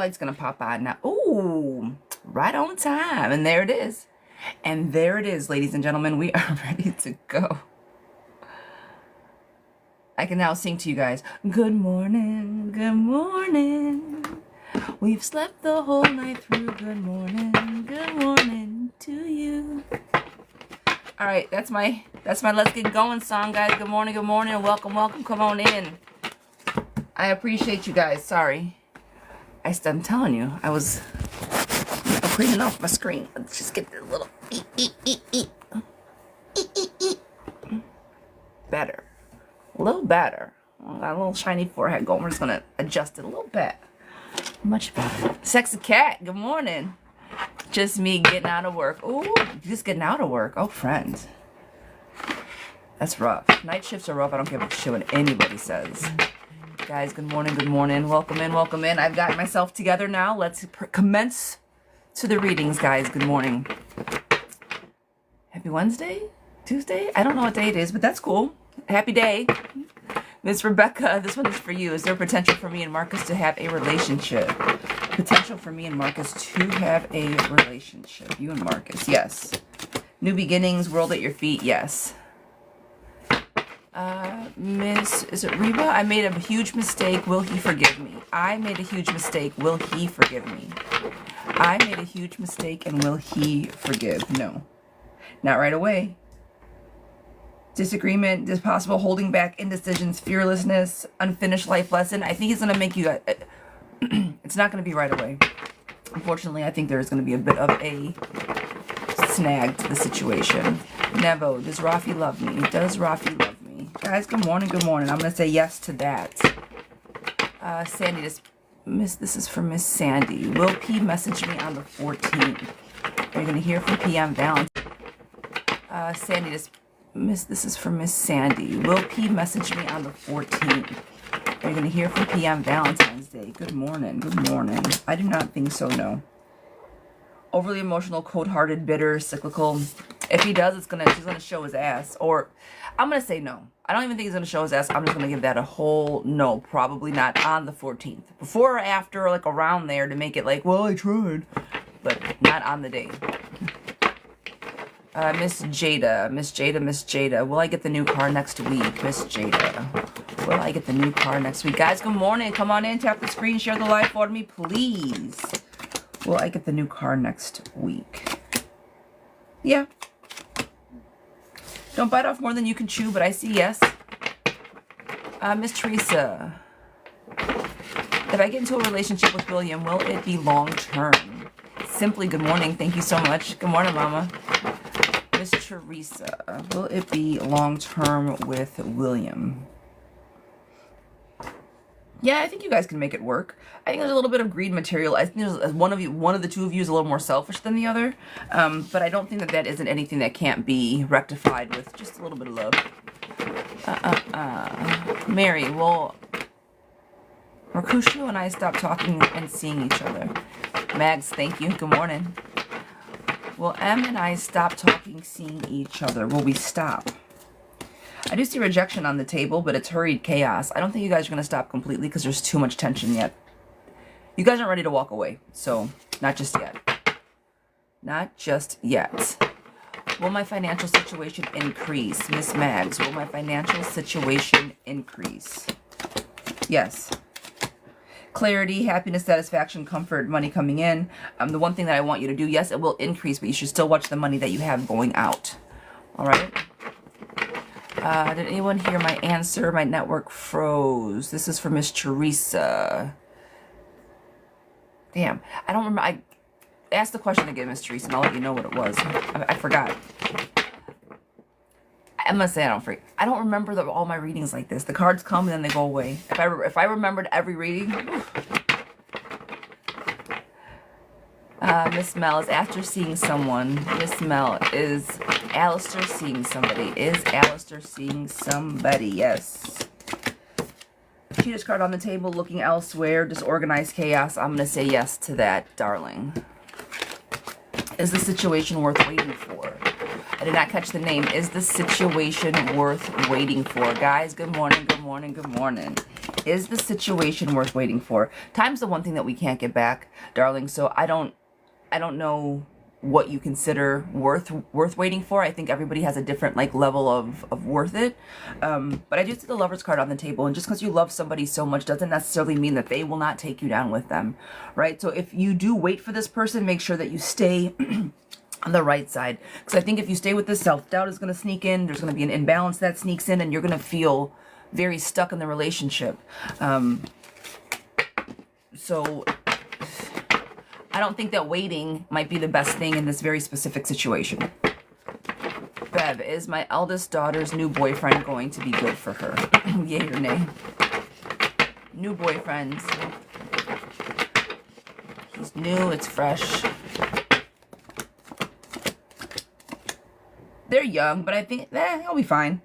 light's gonna pop on now. Ooh, right on time. And there it is. And there it is, ladies and gentlemen. We are ready to go. I can now sing to you guys. Good morning, good morning. We've slept the whole night through. Good morning to you. All right, that's my let's get going song, guys. Good morning, and welcome. Come on in. I appreciate you guys. Sorry, I'm telling you, I was cleaning off my screen. Let's just get a little better, a little better. Got a little shiny forehead going. We're just gonna adjust it a little bit. Much better. Sexy cat. Good morning. Just me getting out of work. Ooh, just getting out of work. Oh, friends. That's rough. Night shifts are rough. I don't care what anybody says. Guys, good morning. Welcome in. I've got myself together now. Let's commence to the readings, guys. Good morning. Happy Wednesday? Tuesday? I don't know what day it is, but that's cool. Happy day. Miss Rebecca, this one is for you. Is there potential for me and Marcus to have a relationship? Potential for me and Marcus to have a relationship. You and Marcus, yes. New beginnings, world at your feet, yes. Is it Reba? I made a huge mistake. Will he forgive me? I made a huge mistake. Will he forgive me? I made a huge mistake, and will he forgive? No. Not right away. Disagreement, is possible, holding back, indecisions, fearlessness, unfinished life lesson. I think he's going to make you... it's not going to be right away. Unfortunately, I think there's going to be a bit of a snag to the situation. Nevo, does Rafi love me? Does Rafi love me? Guys, good morning. I'm going to say yes to that. Sandy, this is for Miss Sandy. Will P message me on the 14th? Are you going to hear from P on Valentine's? Sandy, this is for Miss Sandy. Will P message me on the 14th? Are you going to hear from P on Valentine's Day? Good morning. I do not think so, no. Overly emotional, cold-hearted, bitter, cyclical. If he does, she's going to show his ass. Or, I'm going to say no. I don't even think he's going to show his ass. I'm just going to give that a whole no. Probably not on the 14th. Before or after, like around there, to make it like, well, I tried. But not on the day. Miss Jada. Will I get the new car next week? Miss Jada. Will I get the new car next week? Guys, good morning. Come on in. Tap the screen. Share the live for me, please. Will I get the new car next week? Yeah. Don't bite off more than you can chew, but I see yes. Miss Teresa. If I get into a relationship with William, will it be long-term? Simply, good morning. Thank you so much. Good morning, Mama. Miss Teresa, will it be long-term with William? Yeah, I think you guys can make it work. I think there's a little bit of greed material. I think there's one of the two of you is a little more selfish than the other. But I don't think that isn't anything that can't be rectified with just a little bit of love. Mary, will Mercutio and I stop talking and seeing each other? Mags, thank you. Good morning. Will M and I stop talking, seeing each other? Will we stop? I do see rejection on the table, but it's hurried chaos. I don't think you guys are going to stop completely because there's too much tension yet. You guys aren't ready to walk away, so not just yet. Not just yet. Will my financial situation increase? Miss Mags, will my financial situation increase? Yes. Clarity, happiness, satisfaction, comfort, money coming in. The one thing that I want you to do, yes, it will increase, but you should still watch the money that you have going out. All right? Did anyone hear my answer? My network froze. This is for Miss Teresa. Damn. I don't remember. I asked the question again, Miss Teresa, and I'll let you know what it was. I forgot. I'm going to say I don't remember all my readings like this. The cards come and then they go away. If I remembered every reading. Miss Mel, is after seeing someone. Miss Mel, is Alistair seeing somebody? Is Alistair seeing somebody? Yes. Cheetah's card on the table, looking elsewhere, disorganized chaos. I'm going to say yes to that, darling. Is the situation worth waiting for? I did not catch the name. Is the situation worth waiting for? Guys, good morning, good morning, good morning. Is the situation worth waiting for? Time's the one thing that we can't get back, darling. So I don't know what you consider worth waiting for. I think everybody has a different like level of worth it. But I do see the Lover's card on the table, and just because you love somebody so much doesn't necessarily mean that they will not take you down with them, right? So if you do wait for this person, make sure that you stay on the right side, because I think if you stay with this, self-doubt is going to sneak in. There's going to be an imbalance that sneaks in, and you're going to feel very stuck in the relationship. So I don't think that waiting might be the best thing in this very specific situation. Bev, is my eldest daughter's new boyfriend going to be good for her? Yay or nay? New boyfriend. He's new, it's fresh. They're young, but I think, he'll be fine.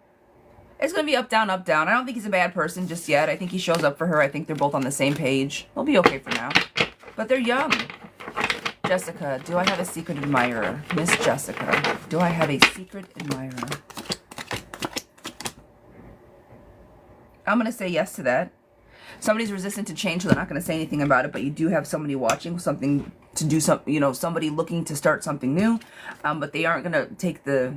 It's going to be up, down, up, down. I don't think he's a bad person just yet. I think he shows up for her. I think they're both on the same page. They'll be okay for now. But they're young. Jessica, do I have a secret admirer? Miss Jessica, do I have a secret admirer? I'm going to say yes to that. Somebody's resistant to change, so they're not going to say anything about it, but you do have somebody watching something to do something, you know, somebody looking to start something new, but they aren't going to take the...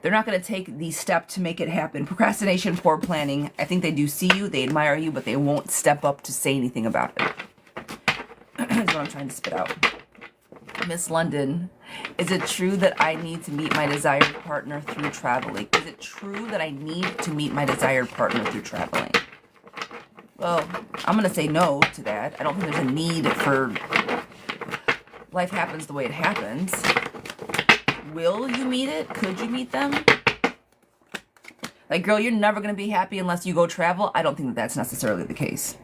They're not going to take the step to make it happen. Procrastination, poor planning. I think they do see you, they admire you, but they won't step up to say anything about it. That's what I'm trying to spit out. Miss London, is it true that I need to meet my desired partner through traveling? Is it true that I need to meet my desired partner through traveling? Well, I'm going to say no to that. I don't think there's a need for... Life happens the way it happens. Will you meet it? Could you meet them? Like, girl, you're never going to be happy unless you go travel. I don't think that that's necessarily the case.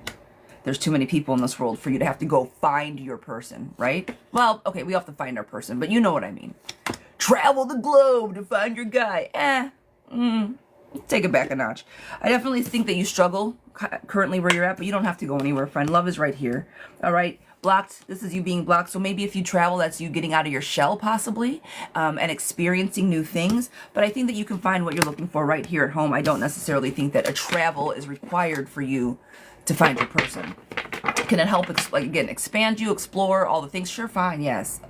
There's too many people in this world for you to have to go find your person, right? Well, okay, we have to find our person, but you know what I mean. Travel the globe to find your guy. Take it back a notch. I definitely think that you struggle currently where you're at, but you don't have to go anywhere, friend. Love is right here. All right. Blocked. This is you being blocked. So maybe if you travel, that's you getting out of your shell possibly, and experiencing new things. But I think that you can find what you're looking for right here at home. I don't necessarily think that a travel is required for you to find your person. Can it help, like, again, expand you, explore all the things? Sure, fine, yes.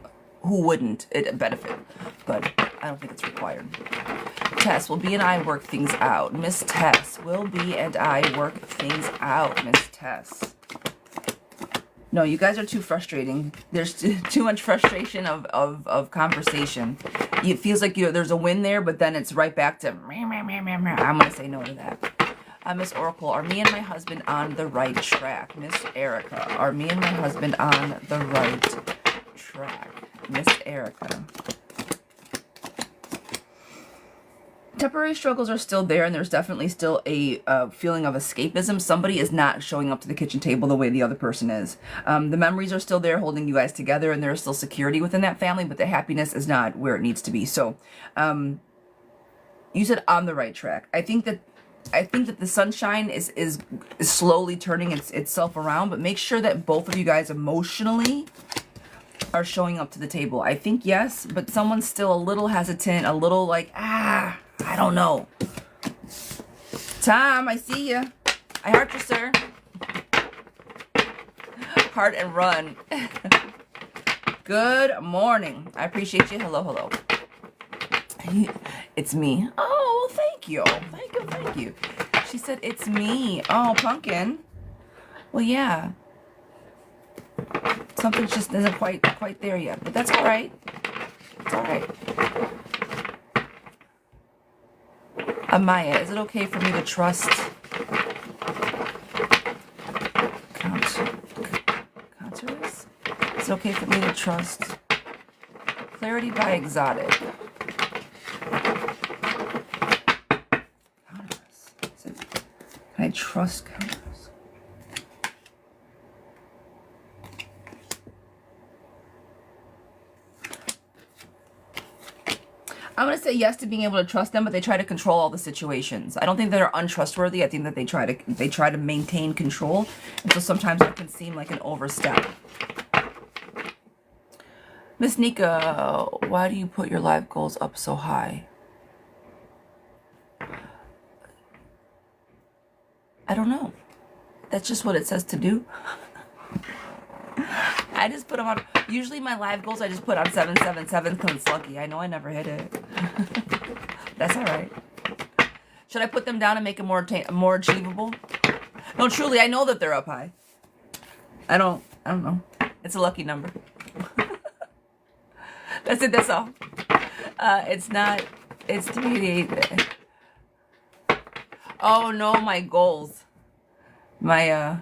Who wouldn't? It benefit. But I don't think it's required. Tess, will B and I work things out? Miss Tess, will B and I work things out? Miss Tess. No, you guys are too frustrating. There's too much frustration of conversation. It feels like there's a win there, but then it's right back to... I'm going to say no to that. Miss Oracle, are me and my husband on the right track? Miss Erica, are me and my husband on the right track? Miss Erica. Temporary struggles are still there, and there's definitely still a feeling of escapism. Somebody is not showing up to the kitchen table the way the other person is. The memories are still there holding you guys together, and there's still security within that family, but the happiness is not where it needs to be. So, you said on the right track. I think that the sunshine is slowly turning itself around, but make sure that both of you guys emotionally are showing up to the table. I think yes, but someone's still a little hesitant, a little like, I don't know. Tom, I see you. I heart you, sir. Heart and run. Good morning. I appreciate you. Hello, hello. It's me. Oh, thank you. Thank you, thank you. She said, it's me. Oh, pumpkin. Well, yeah. Something just isn't quite there yet, but that's all right. It's all right. Amaya, is it okay for me to trust Contours? Is it okay for me to trust Clarity by Exotic? Contours. Can I trust Contours? I'm going to say yes to being able to trust them, but they try to control all the situations. I don't think they're untrustworthy. I think that they try to maintain control, and so sometimes that can seem like an overstep. Miss Nika, why do you put your live goals up so high? I don't know. That's just what it says to do. I just put them on. Usually my live goals I just put on 777 because it's lucky. I know I never hit it. That's all right. Should I put them down and make it more achievable? No, truly, I know that they're up high. I don't know. It's a lucky number. That's it. That's all. It's not. It's 388. Oh no, my goals. My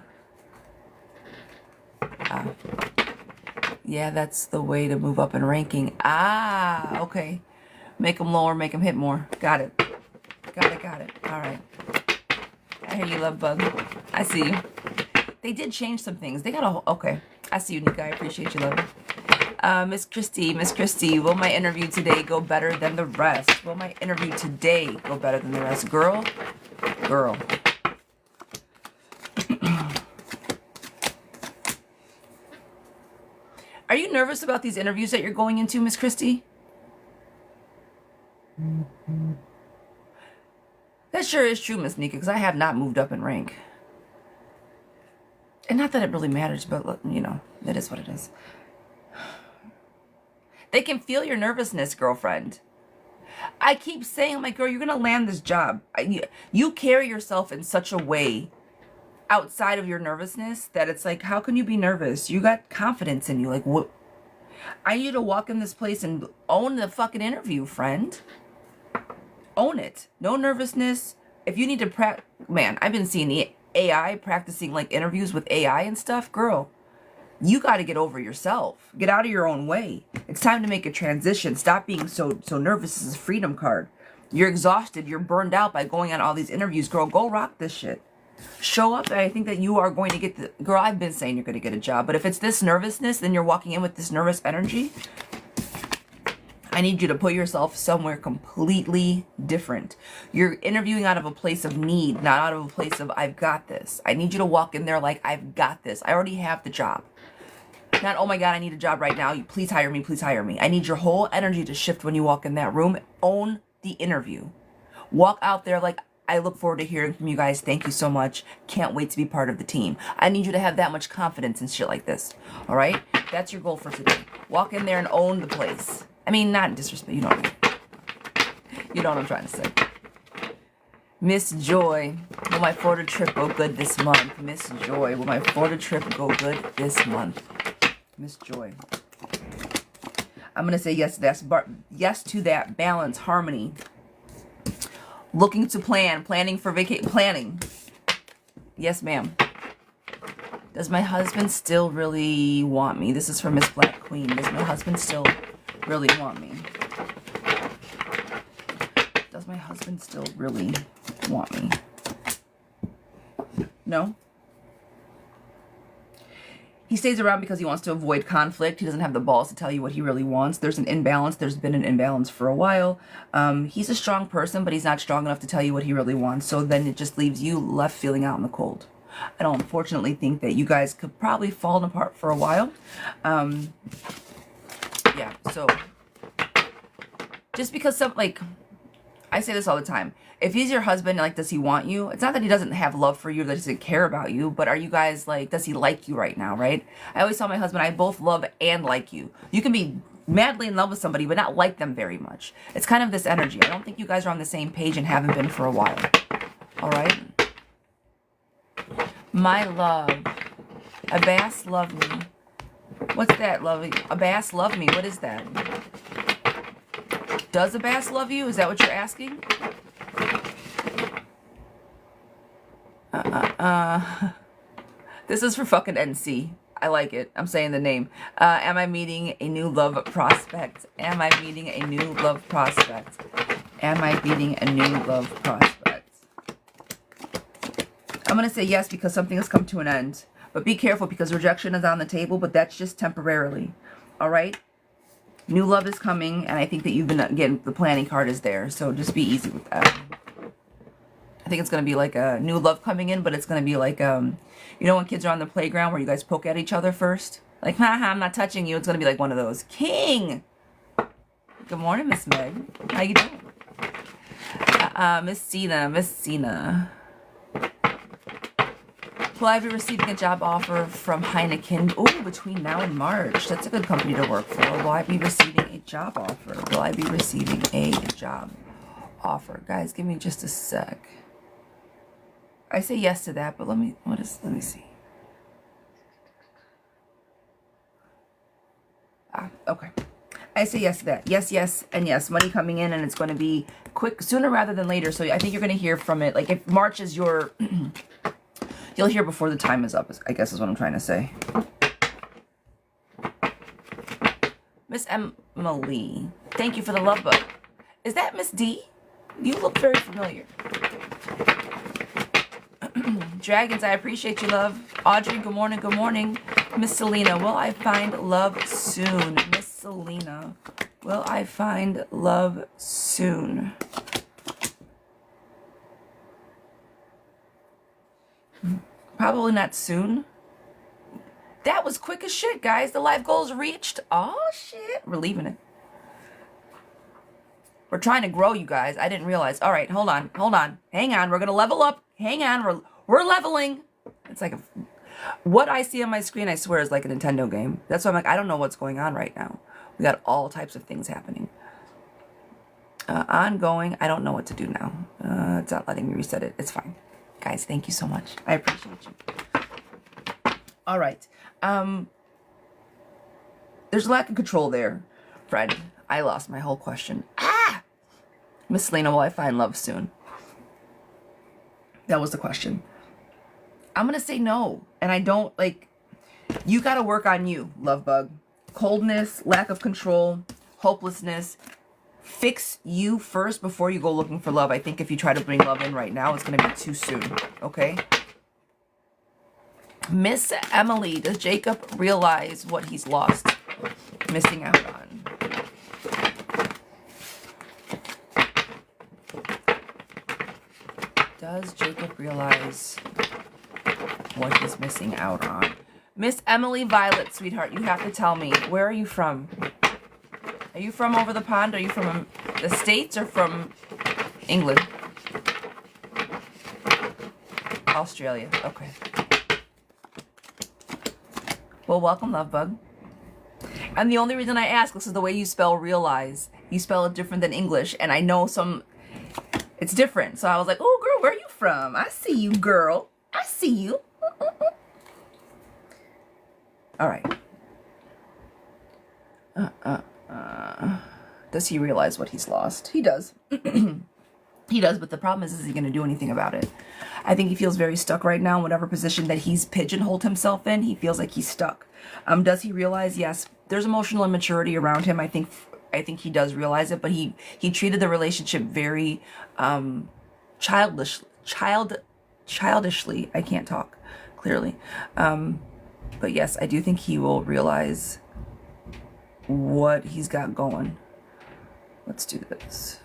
yeah, that's the way to move up in ranking. Ah, okay. Make them lower, make them hit more. Got it. Got it. All right. I hear you, love bug. I see you. They did change some things. They got a okay. I see you, Nika. I appreciate you, love. Miss Christy, will my interview today go better than the rest? Will my interview today go better than the rest? Girl. Are you nervous about these interviews that you're going into, Miss Christy? That sure is true, Miss Nika, because I have not moved up in rank. And not that it really matters, but, you know, it is what it is. They can feel your nervousness, girlfriend. I keep saying, I'm like, girl, you're going to land this job. You carry yourself in such a way outside of your nervousness that it's like, how can you be nervous? You got confidence in you. Like, what? I need you to walk in this place and own the fucking interview, friend. Own it. No nervousness. If you need to man, I've been seeing the AI practicing like interviews with AI and stuff. Girl, you got to get over yourself. Get out of your own way. It's time to make a transition. Stop being so nervous. This is a freedom card. You're exhausted. You're burned out by going on all these interviews. Girl, go rock this shit. Show up. I think that you are going to get the... Girl, I've been saying you're going to get a job. But if it's this nervousness, then you're walking in with this nervous energy. I need you to put yourself somewhere completely different. You're interviewing out of a place of need, not out of a place of, I've got this. I need you to walk in there like, I've got this. I already have the job. Not, oh my God, I need a job right now. You please hire me. Please hire me. I need your whole energy to shift when you walk in that room. Own the interview. Walk out there like, I look forward to hearing from you guys. Thank you so much. Can't wait to be part of the team. I need you to have that much confidence and shit like this. All right? That's your goal for today. Walk in there and own the place. I mean, not disrespect. You know what I'm trying to say. Miss Joy, will my Florida trip go good this month? Miss Joy, will my Florida trip go good this month? Miss Joy. I'm going to say yes to that. Yes to that. Balance, harmony. Looking to plan. Planning for planning. Yes, ma'am. Does my husband still really want me? This is for Miss Black Queen. Does my husband still really want me? Does my husband still really want me? No? He stays around because he wants to avoid conflict. He doesn't have the balls to tell you what he really wants. There's an imbalance. There's been an imbalance for a while. He's a strong person, but he's not strong enough to tell you what he really wants. So then it just leaves you left feeling out in the cold. I don't unfortunately think that you guys could probably fall apart for a while. Yeah, so just because I say this all the time. If he's your husband, like, does he want you? It's not that he doesn't have love for you, that he doesn't care about you, but are you guys, like, does he like you right now, right? I always tell my husband, I both love and like you. You can be madly in love with somebody, but not like them very much. It's kind of this energy. I don't think you guys are on the same page and haven't been for a while. All right? My love. Abbas, love me. What's that, lovey? Abbas, love me. What is that? Does Abbas love you? Is that what you're asking? This is for fucking NC. I like it. I'm saying the name. Am I meeting a new love prospect? Am I meeting a new love prospect? Am I meeting a new love prospect? I'm going to say yes because something has come to an end. But be careful because rejection is on the table, but that's just temporarily. All right? New love is coming, and I think that you've been, again, the planning card is there. So just be easy with that. I think it's going to be like a new love coming in, but it's going to be like, you know when kids are on the playground where you guys poke at each other first? Like, haha, I'm not touching you. It's going to be like one of those. King! Good morning, Miss Meg. How you doing? Miss Cena. Will I be receiving a job offer from Heineken? Oh, between now and March. That's a good company to work for. Will I be receiving a job offer? Will I be receiving a job offer? Guys, give me just a sec. I say yes to that, but let me see. Okay. I say yes to that. Yes, and yes. Money coming in, and it's going to be quick, sooner rather than later. So I think you're going to hear from it. Like, if March is your... You'll hear before the time is up, I guess is what I'm trying to say. Miss Emily, thank you for the love bug. Is that Miss D? You look very familiar. Dragons, I appreciate you, love. Audrey, good morning, good morning. Miss Selena, will I find love soon? Miss Selena, will I find love soon? Probably not soon. That was quick as shit, guys. The life goals reached. Oh, shit. We're leaving it. We're trying to grow, you guys. I didn't realize. All right, hold on. Hang on. We're going to level up. Hang on. We're leveling. It's like what I see on my screen, I swear, is like a Nintendo game. That's why I'm like, I don't know what's going on right now. We got all types of things happening. Ongoing. I don't know what to do now. It's not letting me reset it. It's fine. Guys, thank you so much. I appreciate you. All right. There's a lack of control there, Fred. I lost my whole question. Miss Selena, will I find love soon? That was the question. I'm going to say no. And I don't, like, you got to work on you, love bug. Coldness, lack of control, hopelessness. Fix you first before you go looking for love. I think if you try to bring love in right now, it's going to be too soon. Okay? Miss Emily, does Jacob realize what he's lost? Missing out on. Does Jacob realize what he's missing out on? Miss Emily Violet, sweetheart, you have to tell me. Where are you from? Are you from over the pond? Are you from the States or from England? Australia. Okay. Well, welcome, love bug. And the only reason I ask, this is the way you spell realize. You spell it different than English, and I know it's different. So I was like, oh, girl, where are you from? I see you, girl. I see you. All right. Does he realize what he's lost? He does. He does, but the problem is he going to do anything about it? I think he feels very stuck right now in whatever position that he's pigeonholed himself in. He feels like he's stuck. Does he realize? Yes. There's emotional immaturity around him. I think he does realize it, but he treated the relationship very childishly. I can't talk clearly. But yes, I do think he will realize what he's got going. Let's do this.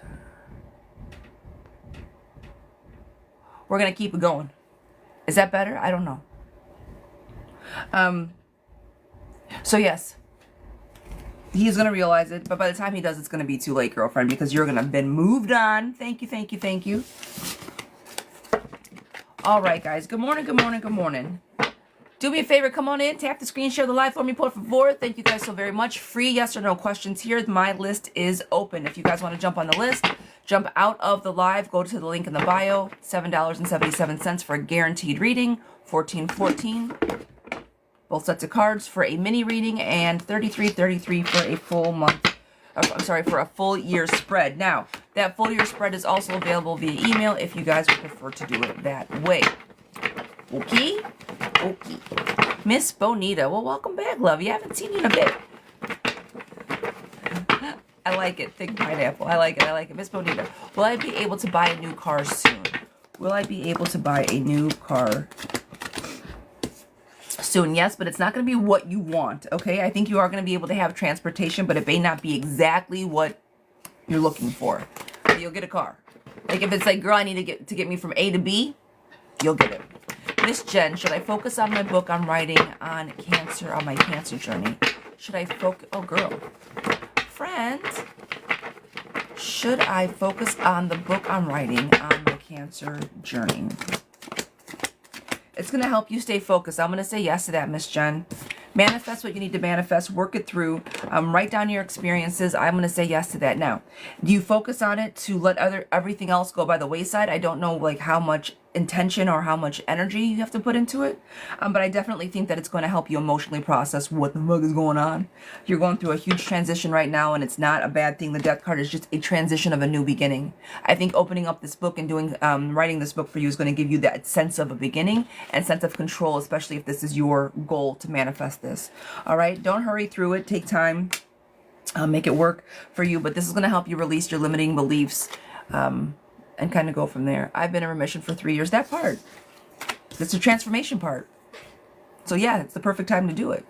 We're going to keep it going. Is that better? I don't know. So yes, he's going to realize it, but by the time he does, it's going to be too late, girlfriend, because you're going to have been moved on. Thank you, thank you, thank you. All right, guys. Good morning, good morning, good morning. Do me a favor, come on in, tap the screen, share the live for me, por favor. Thank you guys so very much. Free yes or no questions here. My list is open. If you guys want to jump on the list, jump out of the live, go to the link in the bio, $7.77 for a guaranteed reading, $14.14. Both sets of cards for a mini reading, and $33.33 for a full month. For a full year spread. Now, that full year spread is also available via email if you guys would prefer to do it that way. Okay? Okay. Miss Bonita. Well, welcome back, love. You haven't seen you in a bit. I like it. Thick pineapple. I like it. I like it. Miss Bonita. Will I be able to buy a new car soon? Will I be able to buy a new car soon? Yes, but it's not going to be what you want, okay? I think you are going to be able to have transportation, but it may not be exactly what you're looking for. So you'll get a car. Like if it's like, girl, I need to get me from A to B, you'll get it. Miss Jen, should I focus on my book I'm writing on Cancer, on my Cancer journey? Should I focus, oh girl, friend, should I focus on the book I'm writing on my Cancer journey? It's going to help you stay focused. I'm going to say yes to that, Miss Jen. Manifest what you need to manifest. Work it through. Write down your experiences. I'm going to say yes to that. Now, do you focus on it to let everything else go by the wayside? I don't know like how much intention or how much energy you have to put into it. But I definitely think that it's going to help you emotionally process what the fuck is going on. You're going through a huge transition right now, and it's not a bad thing. The Death card is just a transition of a new beginning. I think opening up this book and doing writing this book for you is going to give you that sense of a beginning and sense of control, especially if this is your goal to manifest this. All right, don't hurry through it. Take time. Make it work for you. But this is going to help you release your limiting beliefs. And kind of go from there. I've been in remission for 3 years. That part. It's a transformation part. So yeah, it's the perfect time to do it.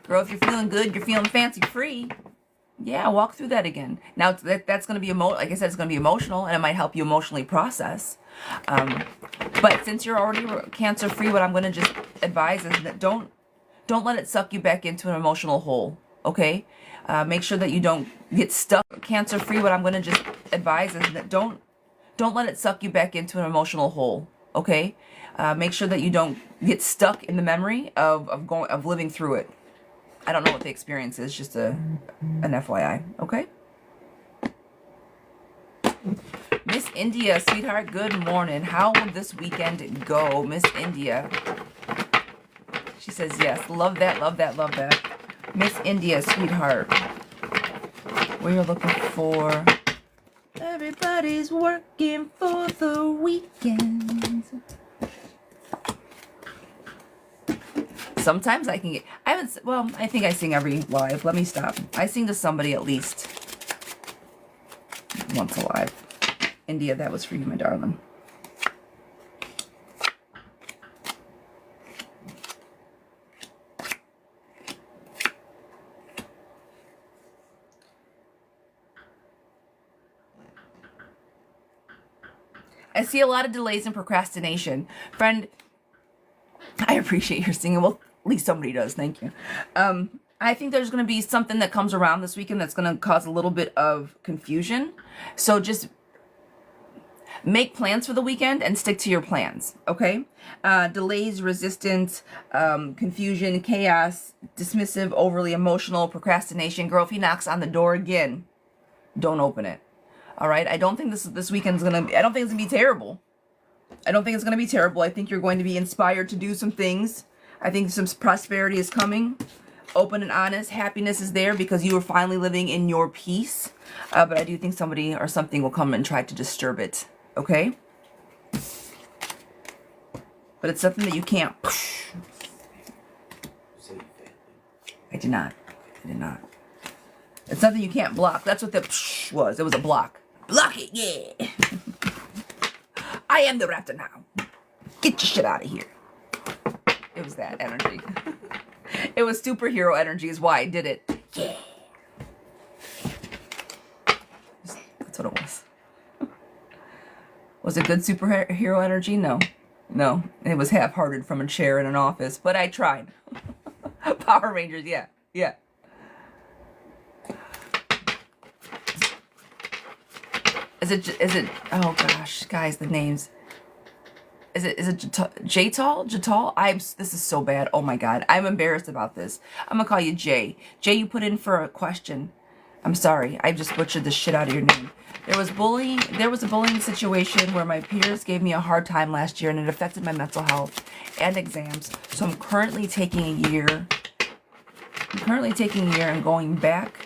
Girl, if you're feeling good, you're feeling fancy free. Yeah, walk through that again. Now, that's going to be, like I said, it's going to be emotional, and it might help you emotionally process. But since you're already Cancer free, what I'm going to just advise is that don't let it suck you back into an emotional hole. Okay? Make sure that you don't get stuck. Cancer free, what I'm going to just advise is that don't let it suck you back into an emotional hole. Okay? Make sure that you don't get stuck in the memory of living through it. I don't know what the experience is, just an FYI. Okay? Miss India, sweetheart, good morning. How will this weekend go, Miss India? She says yes. Love that, love that, love that. Miss India, sweetheart. We're looking for... Everybody's working for the weekend. Sometimes I can get... I think I sing every live. Let me stop. I sing to somebody at least once a live. India, that was for you, my darling. I see a lot of delays and procrastination. Friend, I appreciate your singing. Well, at least somebody does. Thank you. I think there's going to be something that comes around this weekend that's going to cause a little bit of confusion. So just make plans for the weekend and stick to your plans, okay? Delays, resistance, confusion, chaos, dismissive, overly emotional, procrastination. Girl, if he knocks on the door again, don't open it. All right? I don't think this weekend's going to be... I don't think it's going to be terrible. I don't think it's going to be terrible. I think you're going to be inspired to do some things. I think some prosperity is coming. Open and honest. Happiness is there because you are finally living in your peace. But I do think somebody or something will come and try to disturb it. Okay? But it's something that you can't... I did not. It's something you can't block. That's what the was. It was a block. Block it, yeah. I am the raptor now. Get your shit out of here. It was that energy. It was superhero energy is why I did it. Yeah. That's what it was. Was it good superhero energy? No. No. It was half-hearted from a chair in an office, but I tried. Power Rangers, yeah. Yeah. Is it, oh gosh, guys, the names. Is it Jatal? This is so bad. Oh my God. I'm embarrassed about this. I'm gonna call you Jay. Jay, you put in for a question. I'm sorry. I just butchered the shit out of your name. There was a bullying situation where my peers gave me a hard time last year and it affected my mental health and exams. So I'm currently taking a year. And going back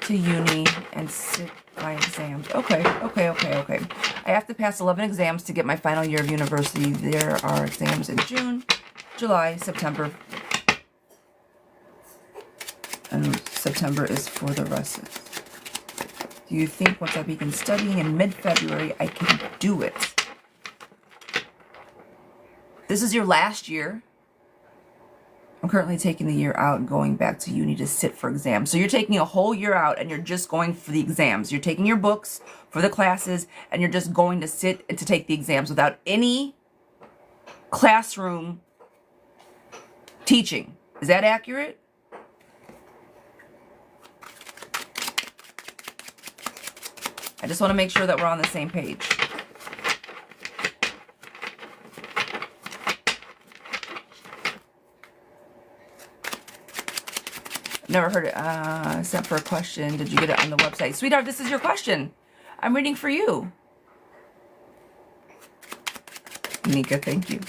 to uni and sit my exams. Okay. I have to pass 11 exams to get my final year of university. There are exams in June, July, September. And September is for the rest. Do you think once I begin studying in mid-February, I can do it? This is your last year. I'm currently taking the year out and going back to uni to sit for exams. So you're taking a whole year out and you're just going for the exams. You're taking your books for the classes and you're just going to sit and to take the exams without any classroom teaching. Is that accurate? I just want to make sure that we're on the same page. Never heard it, except for a question. Did you get it on the website? Sweetheart, this is your question. I'm reading for you. Nika, thank you.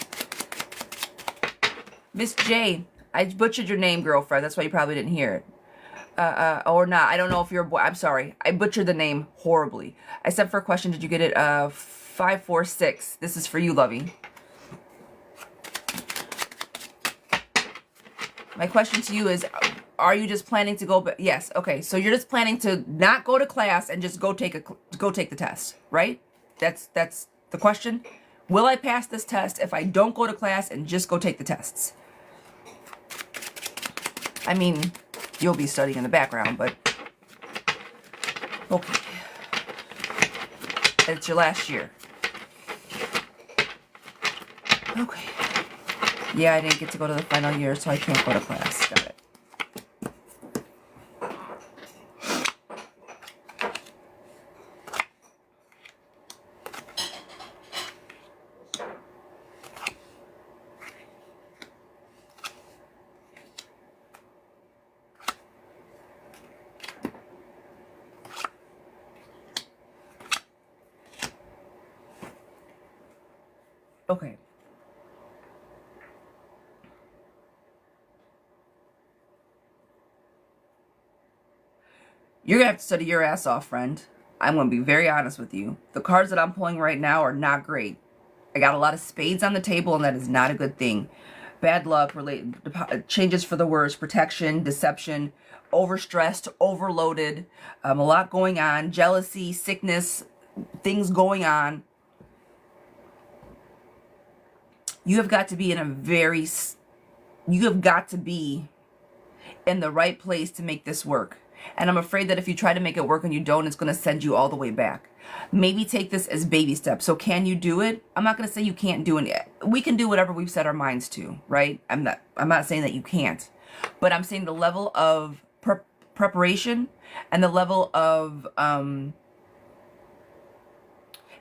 Miss J, I butchered your name, girlfriend. That's why you probably didn't hear it. Or not. I don't know if you're a boy. I'm sorry. I butchered the name horribly. I sent for a question. Did you get it? 546. This is for you, Lovey. My question to you is, are you just planning to go? Yes. Okay. So you're just planning to not go to class and just go take the test, right? That's the question. Will I pass this test if I don't go to class and just go take the tests? I mean, you'll be studying in the background, but okay. It's your last year. Okay. Yeah, I didn't get to go to the final year, so I can't go to class. Got it. Okay. You're going to have to study your ass off, friend. I'm going to be very honest with you. The cards that I'm pulling right now are not great. I got a lot of spades on the table, and that is not a good thing. Bad luck, changes for the worse, protection, deception, overstressed, overloaded, a lot going on, jealousy, sickness, things going on. You have got to be in the right place to make this work. And I'm afraid that if you try to make it work and you don't, it's going to send you all the way back. Maybe take this as baby steps. So can you do it? I'm not going to say you can't do it. We can do whatever we've set our minds to, right? I'm not saying that you can't. But I'm saying the level of preparation and the level of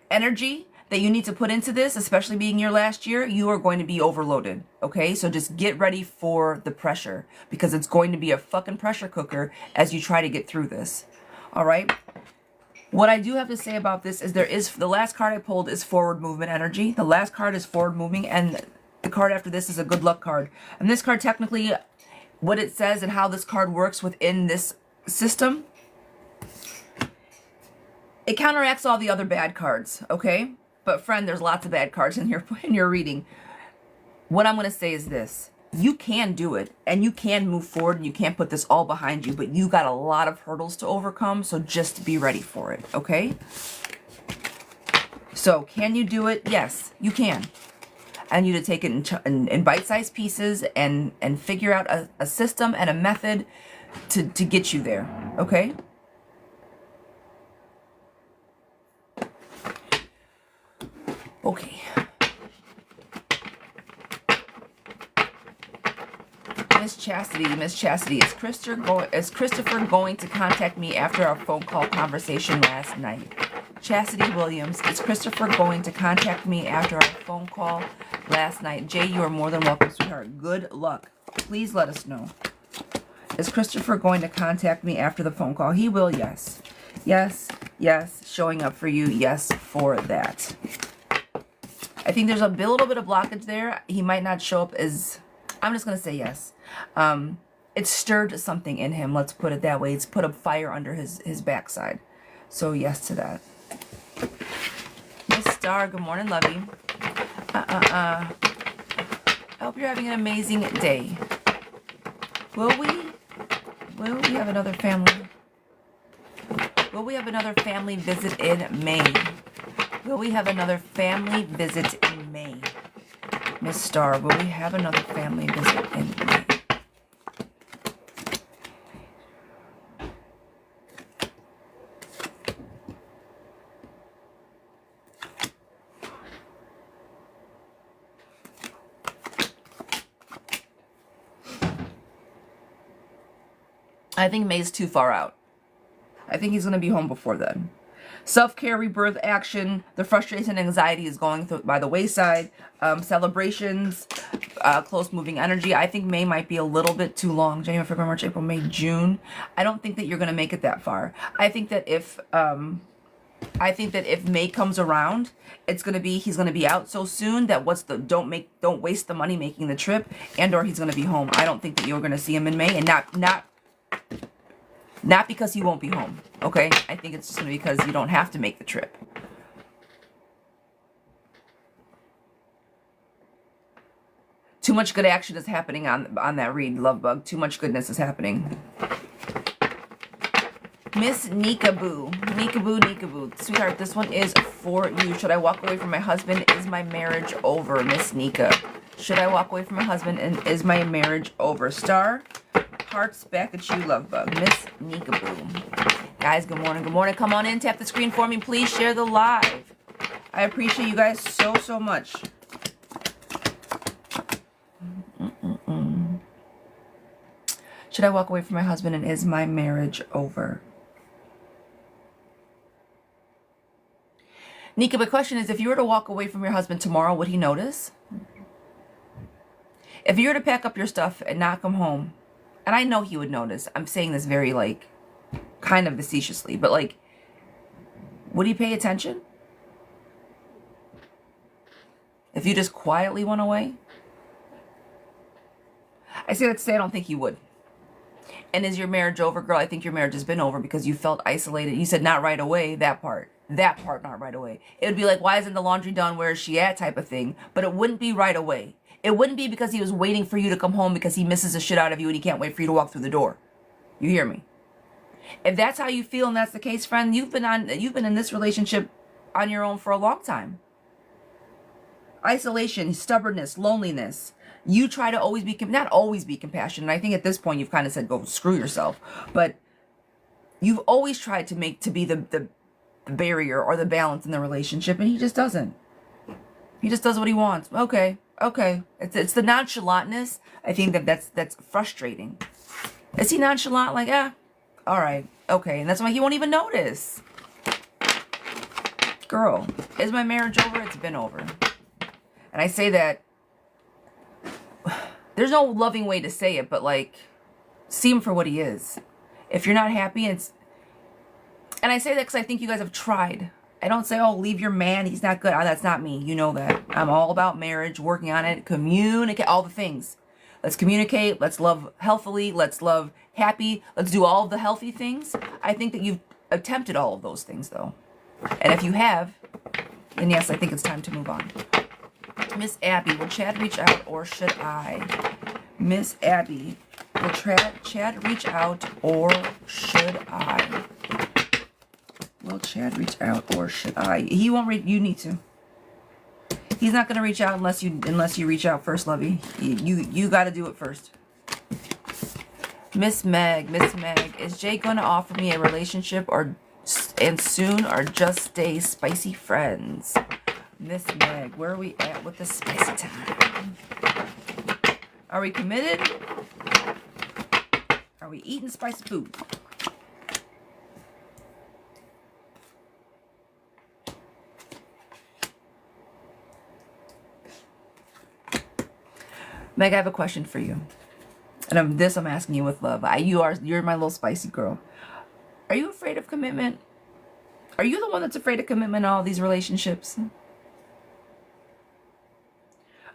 energy that you need to put into this, especially being your last year, you are going to be overloaded, okay? So just get ready for the pressure, because it's going to be a fucking pressure cooker as you try to get through this, all right? What I do have to say about this is the last card I pulled is forward movement energy. The last card is forward moving, and the card after this is a good luck card. And this card, technically, what it says and how this card works within this system, it counteracts all the other bad cards, okay? But friend, there's lots of bad cards in your reading. What I'm going to say is this. You can do it, and you can move forward, and you can put this all behind you, but you got a lot of hurdles to overcome, so just be ready for it, okay? So, can you do it? Yes, you can. I need you to take it in bite-sized pieces and figure out a system and a method to get you there, okay? Okay. Miss Chastity, is Christopher going to contact me after our phone call conversation last night? Chastity Williams, is Christopher going to contact me after our phone call last night? Jay, you are more than welcome, sweetheart. Good luck. Please let us know. Is Christopher going to contact me after the phone call? He will, yes. Yes, yes, showing up for you, yes, for that. I think there's a little bit of blockage there. He might not show up as... I'm just going to say yes. It stirred something in him. Let's put it that way. It's put a fire under his backside. So yes to that. Miss Star, good morning, lovey. I hope you're having an amazing day. Will we have another family? Will we have another family visit in May? Will we have another family visit in May? Miss Star, will we have another family visit in May? I think May's too far out. I think he's going to be home before then. Self-care, rebirth, action. The frustration and anxiety is going by the wayside. Celebrations, close moving energy. I think May might be a little bit too long. January, February, March, April, May, June. I don't think that you're going to make it that far. I think that if May comes around, he's going to be out so soon that don't waste the money making the trip, and or he's going to be home. I don't think that you're going to see him in May, and not because he won't be home, okay? I think it's just going to be because you don't have to make the trip. Too much good action is happening on that read, love bug. Too much goodness is happening. Miss Nikaboo. Nikaboo. Sweetheart, this one is for you. Should I walk away from my husband? Is my marriage over? Miss Nika. Should I walk away from my husband and is my marriage over? Star. Hearts back at you, love bug. Miss Nikaboo. Guys, good morning. Good morning. Come on in. Tap the screen for me. Please share the live. I appreciate you guys so much. Should I walk away from my husband and is my marriage over? Nika, my question is, if you were to walk away from your husband tomorrow, would he notice? If you were to pack up your stuff and not come home, and I know he would notice. I'm saying this very, like, kind of facetiously, but, like, would he pay attention? If you just quietly went away? I say that to say I don't think he would. And is your marriage over? Girl, I think your marriage has been over because you felt isolated. You said not right away, that part. That part, not right away. It would be like, why isn't the laundry done? Where is she at? Type of thing. But it wouldn't be right away. It wouldn't be because he was waiting for you to come home because he misses the shit out of you and he can't wait for you to walk through the door. You hear me? If that's how you feel and that's the case, friend, you've been in this relationship on your own for a long time. Isolation, stubbornness, loneliness. You try to always be, not always be compassionate. I think at this point you've kind of said, go screw yourself. But you've always tried to be the barrier or the balance in the relationship, and he just doesn't. He just does what he wants. Okay. It's the nonchalantness. I think that's frustrating. Is he nonchalant? Like, all right, okay. And that's why he won't even notice. Girl, is my marriage over? It's been over. And I say that, there's no loving way to say it, but like, see him for what he is. If you're not happy, and I say that because I think you guys have tried. I don't say, oh, leave your man, he's not good. That's not me. You know that. I'm all about marriage, working on it, communicate, all the things. Let's communicate. Let's love healthily. Let's love happy. Let's do all of the healthy things. I think that you've attempted all of those things, though. And if you have, then yes, I think it's time to move on. Miss Abby, will Chad reach out or should I? Miss Abby, will Chad reach out or should I? Will Chad reach out or should I? He won't reach. You need to. He's not gonna reach out unless you reach out first, lovey. You got to do it first. Miss Meg, is Jay gonna offer me a relationship and soon or just stay spicy friends? Miss Meg, where are we at with the spicy time? Are we committed? Are we eating spicy food? Meg, I have a question for you. And I'm asking you with love. You're my little spicy girl. Are you afraid of commitment? Are you the one that's afraid of commitment in all these relationships?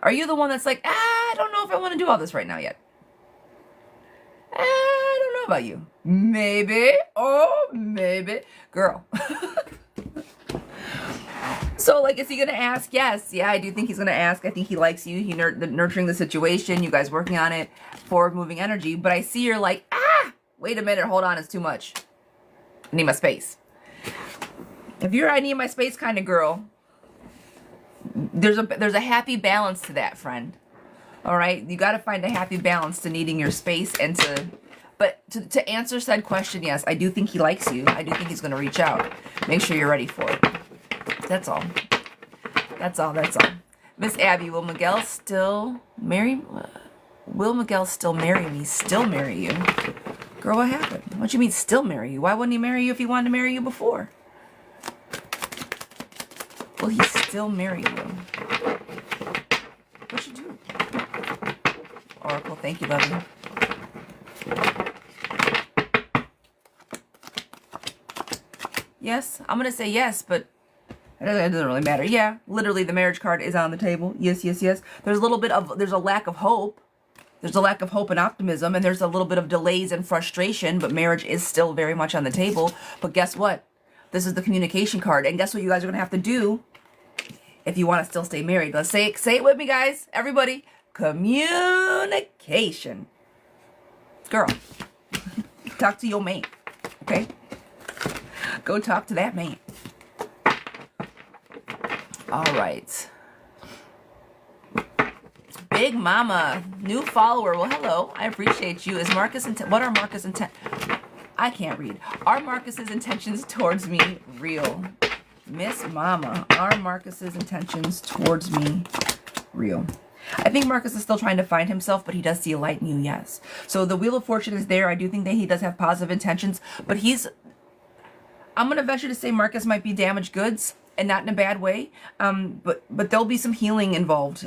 Are you the one that's like, I don't know if I want to do all this right now yet? I don't know about you. Maybe. Oh, maybe. Girl. So, like, is he going to ask? Yes. Yeah, I do think he's going to ask. I think he likes you. He nurturing the situation. You guys working on it. Forward moving energy. But I see you're like, wait a minute. Hold on. It's too much. I need my space. If you're I need my space kind of girl, there's a happy balance to that, friend. All right? You got to find a happy balance to needing your space and to answer said question, yes, I do think he likes you. I do think he's going to reach out. Make sure you're ready for it. That's all. That's all. Miss Abby, will Miguel still marry me? Still marry you? Girl, what happened? What you mean still marry you? Why wouldn't he marry you if he wanted to marry you before? Will he still marry you? What you do? Oracle, thank you, lovey. Yes, I'm going to say yes, but it doesn't really matter. Yeah, literally the marriage card is on the table. Yes, yes, yes. There's a lack of hope. There's a lack of hope and optimism, and there's a little bit of delays and frustration, but marriage is still very much on the table. But guess what? This is the communication card, and guess what you guys are going to have to do if you want to still stay married? Let's say it with me, guys. Everybody. Communication. Girl, talk to your mate, okay? Go talk to that man. All right. Big Mama, new follower. Well, hello. I appreciate you. Is Marcus what are Marcus intent? I can't read. Are Marcus's intentions towards me real? Miss Mama, are Marcus's intentions towards me real? I think Marcus is still trying to find himself, but he does see a light in you, yes. So the Wheel of Fortune is there. I do think that he does have positive intentions, but I'm going to venture to say Marcus might be damaged goods, and not in a bad way, but there'll be some healing involved.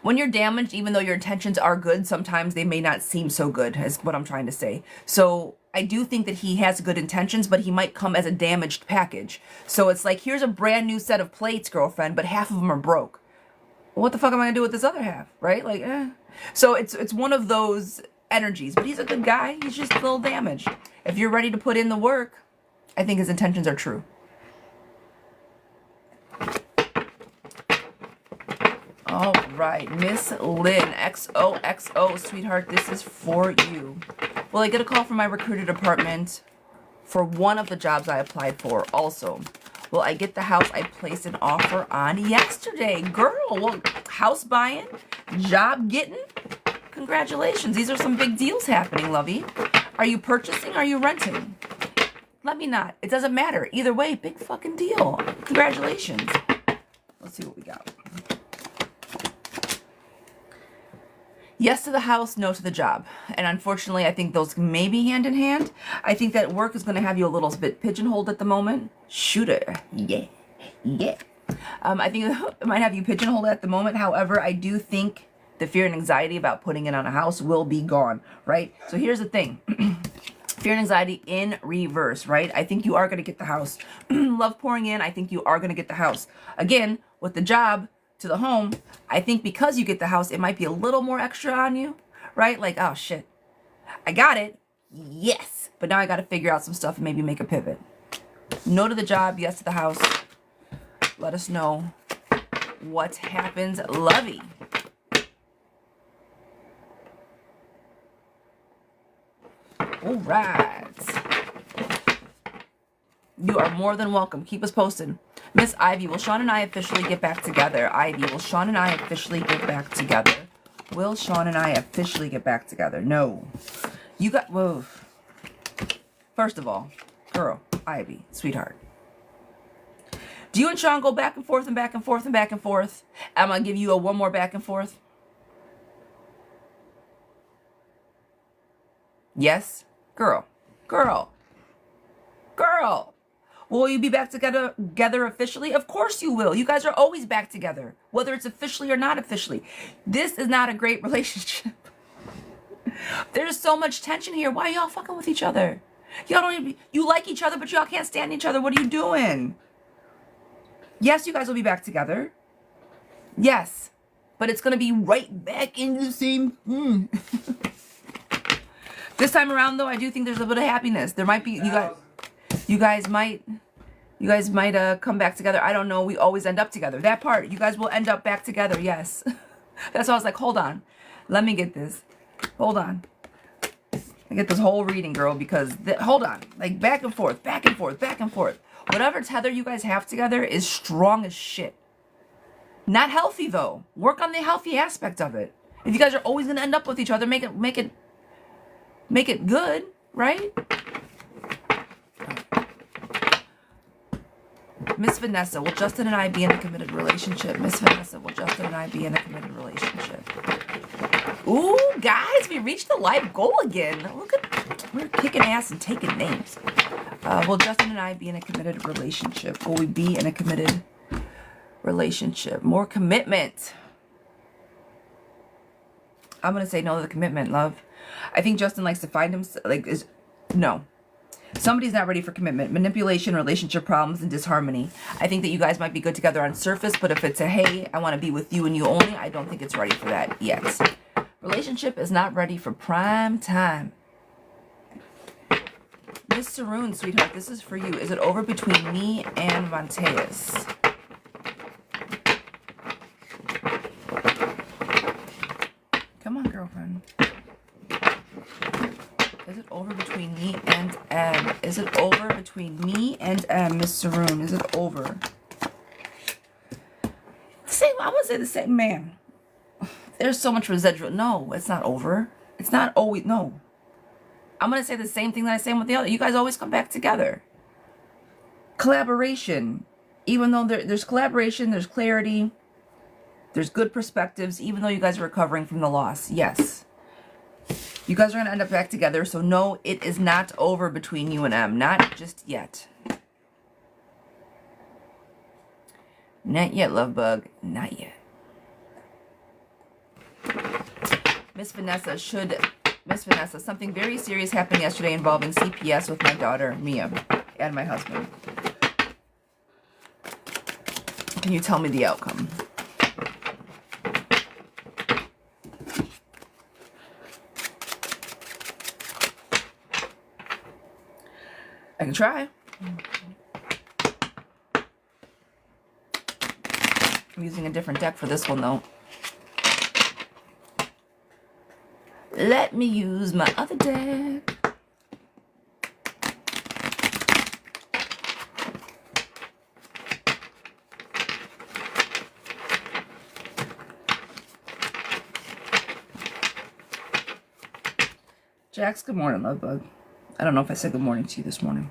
When you're damaged, even though your intentions are good, sometimes they may not seem so good, is what I'm trying to say. So I do think that he has good intentions, but he might come as a damaged package. So it's like, here's a brand new set of plates, girlfriend, but half of them are broke. Well, what the fuck am I gonna do with this other half, right? Like, So it's one of those energies, but he's a good guy. He's just a little damaged. If you're ready to put in the work, I think his intentions are true. All right, Miss Lynn, XOXO, sweetheart, this is for you. Will I get a call from my recruiter department for one of the jobs I applied for? Also, will I get the house I placed an offer on yesterday? Girl, well, house buying, job getting, congratulations. These are some big deals happening, lovey. Are you purchasing? Are you renting? Let me not. It doesn't matter. Either way, big fucking deal. Congratulations. Let's see what we got. Yes to the house, no to the job. And unfortunately, I think those may be hand in hand. I think that work is going to have you a little bit pigeonholed at the moment. Shooter. Yeah. Yeah. I think it might have you pigeonholed at the moment. However, I do think the fear and anxiety about putting it on a house will be gone, right? So here's the thing. Fear and anxiety in reverse, right? I think you are going to get the house. Love pouring in. I think you are going to get the house. Again, with the job to the home, I think because you get the house, it might be a little more extra on you, right? Like, oh shit, I got it. Yes. But now I got to figure out some stuff and maybe make a pivot. No to the job, yes to the house. Let us know what happens, lovey. All right. You are more than welcome. Keep us posted. Miss Ivy, will Sean and I officially get back together? Ivy, will Sean and I officially get back together? Will Sean and I officially get back together? No. You got, whoa. First of all, girl, Ivy, sweetheart. Do you and Sean go back and forth and back and forth and back and forth? I'm going to give you one more back and forth. Yes? Girl. Girl. Girl. Will you be back together officially? Of course you will. You guys are always back together, whether it's officially or not officially. This is not a great relationship. There's so much tension here. Why are y'all fucking with each other? Y'all don't even, you like each other, but y'all can't stand each other. What are you doing? Yes, you guys will be back together. Yes, but it's going to be right back in the same... This time around, though, I do think there's a bit of happiness. There might be... You guys might come back together. I don't know. We always end up together. That part, you guys will end up back together. Yes. That's why I was like, hold on. Let me get this. Hold on. I get this whole reading, girl, because... hold on. Like, back and forth, back and forth, back and forth. Whatever tether you guys have together is strong as shit. Not healthy, though. Work on the healthy aspect of it. If you guys are always going to end up with each other, make it good, right? Miss Vanessa, will Justin and I be in a committed relationship? Miss Vanessa, will Justin and I be in a committed relationship? Ooh, guys, we reached the life goal again. Look at, we're kicking ass and taking names. Will Justin and I be in a committed relationship? Will we be in a committed relationship? More commitment. I'm going to say no to the commitment, love. I think Justin likes to find himself, no. Somebody's not ready for commitment. Manipulation, relationship problems, and disharmony. I think that you guys might be good together on surface, but if it's a, hey, I want to be with you and you only, I don't think it's ready for that yet. Relationship is not ready for prime time. Miss Saroon, sweetheart, this is for you. Is it over between me and Monteus? Come on, girlfriend. Is it over between me and M? Is it over between me and M, Miss Saroon? Is it over? Same, I would say the same, man. There's so much residual. No, it's not over. It's not always, no. I'm going to say the same thing that I say with the other. You guys always come back together. Collaboration. Even though there's collaboration, there's clarity, there's good perspectives, even though you guys are recovering from the loss. Yes. You guys are going to end up back together. So no, it is not over between you and M. Not just yet. Not yet, love bug. Not yet. Miss Vanessa, something very serious happened yesterday involving CPS with my daughter, Mia, and my husband. Can you tell me the outcome? I can try. I'm using a different deck for this one, though. Let me use my other deck. Jax, good morning, love bug. I don't know if I said good morning to you this morning.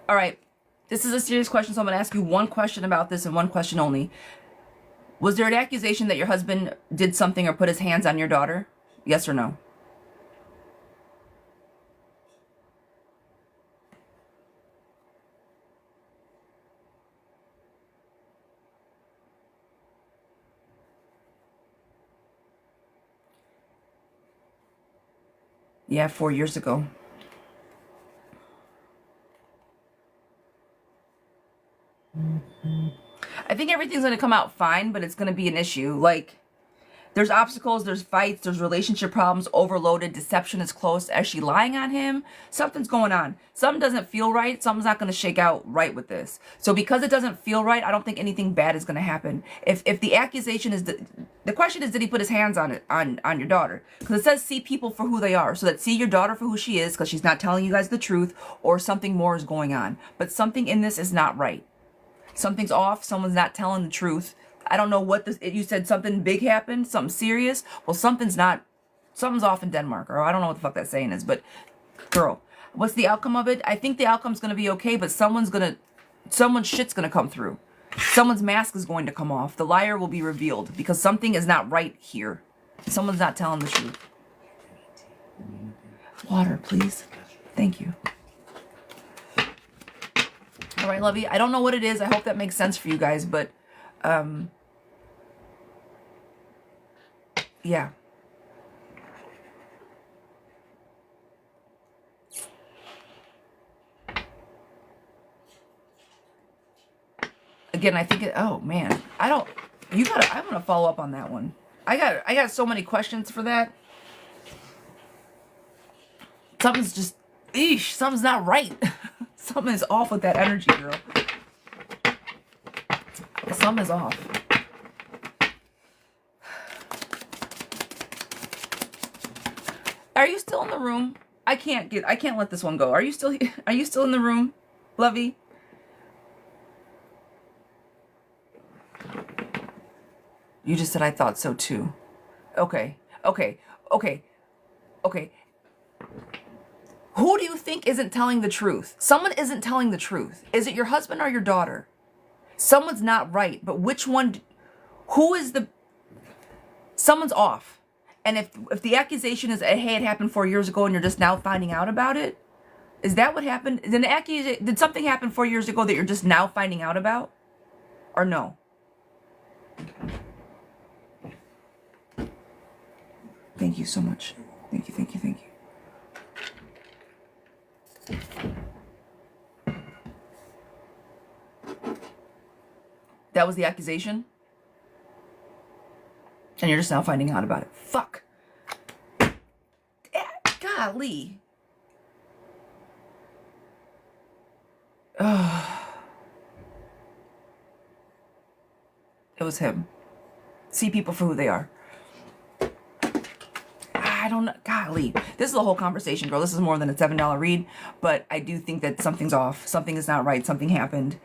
All right, this is a serious question, so I'm going to ask you one question about this and one question only. Was there an accusation that your husband did something or put his hands on your daughter? Yes or no? Yeah, 4 years ago. I think everything's going to come out fine, but it's going to be an issue. Like, there's obstacles, there's fights, there's relationship problems, overloaded, deception is close. Is she lying on him? Something's going on. Something doesn't feel right. Something's not going to shake out right with this. So because it doesn't feel right, I don't think anything bad is going to happen. If the accusation is, the question is, did he put his hands on it, on your daughter? Because it says see people for who they are. So that see your daughter for who she is, because she's not telling you guys the truth, or something more is going on. But something in this is not right. Something's off. Someone's not telling the truth. I don't know what this, you said something big happened, something serious. Well, something's off in Denmark, or I don't know what the fuck that saying is, but girl, what's the outcome of it? I think the outcome's going to be okay, but someone's shit's going to come through. Someone's mask is going to come off. The liar will be revealed because something is not right here. Someone's not telling the truth. Water, please. Thank you. All right, lovey. I don't know what it is. I hope that makes sense for you guys, but yeah. Again, I think oh man. I'm gonna follow up on that one. I got so many questions for that. Something's not right. Something is off with that energy, girl. Something is off. Are you still in the room? I can't let this one go. Are you still in the room, lovey? You just said I thought so too. Okay. Okay. Okay. Okay. Who do you think isn't telling the truth? Someone isn't telling the truth. Is it your husband or your daughter? Someone's not right, but which one? Who is the? Someone's off. And if the accusation is, hey, it happened 4 years ago and you're just now finding out about it, is that what happened? Did something happen 4 years ago that you're just now finding out about? Or no? Thank you so much. Thank you, thank you, thank you. That was the accusation? And you're just now finding out about it. Fuck. Golly. It was him. See people for who they are. I don't know. Golly. This is a whole conversation, girl. This is more than a $7 read. But I do think that something's off. Something is not right. Something happened.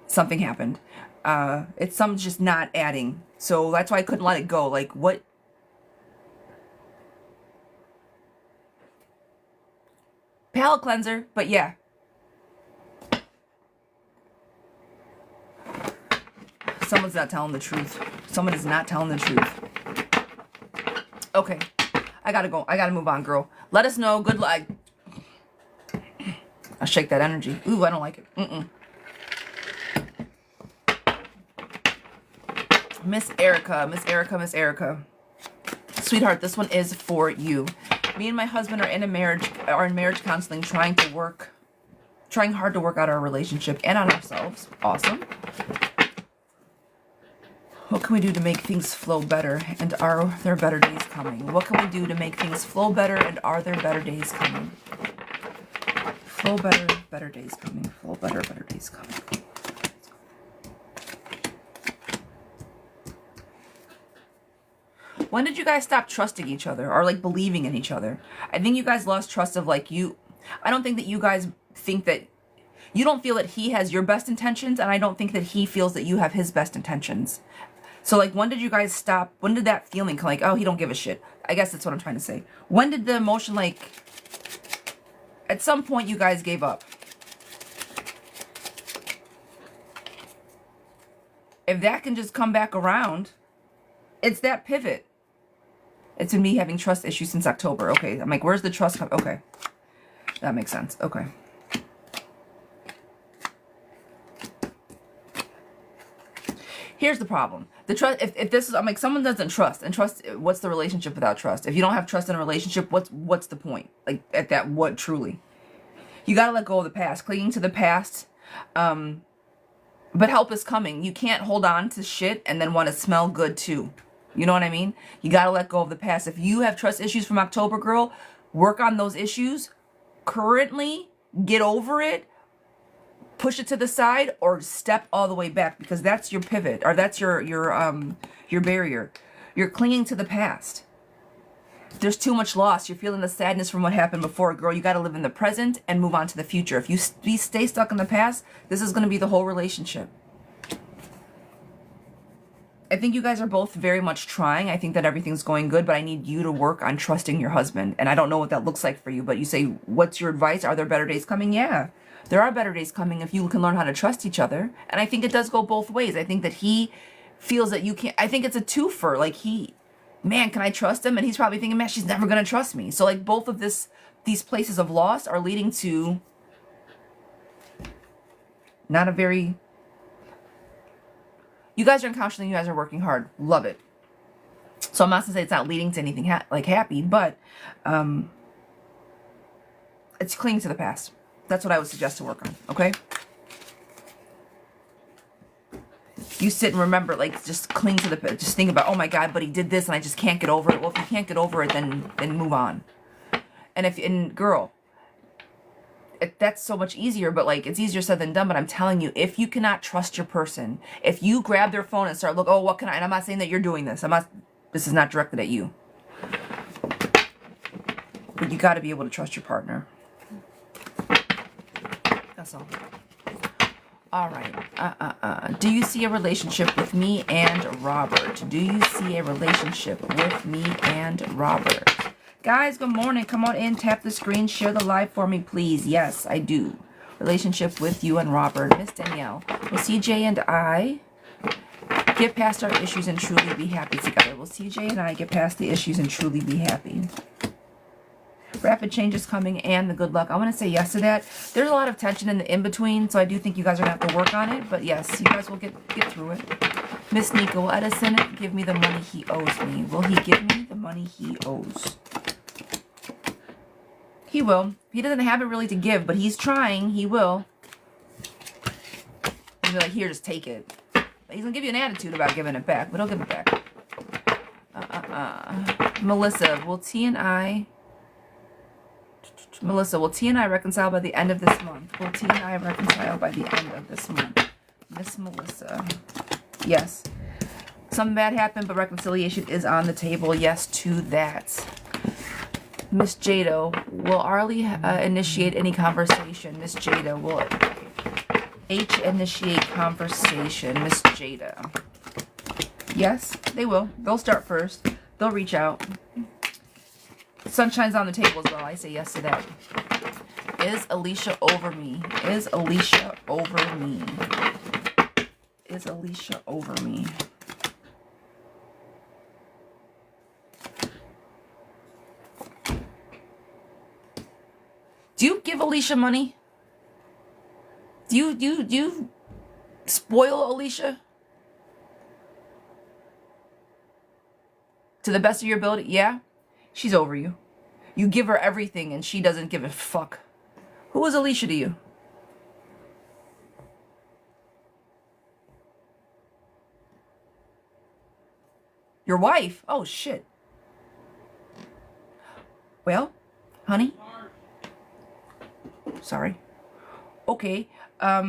Something happened. Something's just not adding. So that's why I couldn't let it go. Like, what? Palate cleanser. But yeah. Someone's not telling the truth. Someone is not telling the truth. Okay. I gotta go. I gotta move on, girl. Let us know. Good luck. I'll shake that energy. Ooh, I don't like it. Miss Erica. Miss Erica. Miss Erica. Sweetheart, this one is for you. Me and my husband are in marriage counseling, trying hard to work out our relationship and on ourselves. Awesome. What can we do to make things flow better, and are there better days coming? What can we do to make things flow better, and are there better days coming? Flow better, better days coming. Flow better, better days coming. When did you guys stop trusting each other, or like believing in each other? I think you guys lost trust of like you. I don't think that you guys think that, you don't feel that he has your best intentions, and I don't think that he feels that you have his best intentions. So like, when did you guys stop? When did that feeling come, like, oh, he don't give a shit? I guess that's what I'm trying to say. When did the emotion, like, at some point you guys gave up? If that can just come back around, it's that pivot. It's been me having trust issues since October. Okay, I'm like, where's the trust come? Okay, that makes sense. Okay. Here's the problem. The trust, if this is, I'm like, someone doesn't trust, and trust, what's the relationship without trust? If you don't have trust in a relationship, what's the point? Like, at that, what truly? You gotta let go of the past. Clinging to the past, but help is coming. You can't hold on to shit and then want to smell good too. You know what I mean? You gotta let go of the past. If you have trust issues from October, girl, work on those issues currently, get over it, push it to the side, or step all the way back, because that's your pivot, or that's your barrier. You're clinging to the past. There's too much loss. You're feeling the sadness from what happened before, girl. You got to live in the present and move on to the future. If you stay stuck in the past, this is going to be the whole relationship. I think you guys are both very much trying. I think that everything's going good, but I need you to work on trusting your husband. And I don't know what that looks like for you, but you say, what's your advice? Are there better days coming? Yeah. There are better days coming if you can learn how to trust each other. And I think it does go both ways. I think that he feels that you can't. I think it's a twofer. Like, man, can I trust him? And he's probably thinking, man, she's never going to trust me. So like, both of these places of loss are leading to not a very, you guys are in counseling, you guys are working hard. Love it. So I'm not going to say it's not leading to anything like happy, but it's clinging to the past. That's what I would suggest to work on, okay? You sit and remember, like, just cling to just think about, oh my God, but he did this and I just can't get over it. Well, if you can't get over it, then move on. And girl, that's so much easier, but like, it's easier said than done. But I'm telling you, if you cannot trust your person, if you grab their phone and start look, oh, what can I, and I'm not saying that you're doing this. This is not directed at you. But you got to be able to trust your partner. That's all. All right. Do you see a relationship with me and Robert? Do you see a relationship with me and Robert? Guys, good morning. Come on in, tap the screen, share the live for me, please. Yes, I do. Relationship with you and Robert. Miss Danielle. Will CJ and I get past our issues and truly be happy together? Will CJ and I get past the issues and truly be happy? Rapid change is coming and the good luck. I want to say yes to that. There's a lot of tension in the in-between, so I do think you guys are going to have to work on it. But yes, you guys will get through it. Miss Nika, will Edison give me the money he owes me? Will he give me the money he owes? He will. He doesn't have it really to give, but he's trying. He will. He'll be like, here, just take it. He's going to give you an attitude about giving it back, but he'll give it back. Melissa, will T and I... Melissa, will T and I reconcile by the end of this month? Will T and I reconcile by the end of this month? Miss Melissa. Yes. Something bad happened, but reconciliation is on the table. Yes to that. Miss Jado, will Arlie initiate any conversation? Miss Jada, will H initiate conversation? Miss Jada. Yes, they will. They'll start first. They'll reach out. Sunshine's on the table as well. I say yes to that. Is Alicia over me? Is Alicia over me? Is Alicia over me? Do you give Alicia money? Do you spoil Alicia? To the best of your ability? Yeah? She's over you. You give her everything and she doesn't give a fuck. Who is Alicia to you? Your wife? Oh, shit. Well, honey? Sorry. Okay. I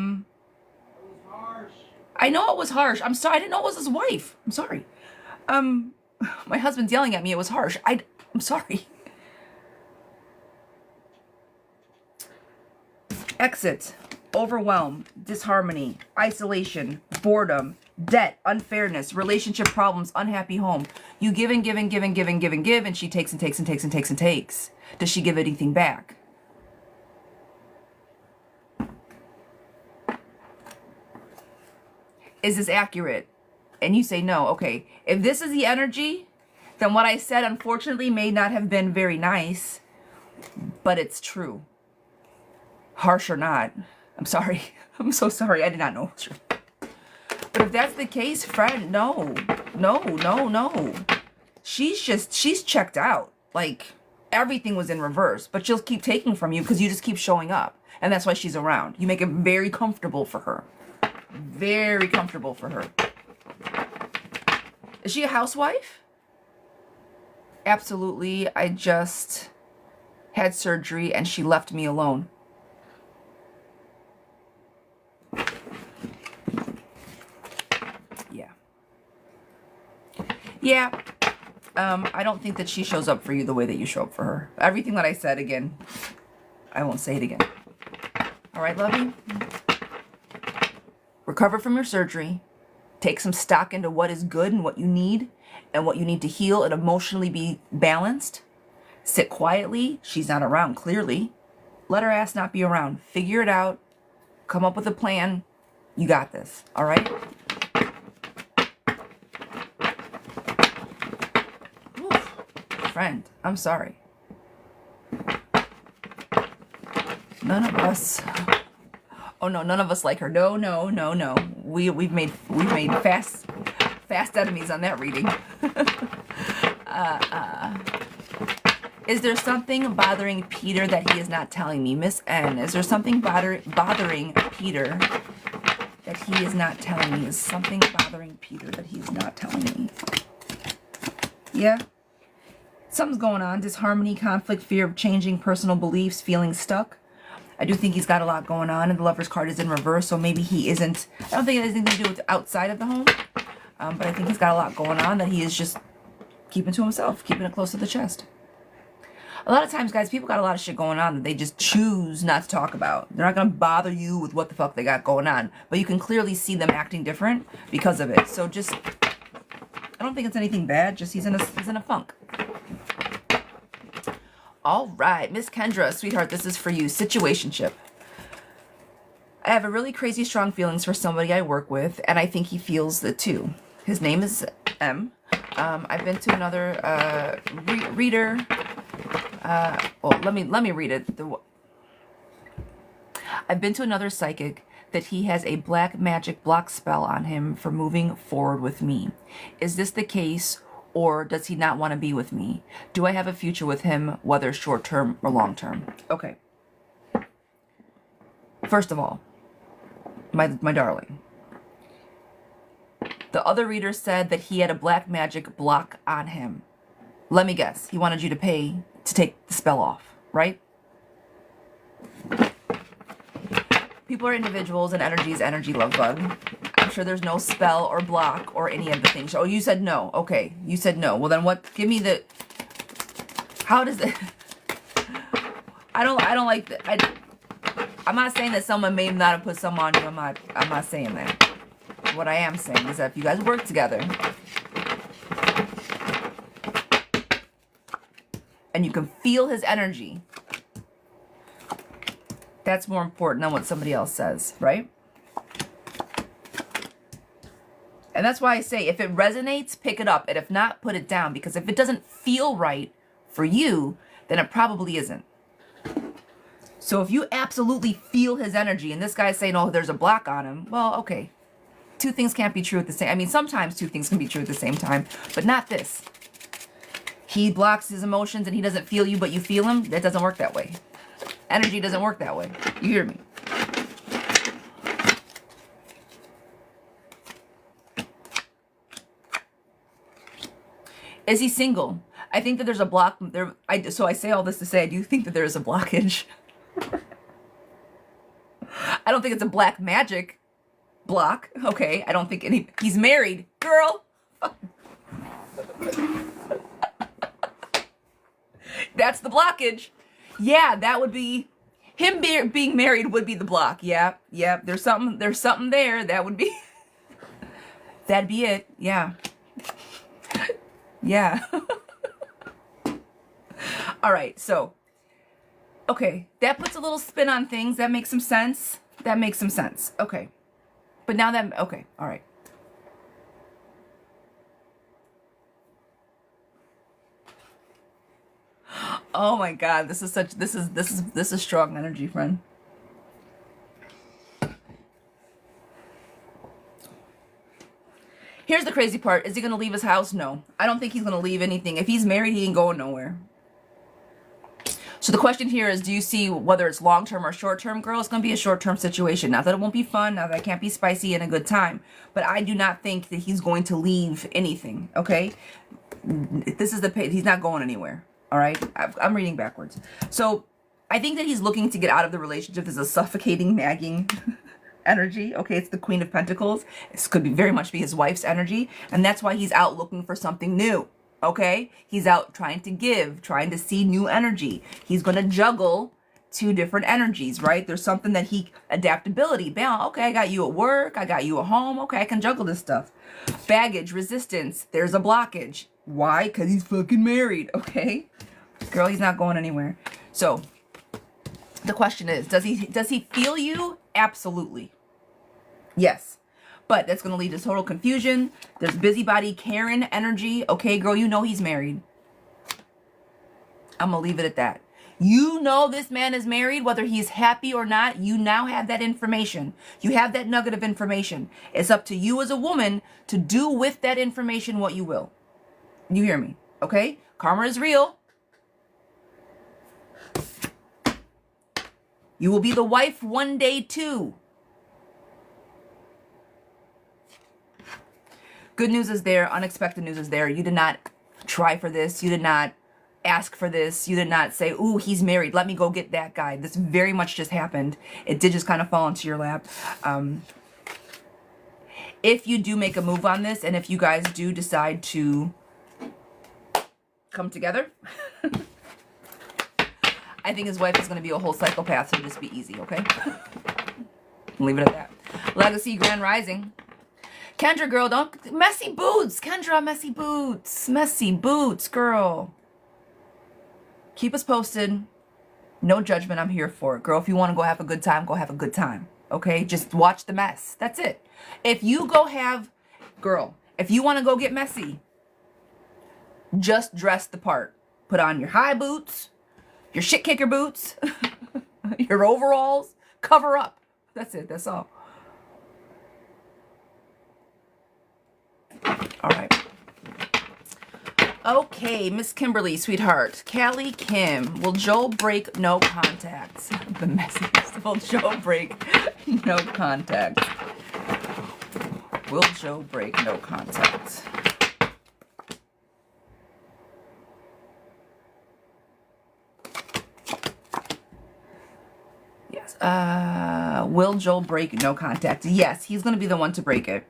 know it was harsh. I'm sorry. I didn't know it was his wife. I'm sorry. My husband's yelling at me. It was harsh. I'm sorry. Exit, overwhelm, disharmony, isolation, boredom, debt, unfairness, relationship problems, unhappy home. You give and give and give and give and give and give, and she takes and takes and takes and takes and takes. Does she give anything back? Is this accurate? And you say no. Okay. If this is the energy, then what I said, unfortunately, may not have been very nice, but it's true. Harsh or not. I'm sorry. I'm so sorry. I did not know it was true. But if that's the case, friend, no. She's checked out. Like, everything was in reverse, but she'll keep taking from you because you just keep showing up. And that's why she's around. You make it very comfortable for her. Very comfortable for her. Is she a housewife? Absolutely. I just had surgery and she left me alone. Yeah. I don't think that she shows up for you the way that you show up for her. Everything that I said, again, I won't say it again. All right, lovey? Recover from your surgery. Take some stock into what is good and what you need to heal and emotionally be balanced. Sit quietly. She's not around, clearly. Let her ass not be around. Figure it out. Come up with a plan. You got this. All right? Oof. Friend, I'm sorry. None of us... Oh no, none of us like her. No. We've made fast enemies on that reading. Is there something bothering Peter that he is not telling me? Miss N, is there something bothering Peter that he is not telling me? Is something bothering Peter that he is not telling me? Yeah. Something's going on. Disharmony, conflict, fear of changing, personal beliefs, feeling stuck. I do think he's got a lot going on, and the Lover's card is in reverse, so maybe he isn't... I don't think it has anything to do with outside of the home, but I think he's got a lot going on that he is just keeping to himself, keeping it close to the chest. A lot of times, guys, people got a lot of shit going on that they just choose not to talk about. They're not going to bother you with what the fuck they got going on. But you can clearly see them acting different because of it. So just, I don't think it's anything bad. Just he's in a funk. All right, Miss Kendra, sweetheart, this is for you. Situationship. I have a really crazy strong feelings for somebody I work with, and I think he feels it too. His name is M. I've been to another reader. Well, let me read it. I've been to another psychic that he has a black magic block spell on him for moving forward with me. Is this the case, or does he not want to be with me? Do I have a future with him, whether short-term or long-term? Okay. First of all, my darling, the other reader said that he had a black magic block on him. Let me guess. He wanted you to pay to take the spell off, right? People are individuals and energy is energy, love bug. I'm sure there's no spell or block or any of the things. Oh, you said no. Okay, you said no. Well, then what? Give me the... How does it... I don't like that. I'm not saying that someone may not have put some on you. I'm not saying that. What I am saying is that if you guys work together and you can feel his energy, that's more important than what somebody else says, right? And that's why I say if it resonates, pick it up. And if not, put it down. Because if it doesn't feel right for you, then it probably isn't. So if you absolutely feel his energy and this guy's saying, oh, there's a block on him, well, okay. Two things can't be true at the same... I mean, sometimes two things can be true at the same time, but not this. He blocks his emotions and he doesn't feel you, but you feel him. That doesn't work that way. Energy doesn't work that way. You hear me? Is he single? I think that there's a block there. So I say all this to say I do think that there is a blockage. I don't think it's a black magic block. Okay, I don't think he's married. Girl. That's the blockage. Yeah, that would be him being married would be the block. Yeah. There's something there. That would be that'd be it. Yeah. Yeah. All right. So, okay, that puts a little spin on things. That makes some sense. Okay. But now that okay. All right. Oh my God, this is strong energy, friend. Here's the crazy part. Is he going to leave his house? No. I don't think he's going to leave anything. If he's married, he ain't going nowhere. So the question here is, do you see whether it's long-term or short-term, girl? It's going to be a short-term situation. Not that it won't be fun, not that it can't be spicy and a good time, but I do not think that he's going to leave anything, okay? This is the page. He's not going anywhere. All right, I'm reading backwards. So I think that he's looking to get out of the relationship. There's a suffocating, nagging energy. Okay, it's the Queen of Pentacles. This could be very much be his wife's energy. And that's why he's out looking for something new. Okay, he's out trying to give, trying to see new energy. He's going to juggle two different energies, right? There's something that adaptability. Bam, okay, I got you at work. I got you at home. Okay, I can juggle this stuff. Baggage, resistance. There's a blockage. Why? Because he's fucking married, okay? Girl, he's not going anywhere. So, the question is, does he feel you? Absolutely. Yes. But that's going to lead to total confusion. There's busybody Karen energy. Okay, girl, you know he's married. I'm going to leave it at that. You know this man is married, whether he's happy or not. You now have that information. You have that nugget of information. It's up to you as a woman to do with that information what you will. You hear me, okay? Karma is real. You will be the wife one day too. Good news is there. Unexpected news is there. You did not try for this. You did not ask for this. You did not say, ooh, he's married. Let me go get that guy. This very much just happened. It did just kind of fall into your lap. If you do make a move on this, and if you guys do decide to come together, I think his wife is going to be a whole psychopath, so just be easy, okay? Leave it at that. Legacy, Grand Rising. Kendra, girl, don't... Messy boots. Kendra, messy boots. Messy boots, girl. Keep us posted. No judgment. I'm here for it. Girl, if you want to go have a good time, go have a good time. Okay? Just watch the mess. That's it. If you go have... Girl, if you want to go get messy, just dress the part. Put on your high boots, your shit kicker boots, your overalls. Cover up. That's it. That's all. All right. Okay, Miss Kimberly, sweetheart. Callie Kim. Will Joe break no contacts? The messiest. Will Joe break no contacts? Will Joe break no contacts? Yes. Will Joe break no contact? Yes, he's going to be the one to break it.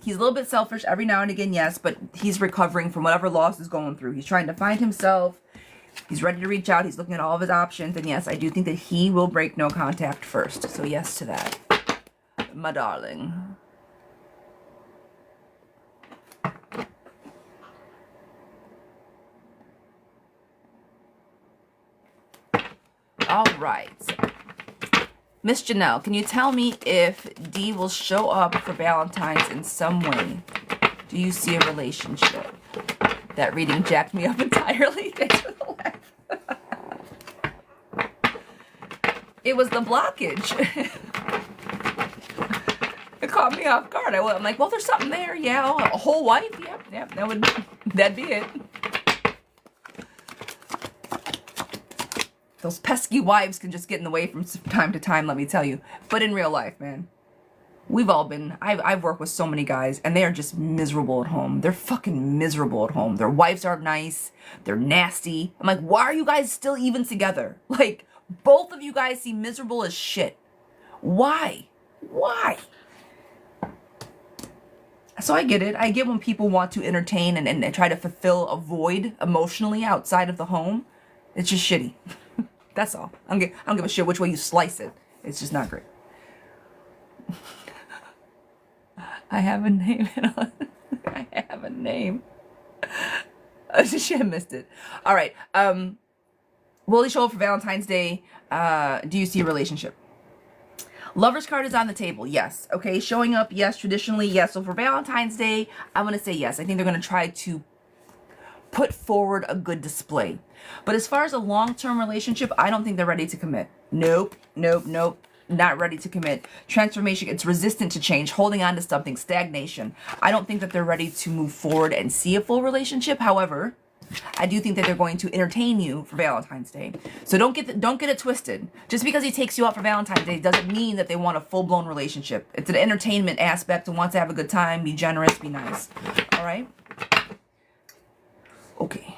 He's a little bit selfish every now and again, yes, but he's recovering from whatever loss is going through. He's trying to find himself. He's ready to reach out. He's looking at all of his options. And yes, I do think that he will break no contact first. So yes to that, my darling. All right. Miss Janelle, can you tell me if D will show up for Valentine's in some way? Do you see a relationship? That reading jacked me up entirely. Thanks for the laugh. It was the blockage. It caught me off guard. I'm like, well, there's something there. Yeah, a whole wife. Yep, that'd be it. Those pesky wives can just get in the way from time to time, let me tell you. But in real life, man, we've all been... I've worked with so many guys, and they are just miserable at home. They're fucking miserable at home. Their wives aren't nice. They're nasty. I'm like, why are you guys still even together? Like, both of you guys seem miserable as shit. Why? Why? So I get it. I get when people want to entertain and try to fulfill a void emotionally outside of the home. It's just shitty. That's all. I don't give a shit which way you slice it. It's just not great. I have a name. I have a name. Shit, I missed it. All right. Will he show up for Valentine's Day? Do you see a relationship? Lover's card is on the table. Yes. Okay. Showing up. Yes. Traditionally. Yes. So for Valentine's Day, I'm going to say yes. I think they're going to try to put forward a good display. But as far as a long-term relationship, I don't think they're ready to commit. Nope. Not ready to commit. Transformation, it's resistant to change, holding on to something, stagnation. I don't think that they're ready to move forward and see a full relationship. However, I do think that they're going to entertain you for Valentine's Day. So don't get it twisted. Just because he takes you out for Valentine's Day doesn't mean that they want a full-blown relationship. It's an entertainment aspect and wants to have a good time, be generous, be nice. All right? Okay.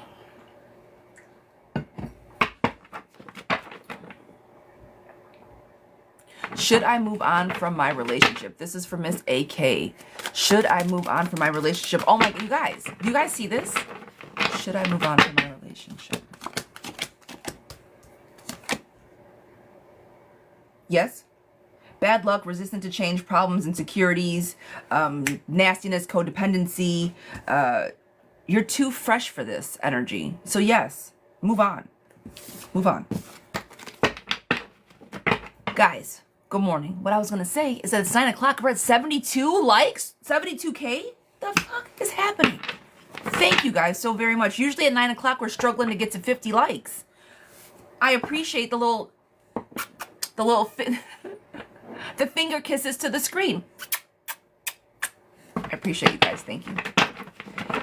Should I move on from my relationship? This is for Miss AK. Should I move on from my relationship? Oh my, you guys see this? Should I move on from my relationship? Yes. Bad luck, resistant to change, problems, insecurities, nastiness, codependency. You're too fresh for this energy. So yes, move on. Move on. Guys, good morning. What I was going to say is that it's 9 o'clock. We're at 72 likes? 72K? The fuck is happening? Thank you guys so very much. Usually at 9 o'clock, we're struggling to get to 50 likes. I appreciate the little the finger kisses to the screen. I appreciate you guys. Thank you.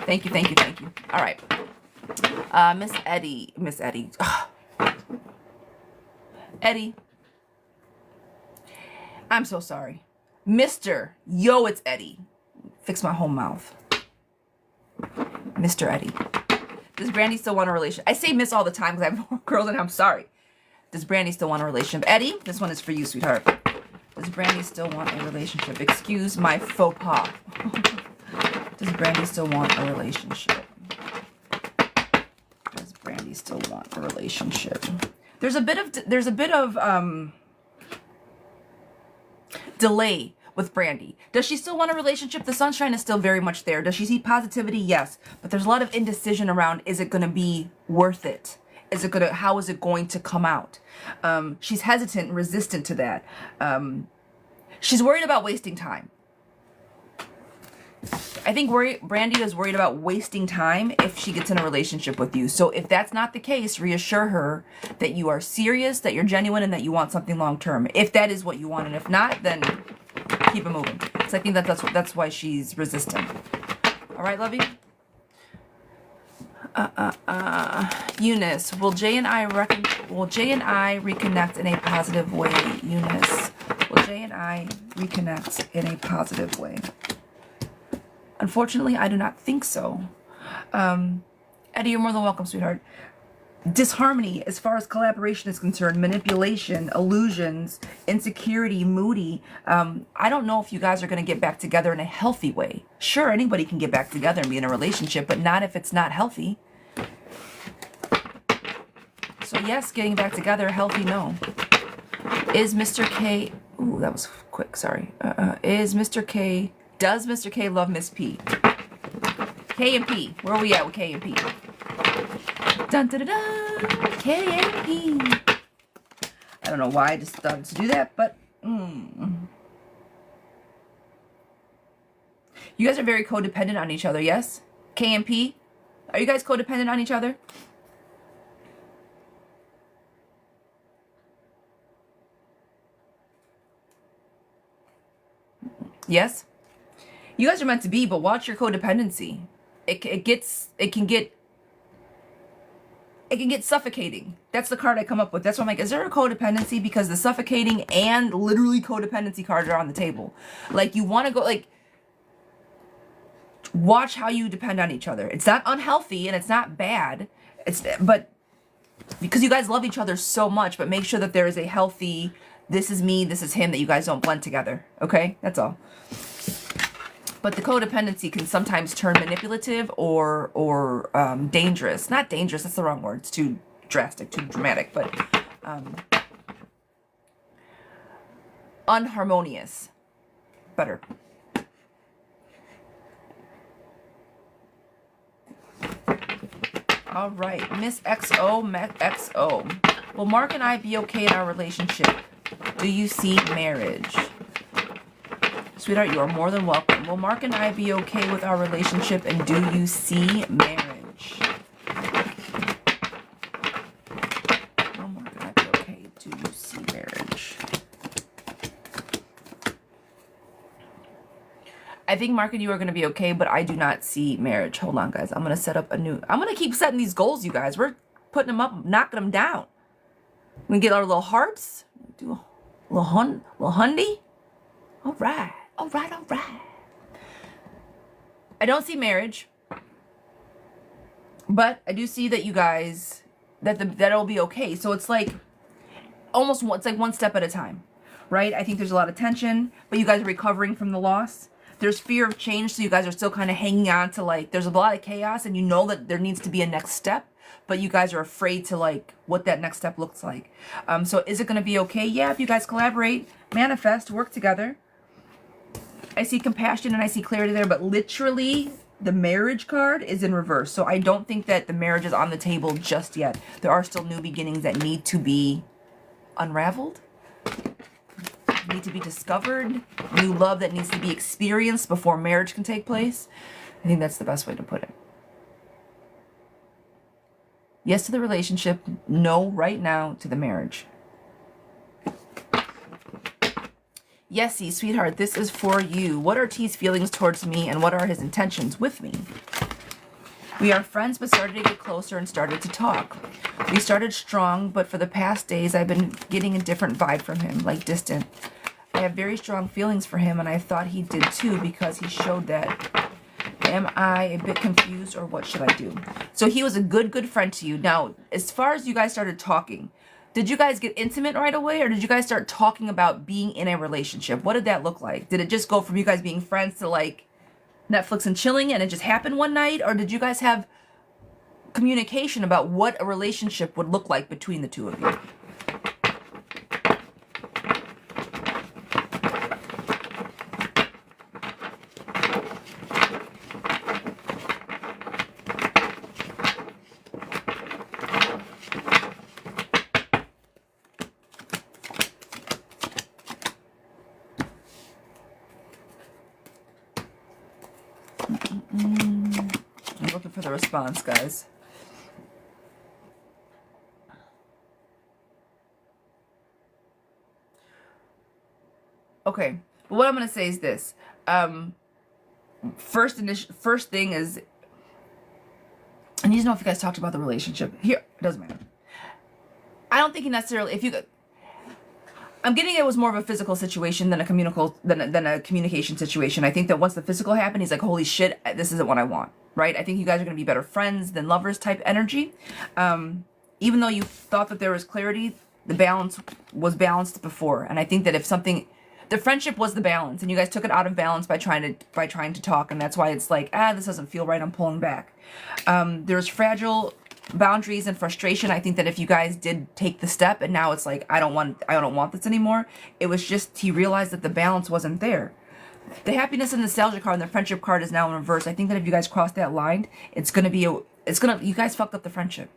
Thank you. All right. Miss Eddie. Eddie. I'm so sorry. Mr. Yo, it's Eddie. Fix my whole mouth. Mr. Eddie. Does Brandy still want a relationship? I say miss all the time because I have girls and I'm sorry. Does Brandy still want a relationship? Eddie, this one is for you, sweetheart. Does Brandy still want a relationship? Excuse my faux pas. Does Brandy still want a relationship? Does Brandy still want a relationship? There's a bit of delay with Brandy. Does she still want a relationship? The sunshine is still very much there. Does she see positivity? Yes. But there's a lot of indecision around, is it going to be worth it? How is it going to come out? She's hesitant and resistant to that. She's worried about wasting time. I think Brandy is worried about wasting time if she gets in a relationship with you. So if that's not the case, reassure her that you are serious, that you're genuine, and that you want something long term. If that is what you want, and if not, then keep it moving. So I think that's why she's resistant. All right, lovey. Eunice, will Jay and I reconnect in a positive way? Eunice, will Jay and I reconnect in a positive way? Unfortunately, I do not think so. Eddie, you're more than welcome, sweetheart. Disharmony as far as collaboration is concerned, manipulation, illusions, insecurity, moody. I don't know if you guys are going to get back together in a healthy way. Sure, anybody can get back together and be in a relationship, but not if it's not healthy. So yes, getting back together, healthy, no. Is Mr. K... Ooh, that was quick, sorry. Does Mr. K love Miss P? K and P. Where are we at with K and P? Dun dun dun dun. K and P. I don't know why I just started to do that, but you guys are very codependent on each other, yes? K and P? Are you guys codependent on each other? Yes? You guys are meant to be, but watch your codependency. It can get suffocating. That's the card I come up with. That's why I'm like, is there a codependency? Because the suffocating and literally codependency cards are on the table. Like, you want to go, like, watch how you depend on each other. It's not unhealthy and it's not bad. But because you guys love each other so much, but make sure that there is a healthy, this is me, this is him, that you guys don't blend together. Okay? That's all. But the codependency can sometimes turn manipulative or dangerous. Not dangerous, that's the wrong word. It's too drastic, too dramatic, but unharmonious. Better. All right, Miss XO. Will Mark and I be okay in our relationship? Do you see marriage? Sweetheart, you are more than welcome. Will Mark and I be okay with our relationship, and do you see marriage? Will Mark and I be okay? Do you see marriage? I think Mark and you are going to be okay, but I do not see marriage. Hold on, guys. I'm going to set up a new... I'm going to keep setting these goals, you guys. We're putting them up, knocking them down. We get our little hearts. Do a little hundy. All right. All right. I don't see marriage, but I do see that you guys, that it'll be okay. So it's like it's like one step at a time, right? I think there's a lot of tension, but you guys are recovering from the loss. There's fear of change, so you guys are still kind of hanging on to, like, there's a lot of chaos, and you know that there needs to be a next step, but you guys are afraid to, like, what that next step looks like. So is it going to be okay? Yeah, if you guys collaborate, manifest, work together. I see compassion and I see clarity there, but literally the marriage card is in reverse. So I don't think that the marriage is on the table just yet. There are still new beginnings that need to be unraveled, need to be discovered, new love that needs to be experienced before marriage can take place. I think that's the best way to put it. Yes to the relationship, no right now to the marriage. Yesy, sweetheart, this is for you. What are T's feelings towards me, and what are his intentions with me? We are friends, but started to get closer and started to talk. We started strong, but for the past days, I've been getting a different vibe from him, like distant. I have very strong feelings for him, and I thought he did too because he showed that. Am I a bit confused, or what should I do? So he was a good friend to you. Now, as far as you guys started talking, did you guys get intimate right away, or did you guys start talking about being in a relationship? What did that look like? Did it just go from you guys being friends to, like, Netflix and chilling, and it just happened one night? Or did you guys have communication about what a relationship would look like between the two of you. I'm looking for the response, guys. Okay, but what I'm going to say is this. First thing is, I need to know if you guys talked about the relationship. Here, it doesn't matter. I don't think he necessarily, I'm getting it was more of a physical situation than a communication situation. I think that once the physical happened, he's like, holy shit, this isn't what I want, right? I think you guys are going to be better friends than lovers type energy. Even though you thought that there was clarity, the balance was balanced before. And I think that if something, the friendship was the balance, and you guys took it out of balance by trying to talk, and that's why it's like, this doesn't feel right, I'm pulling back. There's fragile boundaries and frustration. I think that if you guys did take the step and now it's like, I don't want this anymore, it was just he realized that the balance wasn't there. The happiness and nostalgia card and the friendship card is now in reverse. I think that if you guys cross that line, you guys fucked up the friendship.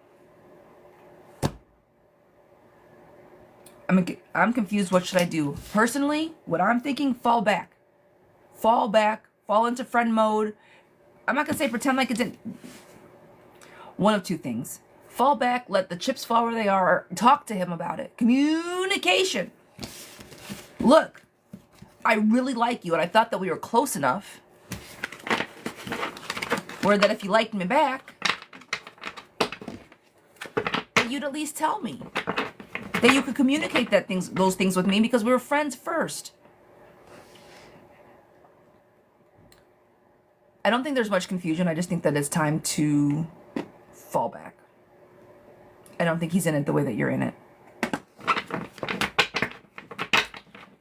I'm confused. What should I do? Personally, what I'm thinking, fall back, fall into friend mode. I'm not gonna say pretend like it didn't. One of two things. Fall back, let the chips fall where they are, talk to him about it. Communication. Look, I really like you, and I thought that we were close enough where that if you liked me back, that you'd at least tell me. That you could communicate those things with me because we were friends first. I don't think there's much confusion. I just think that it's time to fall back. I don't think he's in it the way that you're in it.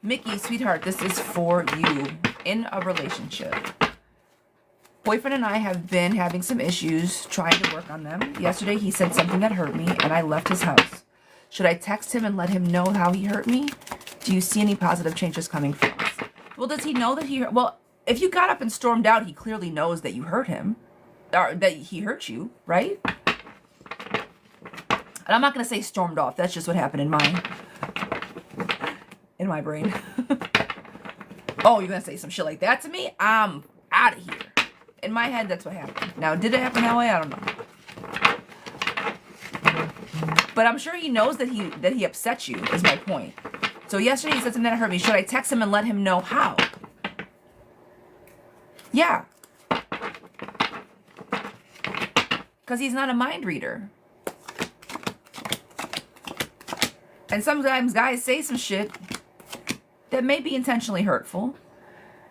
Mickey, sweetheart, this is for you in a relationship. Boyfriend and I have been having some issues trying to work on them. Yesterday he said something that hurt me and I left his house. Should I text him and let him know how he hurt me? Do you see any positive changes coming from us? Well, does he know that well, if you got up and stormed out, he clearly knows that you hurt him. Or that he hurt you, right? And I'm not going to say stormed off. That's just what happened in my brain. Oh, you're going to say some shit like that to me? I'm out of here. In my head, that's what happened. Now, did it happen that way? I don't know. But I'm sure he knows that he upset you, is my point. So yesterday he said something that hurt me. Should I text him and let him know how? Yeah. Because he's not a mind reader. And sometimes guys say some shit that may be intentionally hurtful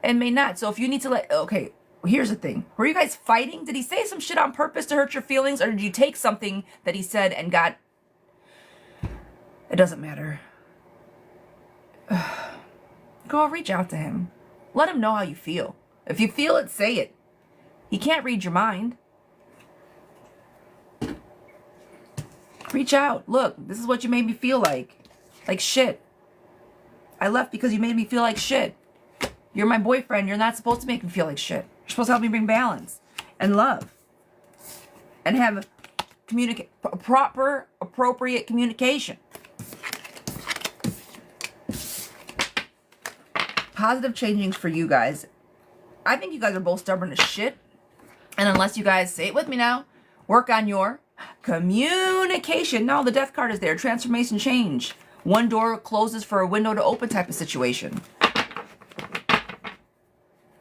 and may not. So if you need to okay, here's the thing. Were you guys fighting? Did he say some shit on purpose to hurt your feelings? Or did you take something that he said and got... It doesn't matter. Go reach out to him. Let him know how you feel. If you feel it, say it. He can't read your mind. Reach out. Look, this is what you made me feel like. Like shit. I left because you made me feel like shit. You're my boyfriend. You're not supposed to make me feel like shit. You're supposed to help me bring balance and love. And have proper, appropriate communication. Positive changings for you guys. I think you guys are both stubborn as shit. And unless you guys, say it with me now, work on your communication. No, the death card is there. Transformation, change. One door closes for a window to open type of situation.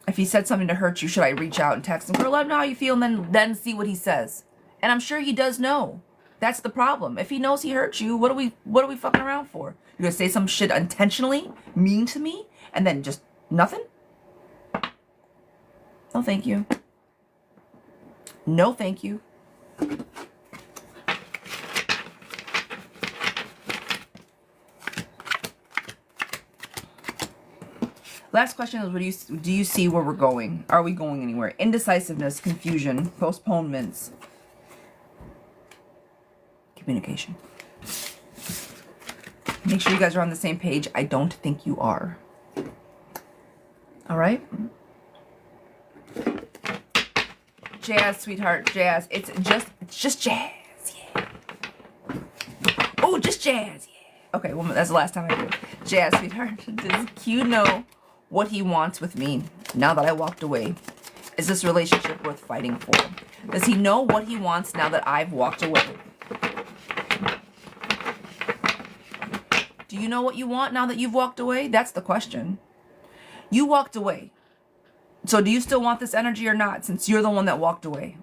If he said something to hurt you, should I reach out and text him? Girl, let him know how you feel and then see what he says. And I'm sure he does know. That's the problem. If he knows he hurt you, what are we fucking around for? You're gonna say some shit intentionally mean to me and then just nothing? No, thank you. No, thank you. Last question is, do you see where we're going? Are we going anywhere? Indecisiveness, confusion, postponements. communication. Make sure you guys are on the same page. I don't think you are. All right? Jazz, sweetheart, jazz. It's just jazz, yeah. Oh, just jazz, yeah. Okay, well, that's the last time I do it. Jazz, sweetheart. Does Q know what he wants with me now that I walked away? Is this relationship worth fighting for? Does he know what he wants now that I've walked away? Do you know what you want now that you've walked away? That's the question. You walked away. So do you still want this energy or not, since you're the one that walked away?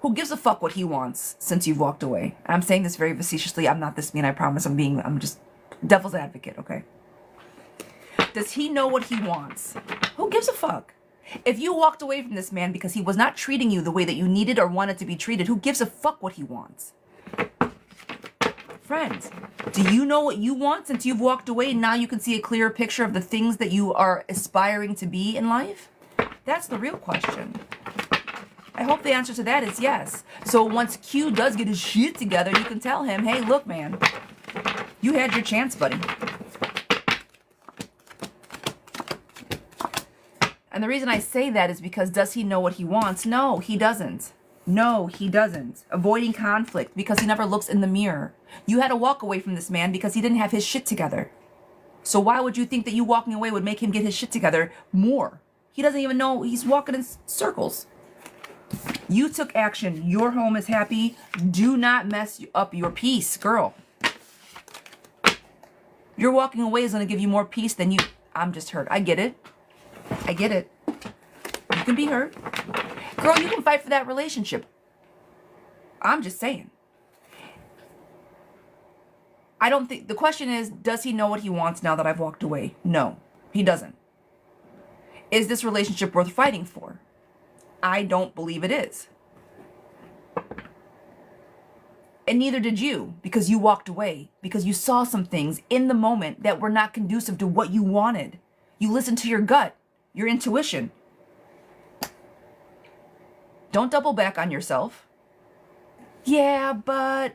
Who gives a fuck what he wants since you've walked away? I'm saying this very facetiously. I'm not this mean, I promise. I'm just devil's advocate, okay? Does he know what he wants? Who gives a fuck? If you walked away from this man because he was not treating you the way that you needed or wanted to be treated, who gives a fuck what he wants? Friends, do you know what you want since you've walked away and now you can see a clearer picture of the things that you are aspiring to be in life? That's the real question. I hope the answer to that is yes. So once Q does get his shit together, you can tell him, hey, look, man, you had your chance, buddy. And the reason I say that is because does he know what he wants? No, he doesn't. No, he doesn't. Avoiding conflict because he never looks in the mirror. You had to walk away from this man because he didn't have his shit together. So why would you think that you walking away would make him get his shit together more? He doesn't even know. He's walking in circles. You took action. Your home is happy. Do not mess up your peace, girl. Your walking away is going to give you more peace than you... I'm just hurt. I get it. I get it. You can be hurt. Girl, you can fight for that relationship. I'm just saying. I don't think... The question is, does he know what he wants now that I've walked away? No, he doesn't. Is this relationship worth fighting for? I don't believe it is. And neither did you, because you walked away, because you saw some things in the moment that were not conducive to what you wanted. You listened to your gut, your intuition. Don't double back on yourself. Yeah, but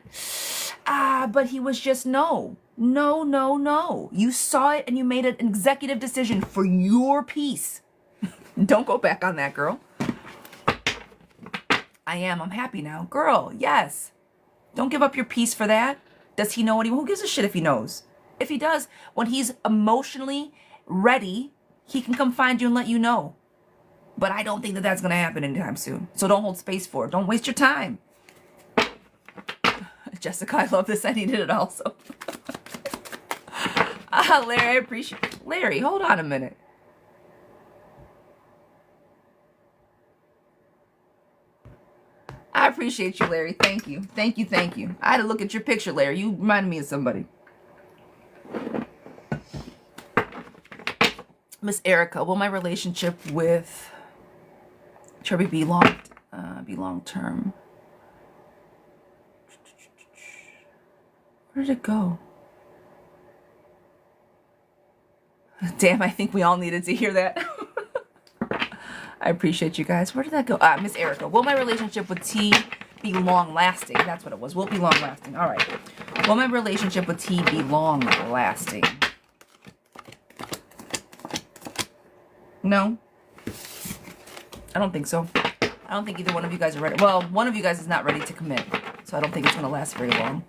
he was just no. No. You saw it and you made an executive decision for your peace. Don't go back on that, girl. I'm happy now. Girl, yes. Don't give up your peace for that. Does he know what who gives a shit if he knows? If he does, when he's emotionally ready, he can come find you and let you know. But I don't think that that's going to happen anytime soon. So don't hold space for it. Don't waste your time. Jessica, I love this. I needed it also. Larry, I appreciate it. Larry, hold on a minute. I appreciate you, Larry. Thank you. Thank you. I had to look at your picture, Larry. You reminded me of somebody. Miss Erica, will my relationship with Chubby be long term? Where did it go? Damn, I think we all needed to hear that. I appreciate you guys. Where did that go? Miss Erica, will my relationship with T be long lasting? That's what it was. Will it be long lasting? All right. Will my relationship with T be long lasting? No. I don't think so. I don't think either one of you guys are ready. Well, one of you guys is not ready to commit. So I don't think it's going to last very long.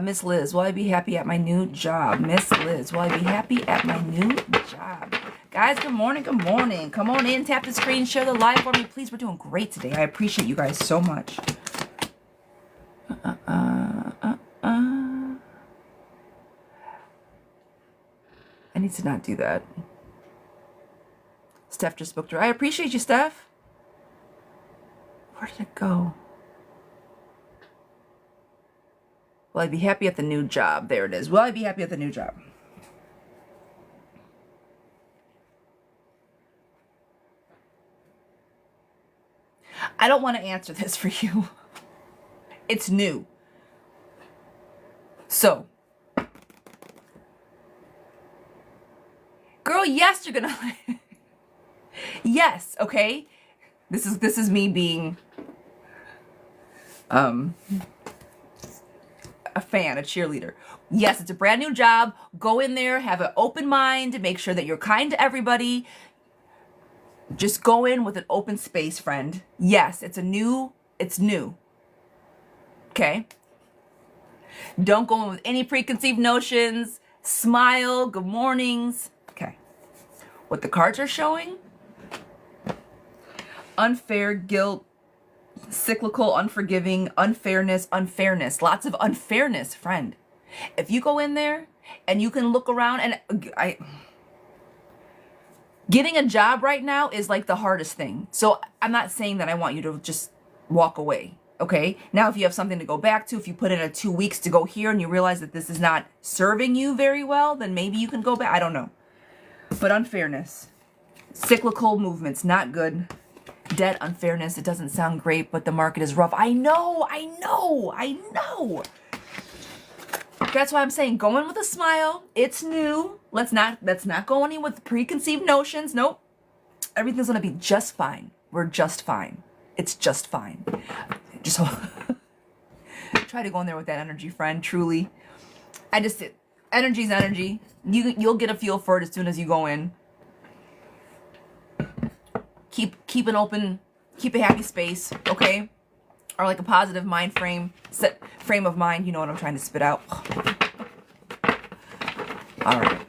Miss Liz, will I be happy at my new job? Miss Liz, will I be happy at my new job? Guys, good morning, good morning. Come on in, tap the screen, share the live for me. Please, we're doing great today. I appreciate you guys so much. I need to not do that. Steph just spoke to her. I appreciate you, Steph. Where did it go? Will I be happy at the new job? There it is. Will I be happy at the new job? I don't want to answer this for you. It's new. So, girl, yes, you're gonna. Yes, okay. This is me being a fan, a cheerleader. Yes, it's a brand new job. Go in there, have an open mind, make sure that you're kind to everybody. Just go in with an open space, friend. Yes, it's new. Okay? Don't go in with any preconceived notions. Smile, good mornings. Okay. What the cards are showing? Unfair, guilt, cyclical, unforgiving, unfairness. Lots of unfairness, friend. If you go in there and you can look around, and getting a job right now is like the hardest thing. So I'm not saying that I want you to just walk away. Okay. Now, if you have something to go back to, if you put in a 2 weeks to go here and you realize that this is not serving you very well, then maybe you can go back. I don't know. But unfairness, cyclical movements, not good. Debt, unfairness. It doesn't sound great, but the market is rough. I know. That's why I'm saying go in with a smile. It's new. Let's not go in with preconceived notions. Nope. Everything's going to be just fine. We're just fine. It's just fine. Just try to go in there with that energy, friend. Truly. Energy's energy. You'll get a feel for it as soon as you go in. Keep an open, keep a happy space, okay? Or like a positive mind frame of mind. You know what I'm trying to spit out. All right.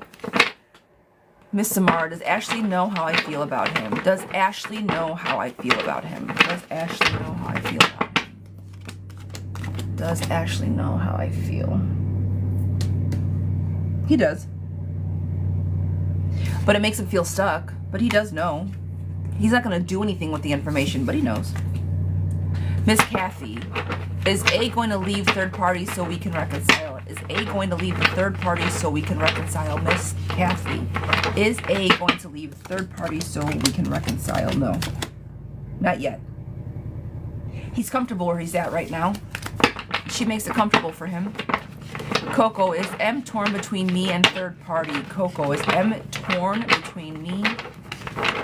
Miss Samara, does Ashley know how I feel about him? Does Ashley know how I feel about him? Does Ashley know how I feel about him? Does Ashley know how I feel? He does. But it makes him feel stuck. But he does know. He's not going to do anything with the information, but he knows. Miss Kathy, is A going to leave third party so we can reconcile? Is A going to leave the third party so we can reconcile? Miss Kathy, is A going to leave third party so we can reconcile? No, not yet. He's comfortable where he's at right now. She makes it comfortable for him. Coco, is M torn between me and third party? Coco, is M torn between me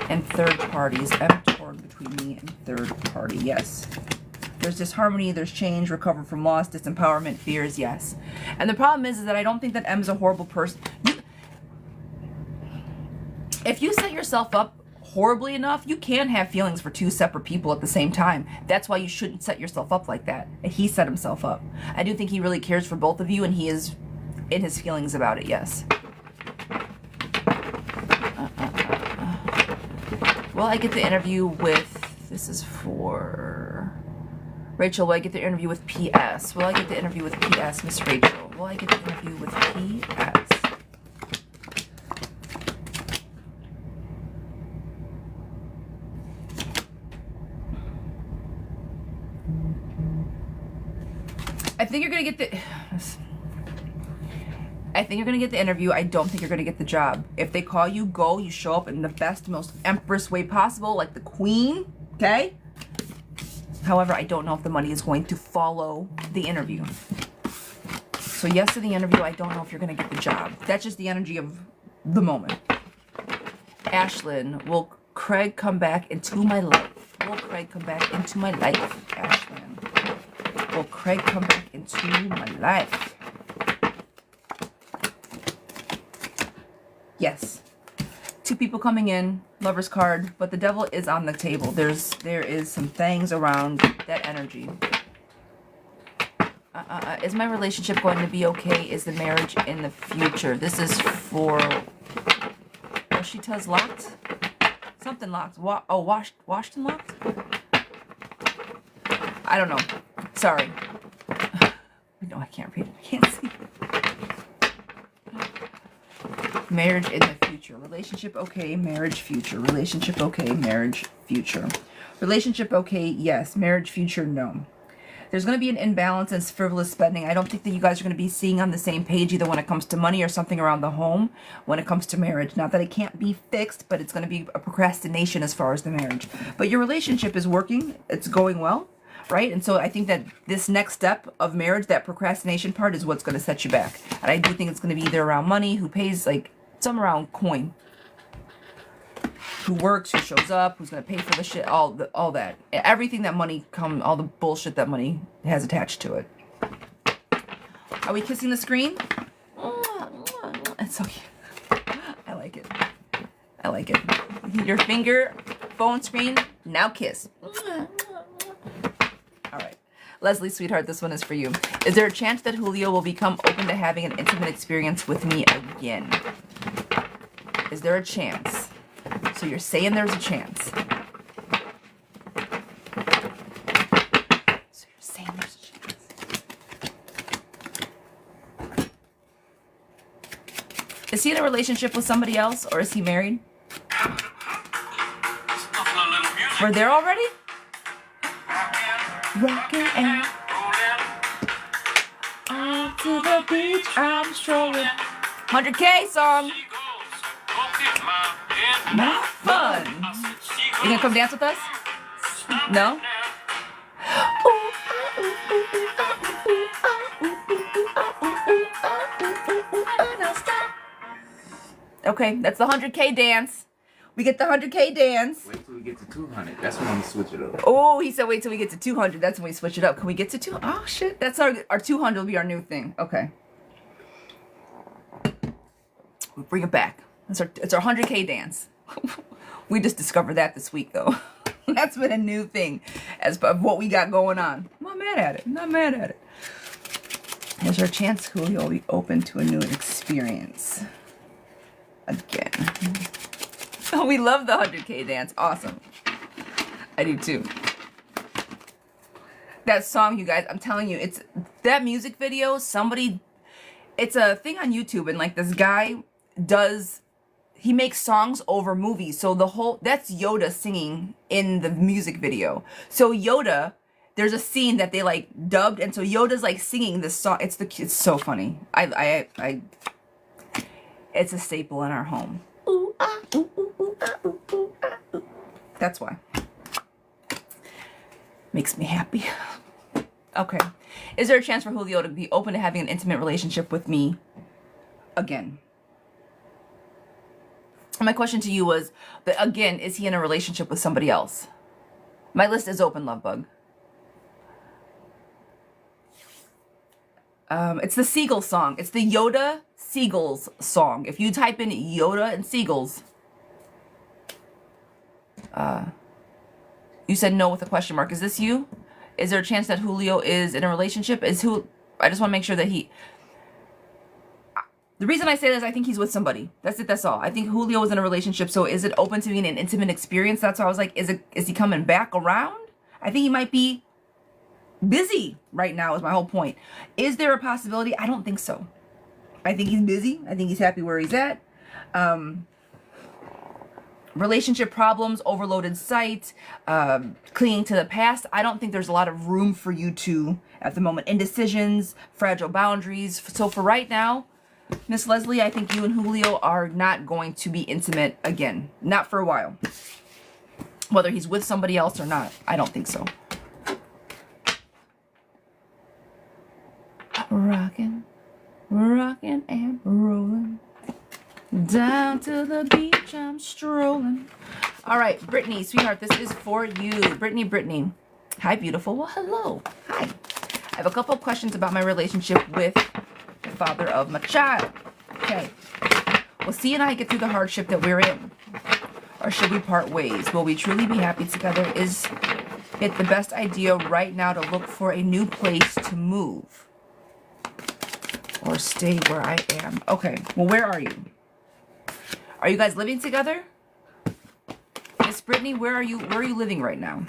and third parties? M torn between me and third party? Yes. There's disharmony, there's change, recover from loss, disempowerment, fears, yes. And the problem is that I don't think that M's a horrible person. If you set yourself up horribly enough, you can have feelings for two separate people at the same time. That's why you shouldn't set yourself up like that. And he set himself up. I do think he really cares for both of you, and he is in his feelings about it, yes. Will I get the interview with, this is for Rachel, will I get the interview with PS? Will I get the interview with PS, Miss Rachel? Will I get the interview with PS? I think you're going to get the... I think you're going to get the interview. I don't think you're going to get the job. If they call you, go. You show up in the best, most empress way possible, like the queen, okay? However, I don't know if the money is going to follow the interview. So yes to the interview. I don't know if you're going to get the job. That's just the energy of the moment. Ashlyn, will Craig come back into my life? Will Craig come back into my life, Ashlyn? Will Craig come back into my life? Yes. Two people coming in, Lover's card, but the devil is on the table. There is some things around that energy. Is my relationship going to be okay? Is the marriage in the future? This is for Washita's locked? Something locked. Washed and locked? I don't know. Sorry. No, I can't read it. I can't see. Marriage in the future. Relationship okay, marriage future. Relationship okay, marriage future. Relationship okay, yes. Marriage future, no. There's going to be an imbalance and frivolous spending. I don't think that you guys are going to be seeing on the same page either when it comes to money or something around the home when it comes to marriage. Not that it can't be fixed, but it's going to be a procrastination as far as the marriage. But your relationship is working. It's going well, right? And so I think that this next step of marriage, that procrastination part, is what's going to set you back. And I do think it's going to be either around money, who pays, like, some around coin. who works, who shows up, who's gonna pay for the shit, all that, everything that money all the bullshit that money has attached to it. Are we kissing the screen? It's so cute. I like it. I like it. Your finger, phone screen, now kiss. All right. Leslie, sweetheart, this one is for you. Is there a chance that Julio will become open to having an intimate experience with me again? Is there a chance? So you're saying there's a chance. So you're saying there's a chance. Is he in a relationship with somebody else, or is he married? We're there already? Rockin' and on to the beach, I'm strolling. 100K song. Not fun. You gonna come dance with us? No? Okay, that's the 100K dance. We get the 100K dance. Wait till we get to 200. That's when I'm gonna switch it up. Oh, he said wait till we get to 200. That's when we switch it up. Can we get to 200? Oh, shit. That's our 200 will be our new thing. Okay. We bring it back. It's our 100K dance. We just discovered that this week, though. That's been a new thing as of what we got going on. I'm not mad at it. I'm not mad at it. There's our chance Julio will be open to a new experience. Again. Oh, we love the 100K dance. Awesome. I do too. That song, you guys, I'm telling you, it's that music video, it's a thing on YouTube, and like this guy he makes songs over movies. So that's Yoda singing in the music video. So Yoda, there's a scene that they like dubbed, and so Yoda's like singing this song. It's so funny. It's a staple in our home. Ooh, ah, ooh, ooh, ooh, ah, ooh, ooh, ah, ooh. That's why. Makes me happy. Okay. Is there a chance for Julio to be open to having an intimate relationship with me again? My question to you was, again, is he in a relationship with somebody else? My list is open, love bug. It's the Seagulls song. It's the Yoda Seagulls song. If you type in Yoda and Seagulls, you said no with a question mark. Is this you? Is there a chance that Julio is in a relationship? I just want to make sure that the reason I say this, I think he's with somebody. That's it. That's all. I think Julio is in a relationship. So is it open to being an intimate experience? That's why I was like, is he coming back around? I think he might be busy right now is my whole point. Is there a possibility? I don't think so. I think he's busy. I think he's happy where he's at. Relationship problems, overloaded site, clinging to the past. I don't think there's a lot of room for you to, at the moment, indecisions, fragile boundaries. So for right now, Miss Leslie, I think you and Julio are not going to be intimate again. Not for a while. Whether he's with somebody else or not, I don't think so. Rockin', rockin' and rollin'. Down to the beach, I'm strolling. All right, Brittany, sweetheart, this is for you. Brittany. Hi, beautiful. Well, hello. Hi. I have a couple of questions about my relationship with the father of my child. Okay. Will C and I get through the hardship that we're in? Or should we part ways? Will we truly be happy together? Is it the best idea right now to look for a new place to move? Or stay where I am? Okay. Well, where are you? Are you guys living together? Miss Brittany, where are you living right now?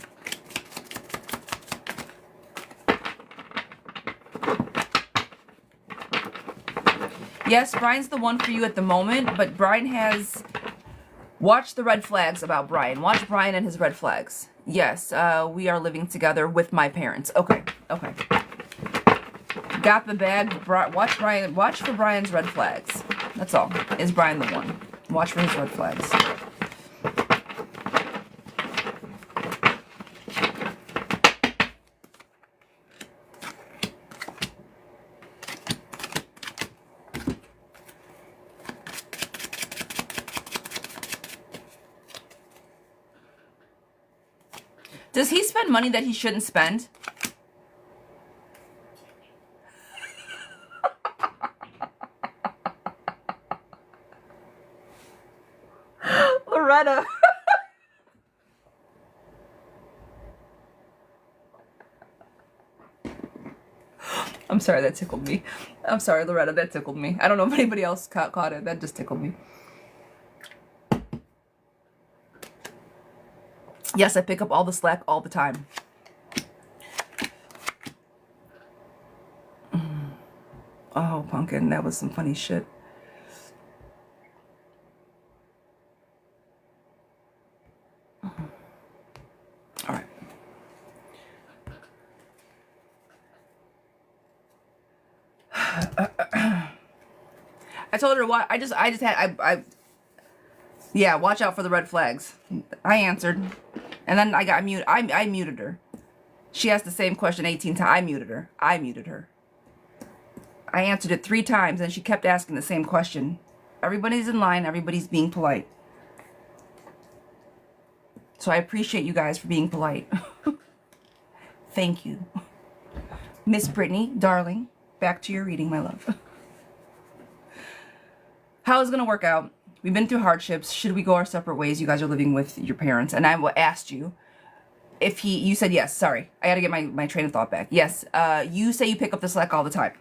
Yes, Brian's the one for you at the moment, but Brian has... Watch the red flags about Brian. Watch Brian and his red flags. Yes, we are living together with my parents. Okay. Got the bag. Watch Brian. Watch for Brian's red flags. That's all. Is Brian the one? Watch for his red flags. Does he spend money that he shouldn't spend? Loretta. I'm sorry, that tickled me. I'm sorry, Loretta, that tickled me. I don't know if anybody else caught it. That just tickled me. Yes, I pick up all the slack all the time. Oh, Pumpkin, that was some funny shit. All right. I told her to watch. Yeah, watch out for the red flags. I answered, and then I got mute. I muted her. She asked the same question 18 times. I muted her. I answered it 3 times, and she kept asking the same question. Everybody's in line. Everybody's being polite. So I appreciate you guys for being polite. Thank you. Miss Brittany, darling, back to your reading, my love. How is it going to work out? We've been through hardships. Should we go our separate ways? You guys are living with your parents. And I asked you if you said yes. Sorry. I got to get my train of thought back. Yes. You say you pick up the slack all the time.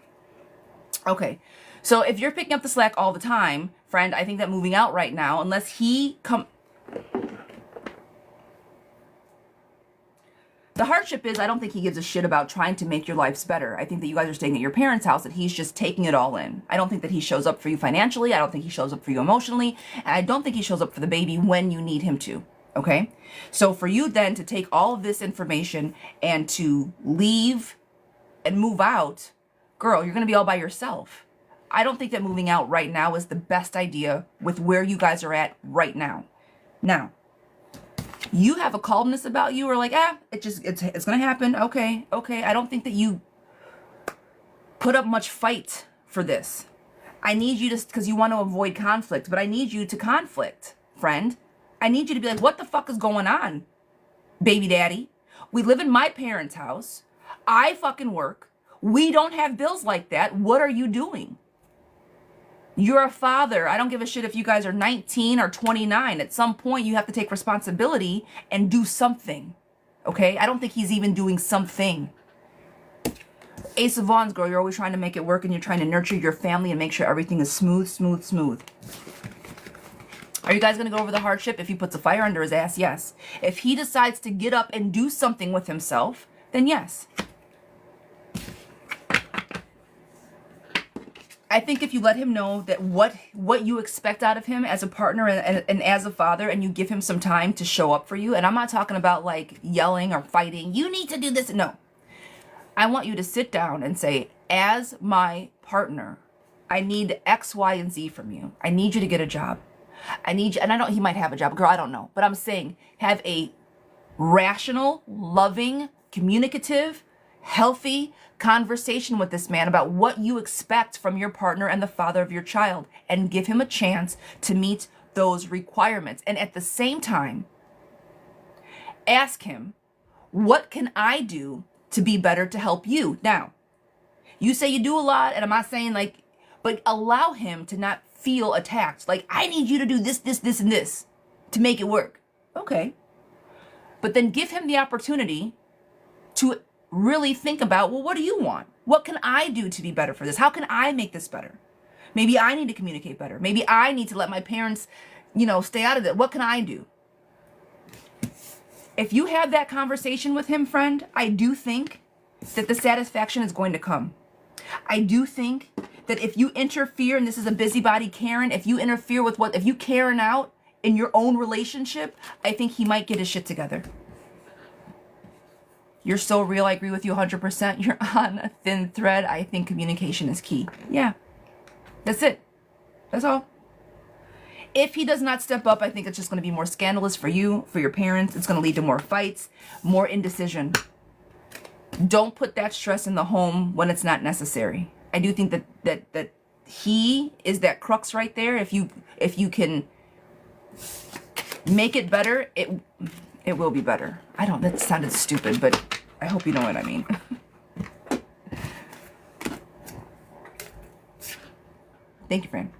Okay. So if you're picking up the slack all the time, friend, I think that moving out right now, unless he the hardship is, I don't think he gives a shit about trying to make your lives better. I think that you guys are staying at your parents' house and he's just taking it all in. I don't think that he shows up for you financially. I don't think he shows up for you emotionally. And I don't think he shows up for the baby when you need him to. Okay? So for you then to take all of this information and to leave and move out, girl, you're going to be all by yourself. I don't think that moving out right now is the best idea with where you guys are at right now. Now, you have a calmness about you, or like, it's gonna happen. Okay. I don't think that you put up much fight for this. I need you to, because you want to avoid conflict, but I need you to conflict, friend. I need you to be like, what the fuck is going on, baby daddy? We live in my parents' house. I fucking work. We don't have bills like that. What are you doing? You're a father. I don't give a shit if you guys are 19 or 29. At some point, you have to take responsibility and do something. Okay? I don't think he's even doing something. Ace of Wands, girl, you're always trying to make it work and you're trying to nurture your family and make sure everything is smooth. Are you guys going to go over the hardship? If he puts a fire under his ass, yes. If he decides to get up and do something with himself, then yes. I think if you let him know that what you expect out of him as a partner and as a father, and you give him some time to show up for you, and I'm not talking about like yelling or fighting, you need to do this. No. I want you to sit down and say, as my partner, I need X, Y, and Z from you. I need you to get a job. I need you, and I know he might have a job, girl, I don't know. But I'm saying have a rational, loving, communicative, healthy conversation with this man about what you expect from your partner and the father of your child, and give him a chance to meet those requirements. And at the same time, ask him, what can I do to be better to help you? Now, you say you do a lot, and I'm not saying like, but allow him to not feel attacked. Like, I need you to do this, and this to make it work. Okay. But then give him the opportunity to really think about, well, what do you want? What can I do to be better for this? How can I make this better? Maybe I need to communicate better. Maybe I need to let my parents, stay out of it. What can I do? If you have that conversation with him, friend, I do think that the satisfaction is going to come. I do think that if you interfere, and this is a busybody Karen, if you interfere with if you Karen out in your own relationship, I think he might get his shit together. You're so real. I agree with you 100%. You're on a thin thread. I think communication is key. Yeah. That's it. That's all. If he does not step up, I think it's just going to be more scandalous for you, for your parents. It's going to lead to more fights, more indecision. Don't put that stress in the home when it's not necessary. I do think that he is that crux right there. If you can make it better, It will be better. That sounded stupid, but I hope you know what I mean. Thank you, Fran.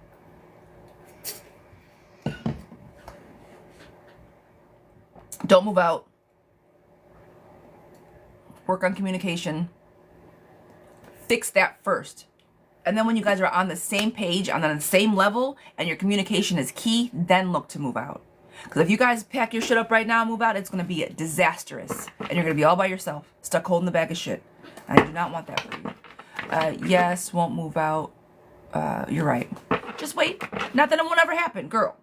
Don't move out. Work on communication. Fix that first. And then when you guys are on the same page, on the same level, and your communication is key, then look to move out. Because if you guys pack your shit up right now and move out, it's going to be disastrous. And you're going to be all by yourself, stuck holding the bag of shit. I do not want that for you. Yes, won't move out. You're right. Just wait. Not that it won't ever happen, girl.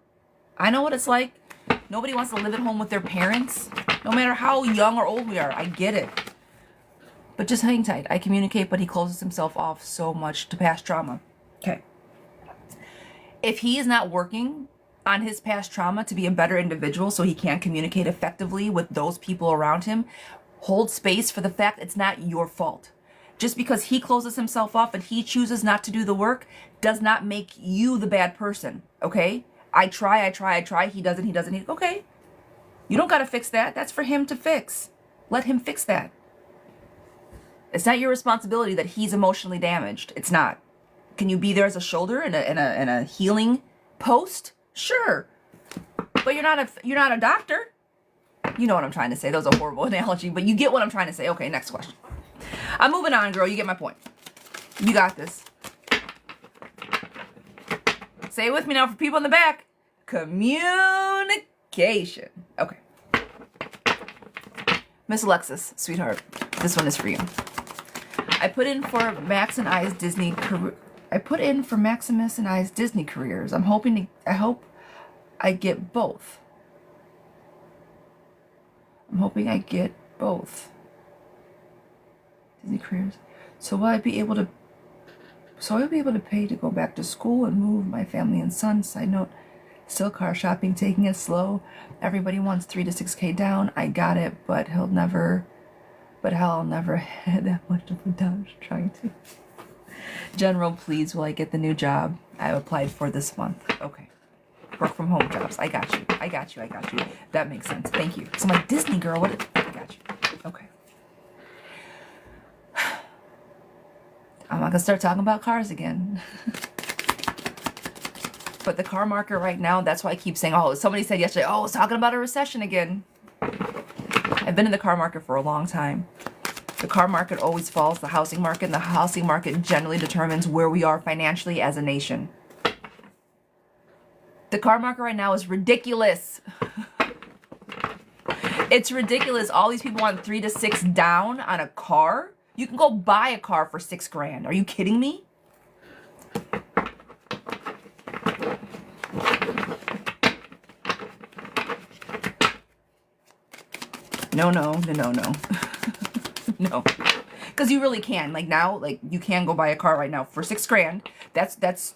I know what it's like. Nobody wants to live at home with their parents, no matter how young or old we are. I get it. But just hang tight. I communicate, but he closes himself off so much to past trauma. Okay. If he is not working on his past trauma to be a better individual so he can communicate effectively with those people around him, hold space for the fact it's not your fault. Just because he closes himself off and he chooses not to do the work does not make you the bad person, okay? I try. He doesn't. Okay. You don't got to fix that. That's for him to fix. Let him fix that. It's not your responsibility that he's emotionally damaged. It's not. Can you be there as a shoulder in a healing post? Sure. But you're not a doctor. You know what I'm trying to say. That was a horrible analogy, but you get what I'm trying to say. Okay, next question. I'm moving on, girl. You get my point. You got this. Say it with me now for people in the back. Communication. Okay. Miss Alexis, sweetheart, this one is for you. I put in for Maximus and I's Disney careers. I hope I get both. I'm hoping I get both. Disney careers. So will I be able to pay to go back to school and move my family and son? Side note, still car shopping, taking it slow. Everybody wants 3 to 6K down. I got it, but I'll never had that much of a Dodge trying to. General, please, will I get the new job I applied for this month? Okay. Work from home jobs. I got you. That makes sense. Thank you. So my Disney girl, I got you. Okay. I'm not gonna start talking about cars again. But the car market right now, that's why I keep saying, somebody said yesterday, it's talking about a recession again. I've been in the car market for a long time. The car market always follows the housing market, and the housing market generally determines where we are financially as a nation. The car market right now is ridiculous. It's ridiculous. All these people want 3 to 6 down on a car. You can go buy a car for $6,000. Are you kidding me? No. No. Because you really can. Like now, you can go buy a car right now for $6,000.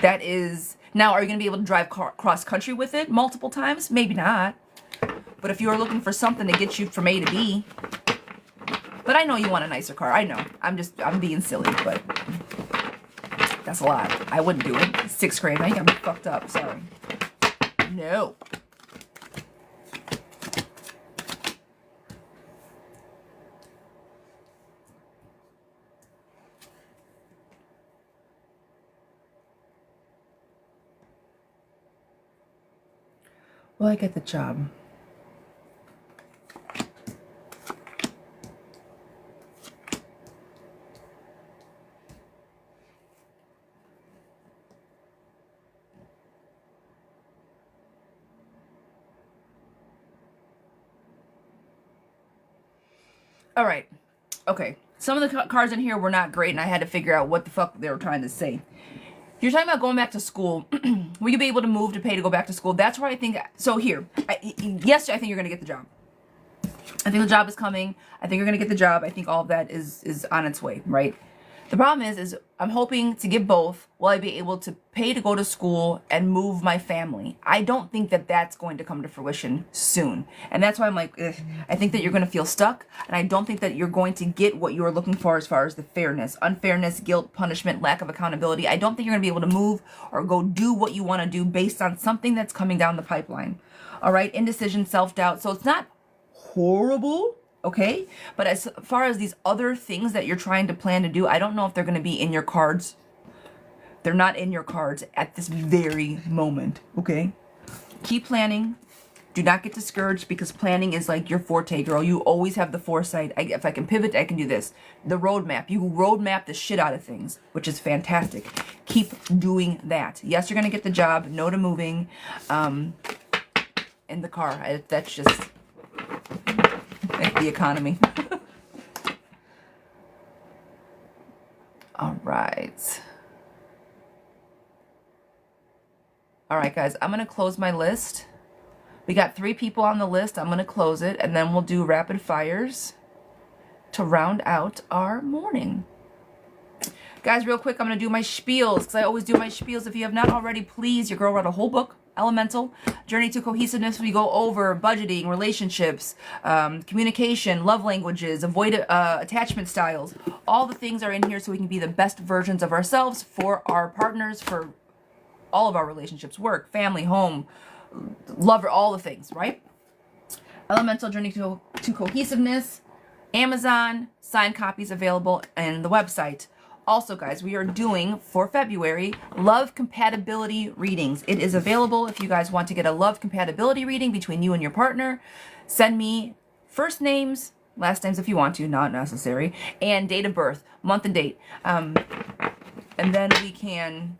That is. Now, are you going to be able to drive cross country with it multiple times? Maybe not. But if you're looking for something to get you from A to B. But I know you want a nicer car. I know. I'm being silly, but that's a lot. I wouldn't do it. $6,000. Now you got me fucked up. Sorry. No. Will I get the job? All right. Okay. Some of the cards in here were not great, and I had to figure out what the fuck they were trying to say. You're talking about going back to school. Will you be able to move to pay to go back to school? That's where I think. So here, yes, I think you're going to get the job. I think the job is coming. I think you're going to get the job. I think all of that is on its way, right? The problem is I'm hoping to get both. Will I be able to pay to go to school and move my family? I don't think that that's going to come to fruition soon. And that's why I'm like, ugh. I think that you're going to feel stuck. And I don't think that you're going to get what you're looking for as far as the fairness, unfairness, guilt, punishment, lack of accountability. I don't think you're going to be able to move or go do what you want to do based on something that's coming down the pipeline. All right, indecision, self-doubt. So it's not horrible, okay? But as far as these other things that you're trying to plan to do, I don't know if they're going to be in your cards. They're not in your cards at this very moment, okay? Keep planning. Do not get discouraged because planning is like your forte, girl. You always have the foresight. If I can pivot, I can do this. The roadmap. You roadmap the shit out of things, which is fantastic. Keep doing that. Yes, you're going to get the job. No to moving in the car. That's just the economy. All right. All right, guys. I'm going to close my list. We got 3 people on the list. I'm going to close it, and then we'll do rapid fires to round out our morning. Guys, real quick, I'm going to do my spiels, because I always do my spiels. If you have not already, please, your girl wrote a whole book, Elemental, Journey to Cohesiveness. We go over budgeting, relationships, communication, love languages, avoid attachment styles. All the things are in here so we can be the best versions of ourselves for our partners, for all of our relationships, work, family, home, lover, all the things, right? Elemental Journey to Cohesiveness, Amazon, signed copies available, and the website. Also, guys, we are doing, for February, love compatibility readings. It is available if you guys want to get a love compatibility reading between you and your partner. Send me first names, last names if you want to, not necessary, and date of birth, month and date. And then we can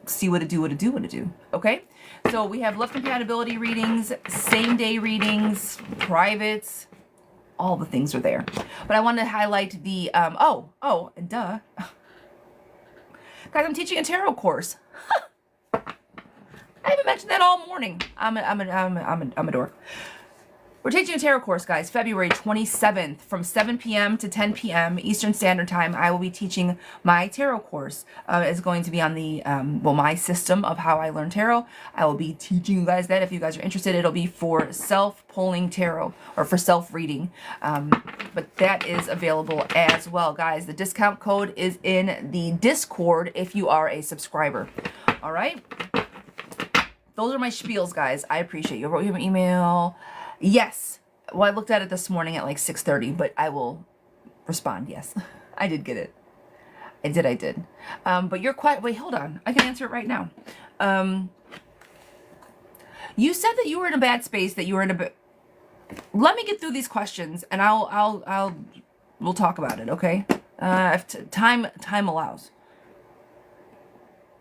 see what to do, okay? So we have love compatibility readings, same day readings, privates, all the things are there. But I want to highlight the, and duh. Guys, I'm teaching a tarot course. I haven't mentioned that all morning. I'm a dork. We're teaching a tarot course, guys, February 27th from 7 p.m. to 10 p.m. Eastern Standard Time. I will be teaching my tarot course. It's going to be on the, my system of how I learn tarot. I will be teaching you guys that. If you guys are interested, it'll be for self-pulling tarot or for self-reading. But that is available as well, guys. The discount code is in the Discord if you are a subscriber. All right? Those are my spiels, guys. I appreciate you. I wrote you an email. Yes. Well, I looked at it this morning at like 6:30, but I will respond. Yes. I did get it. I did. But you're quite, wait, hold on. I can answer it right now. You said that you were in a bad space, that you were in a let me get through these questions and we'll talk about it. Okay. If time allows.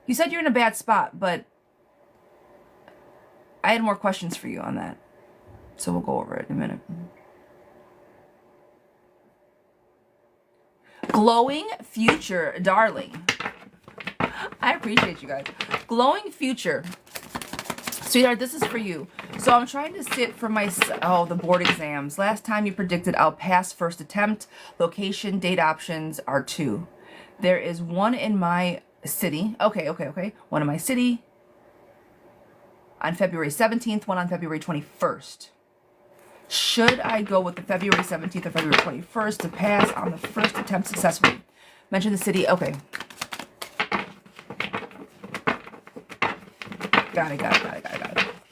You said you're in a bad spot, but I had more questions for you on that. So we'll go over it in a minute. Glowing future, darling. I appreciate you guys. Glowing future. Sweetheart, this is for you. So I'm trying to sit for my, the board exams. Last time you predicted I'll pass first attempt. Location, date options are 2. There is one in my city. Okay. One in my city on February 17th, one on February 21st. Should I go with the February 17th or February 21st to pass on the first attempt successfully? Mention the city. Okay. Got it.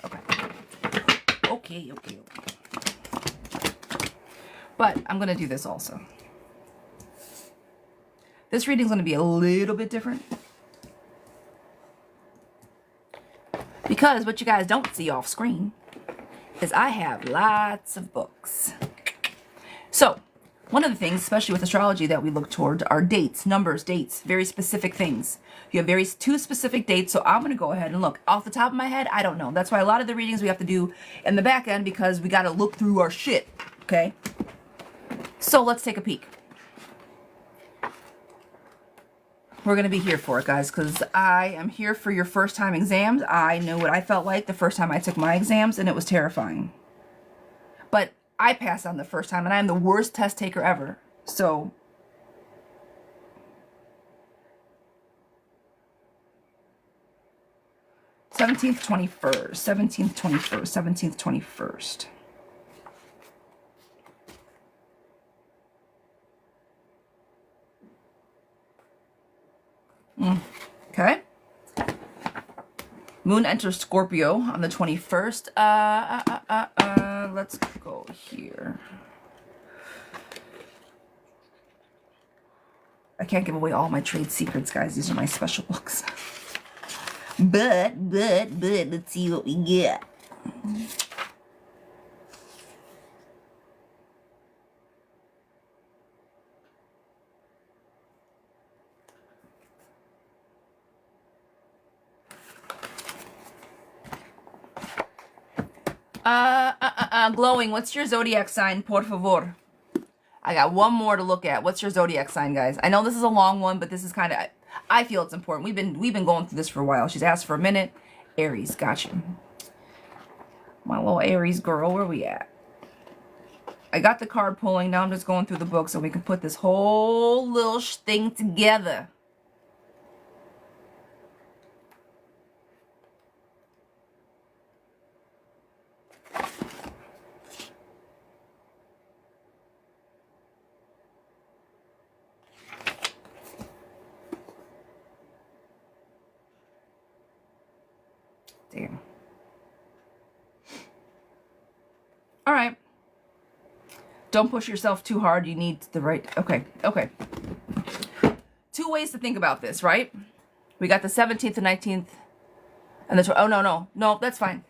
Okay. But I'm going to do this also. This reading's going to be a little bit different. Because what you guys don't see off screen is I have lots of books. So, one of the things, especially with astrology, that we look toward are dates, numbers, dates, very specific things. You have 2 specific dates, so I'm going to go ahead and look. Off the top of my head, I don't know. That's why a lot of the readings we have to do in the back end because we got to look through our shit, okay? So, let's take a peek. We're going to be here for it, guys, because I am here for your first time exams. I know what I felt like the first time I took my exams, and it was terrifying. But I passed on the first time, and I am the worst test taker ever. So, Seventeenth, 21st. Okay. Moon enters Scorpio on the 21st. Let's go here. I can't give away all my trade secrets, guys. These are my special books. But, let's see what we get. Glowing, what's your zodiac sign, por favor? I got one more to look at. What's your zodiac sign, guys? I know this is a long one, but this is kind of, I feel it's important. We've been going through this for a while. She's asked for a minute. Aries, gotcha. My little Aries girl, where we at? I got the card pulling. Now I'm just going through the book so we can put this whole little thing together. Damn. All right. Don't push yourself too hard. You need the right... Okay. Two ways to think about this, right? We got the 17th and 19th and the... Oh, no, that's fine.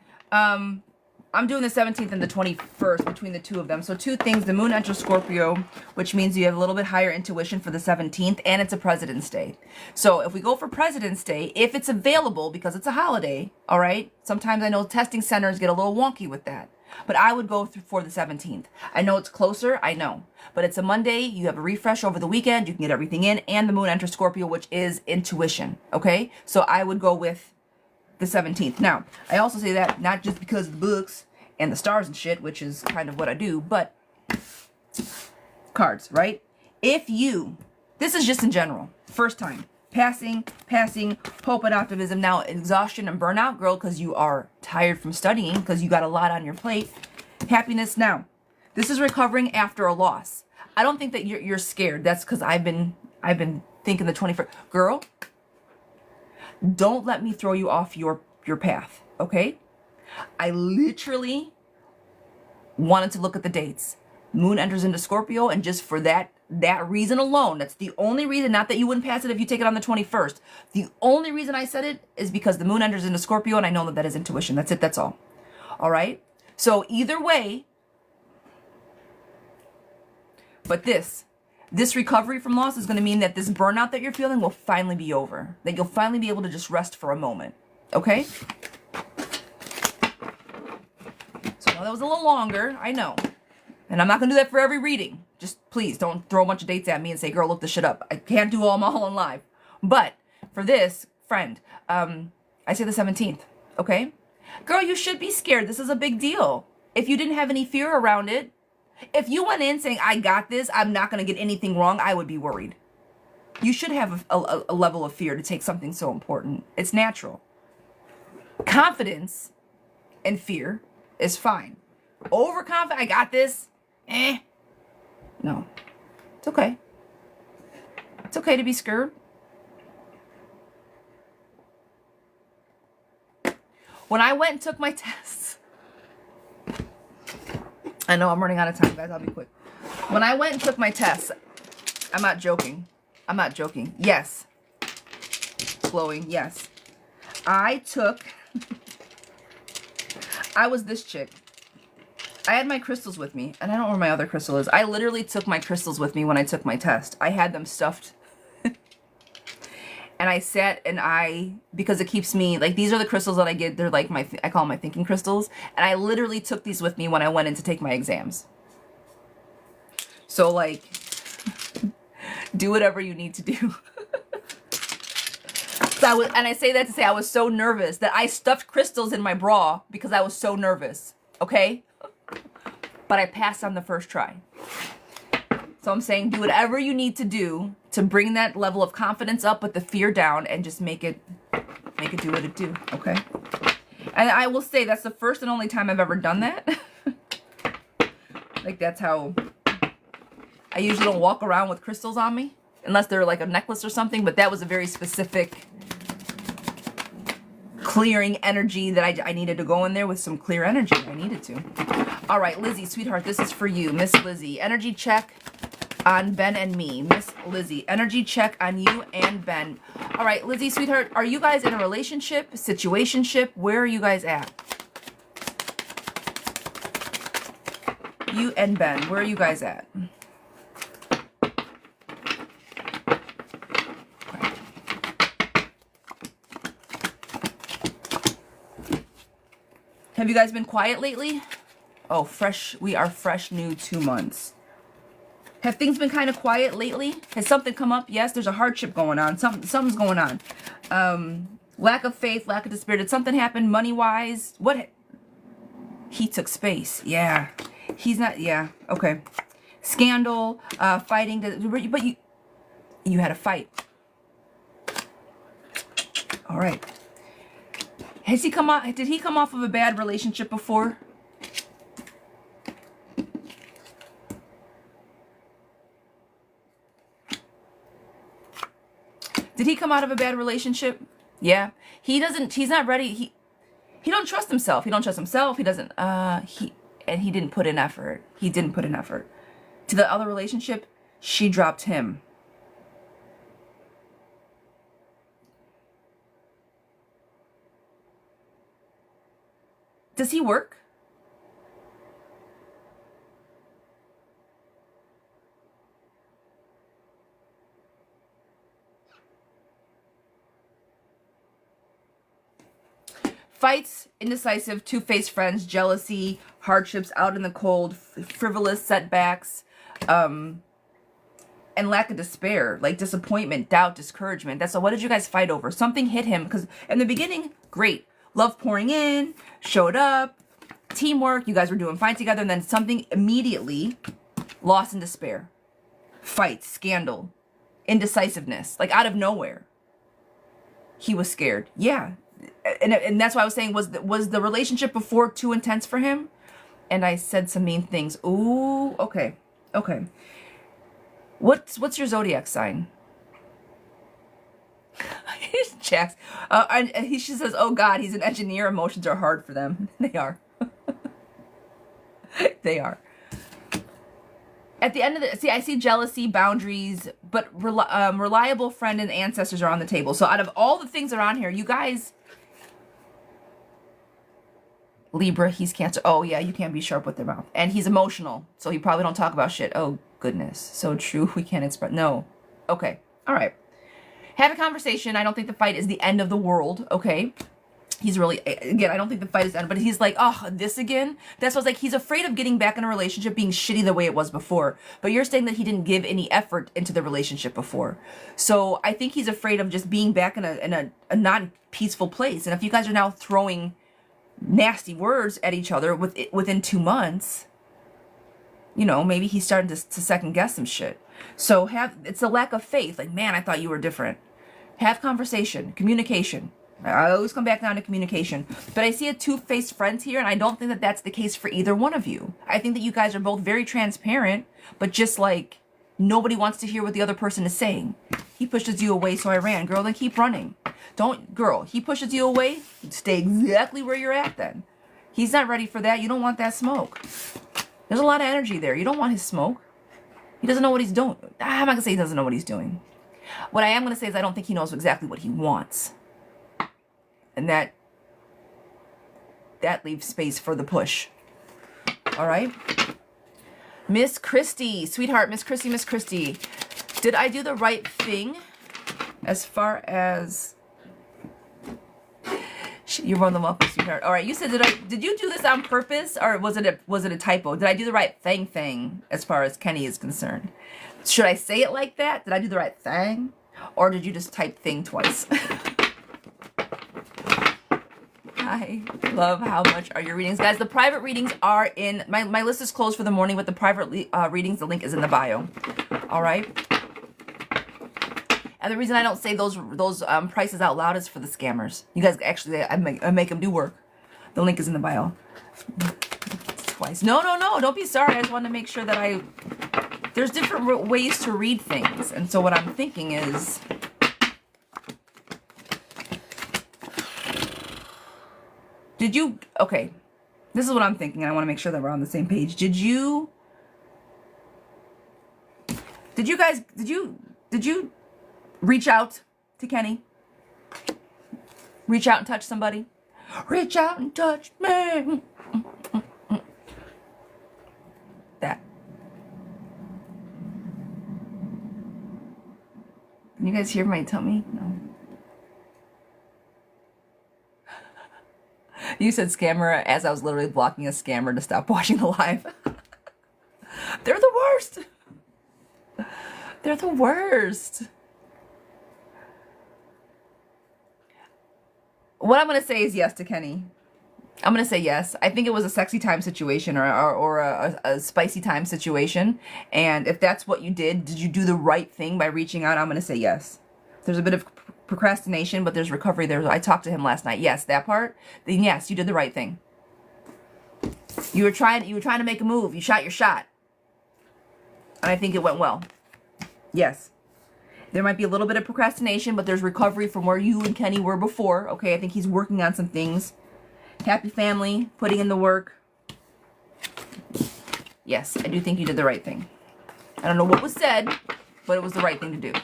I'm doing the 17th and the 21st between the two of them. So two things. The moon enters Scorpio, which means you have a little bit higher intuition for the 17th, and it's a President's Day. So if we go for President's Day, if it's available, because it's a holiday, all right? Sometimes I know testing centers get a little wonky with that. But I would go for the 17th. I know it's closer, I know. But it's a Monday, you have a refresh over the weekend, you can get everything in, and the moon enters Scorpio, which is intuition, okay? So I would go with the 17th. Now, I also say that not just because of the books and the stars and shit, which is kind of what I do, but cards, right? If you, this is just in general, first time, passing, hope and optimism, now exhaustion and burnout, girl, because you are tired from studying, because you got a lot on your plate, happiness now. This is recovering after a loss. I don't think that you're scared. That's because I've been thinking the 21st. Girl, don't let me throw you off your path, okay? I literally wanted to look at the dates. Moon enters into Scorpio, and just for that reason alone, that's the only reason, not that you wouldn't pass it if you take it on the 21st. The only reason I said it is because the moon enters into Scorpio, and I know that that is intuition. That's it, that's all. All right? So either way, but this recovery from loss is going to mean that this burnout that you're feeling will finally be over. That you'll finally be able to just rest for a moment. Okay? So I know that was a little longer. I know. And I'm not going to do that for every reading. Just please don't throw a bunch of dates at me and say, girl, look this shit up. I can't do them all in live. But for this, friend, I say the 17th. Okay? Girl, you should be scared. This is a big deal. If you didn't have any fear around it, if you went in saying, I got this, I'm not going to get anything wrong, I would be worried. You should have a level of fear to take something so important. It's natural. Confidence and fear is fine. Overconfident, I got this, no. It's okay. It's okay to be scared. When I went and took my tests, I know I'm running out of time, guys. I'll be quick. When I went and took my tests, I'm not joking. I'm not joking. Yes. Flowing. Yes. I was this chick. I had my crystals with me, and I don't know where my other crystal is. I literally took my crystals with me when I took my test. I had them stuffed. And I sat and because it keeps me, like, these are the crystals that I get. They're like I call them my thinking crystals. And I literally took these with me when I went in to take my exams. So, like, do whatever you need to do. And I say that to say I was so nervous that I stuffed crystals in my bra because I was so nervous. Okay? But I passed on the first try. So I'm saying do whatever you need to do to bring that level of confidence up with the fear down and just make it do what it do, okay? And I will say that's the first and only time I've ever done that. Like, that's how I usually don't walk around with crystals on me unless they're like a necklace or something, but that was a very specific clearing energy that I needed to go in there with some clear energy. I needed to. All right, Lizzie, sweetheart, this is for you. Miss Lizzie, energy check on Ben and me. Miss Lizzie, energy check on you and Ben. All right, Lizzie, sweetheart, are you guys in a relationship, situationship? Where are you guys at? You and Ben, where are you guys at? Have you guys been quiet lately? Oh, fresh. We are fresh new 2 months. Have things been kind of quiet lately? Has something come up? Yes, there's a hardship going on. Something's going on. Lack of faith, lack of despair. Did something happen money-wise? What? He took space. Yeah. He's not, yeah. Okay. Scandal, fighting. But you had a fight. All right. Has he come off? Did he come off of a bad relationship before? Did he come out of a bad relationship? Yeah. He's not ready. He don't trust himself. He don't trust himself. He doesn't, he didn't put in effort. He didn't put in effort. To the other relationship, she dropped him. Does he work? Fights, indecisive, two-faced friends, jealousy, hardships, out in the cold, frivolous setbacks, and lack of despair, like disappointment, doubt, discouragement. That's all. What did you guys fight over? Something hit him because in the beginning, great. Love pouring in, showed up, teamwork, you guys were doing fine together, and then something immediately, loss and despair. Fights, scandal, indecisiveness, like out of nowhere. He was scared. Yeah. And that's why I was saying, was the relationship before too intense for him? And I said some mean things. Ooh, okay. Okay. What's your zodiac sign? Jax. She says, oh God, he's an engineer. Emotions are hard for them. They are. They are. At the end of the, see, I see jealousy, boundaries, but reliable friend and ancestors are on the table. So out of all the things that are on here, you guys, Libra, he's Cancer. Oh yeah, you can't be sharp with their mouth. And he's emotional, so he probably don't talk about shit. Oh goodness, so true. We can't express. No. Okay. All right. Have a conversation. I don't think the fight is the end of the world. Okay. He's really, again, I don't think the fight is done, but he's like, oh, this again? That's what's like, he's afraid of getting back in a relationship being shitty the way it was before. But you're saying that he didn't give any effort into the relationship before. So I think he's afraid of just being back in a non-peaceful place. And if you guys are now throwing nasty words at each other within 2 months, you know, maybe he's starting to second guess some shit. So it's a lack of faith. Like, man, I thought you were different. Have conversation, communication. I always come back down to communication. But I see a two-faced friends here, and I don't think that that's the case for either one of you. I think that you guys are both very transparent, but just like nobody wants to hear what the other person is saying. He pushes you away, so I ran. Girl, then keep running. Girl, he pushes you away, stay exactly where you're at then. He's not ready for that. You don't want that smoke. There's a lot of energy there. You don't want his smoke. He doesn't know what he's doing. I'm not going to say he doesn't know what he's doing. What I am going to say is I don't think he knows exactly what he wants. And that leaves space for the push. All right? Miss Christie, sweetheart, Miss Christie. Did I do the right thing as far as... You're one of them up, sweetheart. All right, you said, did you do this on purpose, or was it a typo? Did I do the right thing as far as Kenny is concerned? Should I say it like that? Did I do the right thing? Or did you just type thing twice? I love how much are your readings. Guys, the private readings are in... My list is closed for the morning, but the private readings, the link is in the bio. All right? And the reason I don't say those prices out loud is for the scammers. You guys actually, I make them do work. The link is in the bio. Twice. No. Don't be sorry. I just wanted to make sure that there's different ways to read things. And so what I'm thinking is... Did you, okay, this is what I'm thinking. I want to make sure that we're on the same page. Did you reach out to Kenny? Reach out and touch somebody? Reach out and touch me. That. Can you guys hear my tummy? No. You said scammer as I was literally blocking a scammer to stop watching the live. They're the worst. They're the worst. What I'm going to say is yes to Kenny. I'm going to say yes. I think it was a sexy time situation or a spicy time situation. And if that's what you did you do the right thing by reaching out? I'm going to say yes. There's a bit of procrastination, but there's recovery there. I talked to him last night. Yes, that part. Then yes, you did the right thing. You were trying to make a move. You shot your shot. And I think it went well. Yes. There might be a little bit of procrastination, but there's recovery from where you and Kenny were before. Okay, I think he's working on some things. Happy family, putting in the work. Yes, I do think you did the right thing. I don't know what was said, but it was the right thing to do.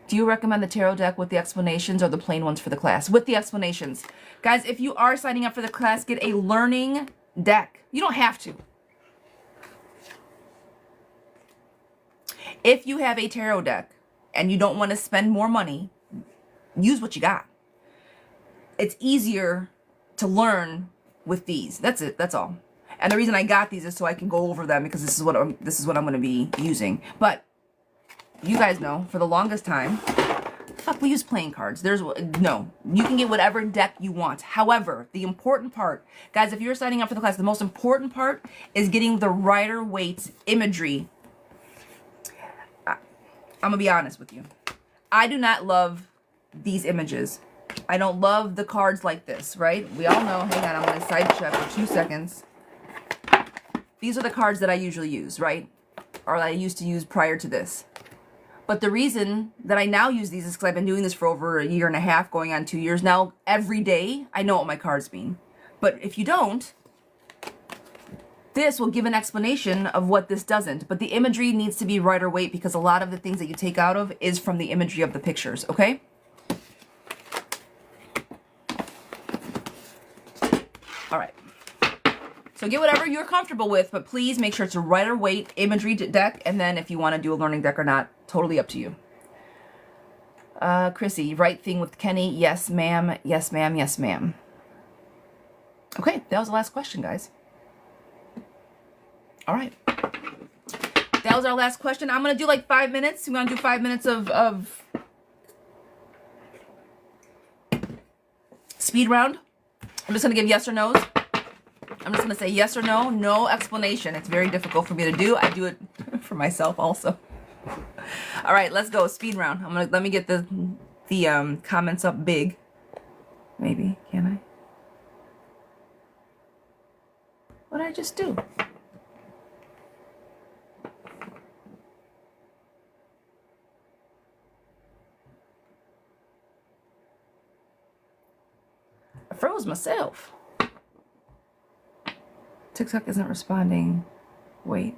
Do you recommend the tarot deck with the explanations or the plain ones for the class? With the explanations. Guys, if you are signing up for the class, get a learning deck. You don't have to. If you have a tarot deck and you don't want to spend more money, use what you got. It's easier to learn with these. That's it. That's all. And the reason I got these is so I can go over them because this is what I'm going to be using. But you guys know, for the longest time, fuck, we use playing cards. No, you can get whatever deck you want. However, the important part, guys, if you're signing up for the class, the most important part is getting the Rider-Waite imagery. I'm going to be honest with you. I do not love these images. I don't love the cards like this, right? We all know. Hang on, I'm going to side check for 2 seconds. These are the cards that I usually use, right? Or that I used to use prior to this. But the reason that I now use these is because I've been doing this for over 1.5 years, going on 2 years now. Every day, I know what my cards mean. But if you don't, this will give an explanation of what this doesn't. But the imagery needs to be Rider-Waite because a lot of the things that you take out of is from the imagery of the pictures, okay? All right. So get whatever you're comfortable with, but please make sure it's a Rider-Waite imagery deck. And then if you want to do a learning deck or not, totally up to you. Chrissy, right thing with Kenny. Yes, ma'am. Yes, ma'am. Yes, ma'am. Okay, that was the last question, guys. All right. That was our last question. I'm going to do like 5 minutes. We're going to do 5 minutes of speed round. I'm just going to give yes or no's. I'm just going to say yes or no, no explanation. It's very difficult for me to do. I do it for myself also. All right, let's go. Speed round. Let me get the comments up big. Maybe, can I? What did I just do? I froze myself. TikTok isn't responding. Wait.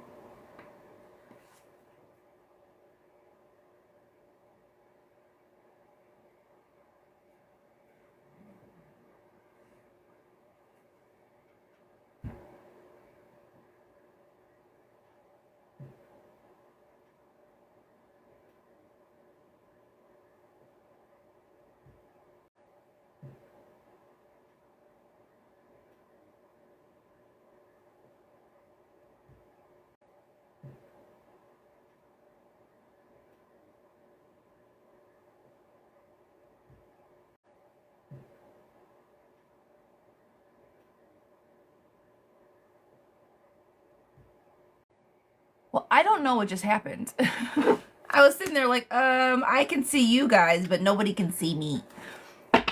Well, I don't know what just happened. I was sitting there like, I can see you guys, but nobody can see me.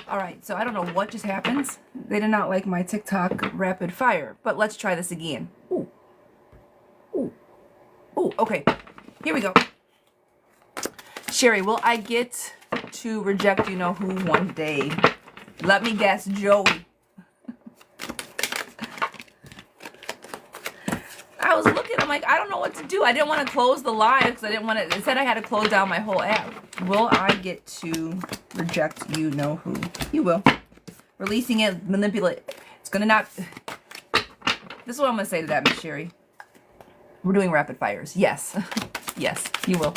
All right, so I don't know what just happened. They did not like my TikTok rapid fire, but let's try this again. Ooh. Ooh. Ooh, okay. Here we go. Sherry, will I get to reject you know who one day? Let me guess, Joey. I was looking, I'm like, I don't know what to do. I didn't want to close the live because I didn't want to, it said I had to close down my whole app. Will I get to reject you know who? You will. Releasing it, manipulate. It's going to not, this is what I'm going to say to that, Miss Sherry. We're doing rapid fires. Yes. Yes, you will.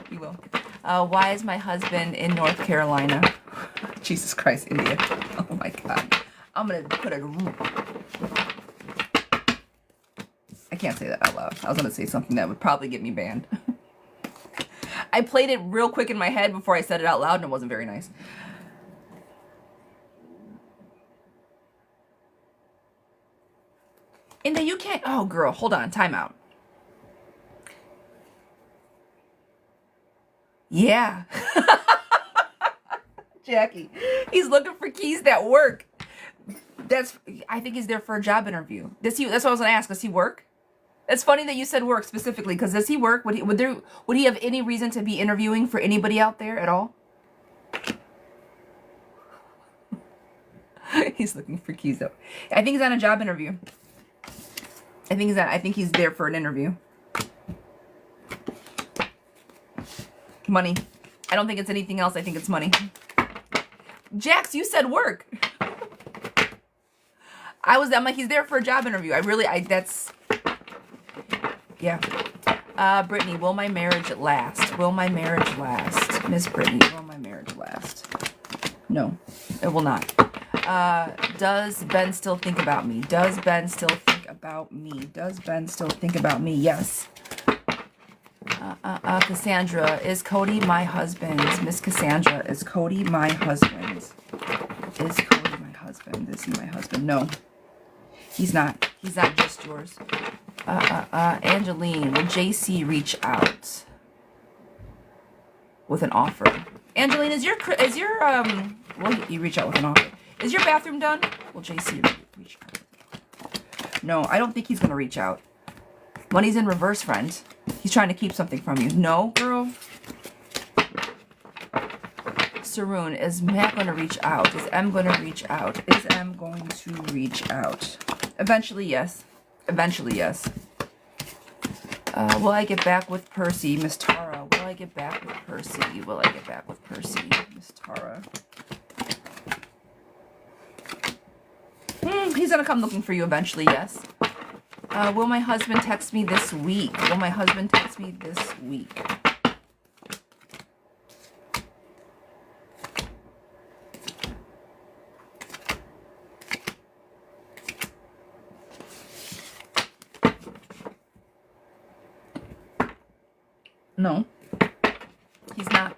You will. Why is my husband in North Carolina? Jesus Christ, India. Oh my God. I'm going to put a... I can't say that out loud. I was going to say something that would probably get me banned. I played it real quick in my head before I said it out loud, and it wasn't very nice. India, you can't... Oh, girl, hold on. Time out. Yeah. Jackie. He's looking for keys that work. I think he's there for a job interview. That's what I was going to ask. Does he work? It's funny that you said work specifically, because does he work? Would he have any reason to be interviewing for anybody out there at all? He's looking for keys though. I think he's on a job interview. I think he's there for an interview. Money. I don't think it's anything else. I think it's money. Jax, you said work. I'm like, he's there for a job interview. Yeah. Brittany, will my marriage last? Will my marriage last? Miss Brittany, will my marriage last? No, it will not. Does Ben still think about me? Does Ben still think about me? Does Ben still think about me? Yes. Cassandra, is Cody my husband? Miss Cassandra, is Cody my husband? Is Cody my husband? Is he my husband? No. He's not. He's not just yours. Angeline, will JC reach out with an offer? Angeline, will you reach out with an offer? Is your bathroom done? Will JC reach out? No, I don't think he's going to reach out. Money's in reverse, friend. He's trying to keep something from you. No, girl. Saroon, is Matt going to reach out? Is M going to reach out? Is M going to reach out? Eventually, yes. Eventually, yes. Will I get back with Percy? Miss Tara. Will I get back with Percy? Will I get back with Percy? Miss Tara. He's going to come looking for you eventually, yes. Will my husband text me this week? Will my husband text me this week? No. He's not.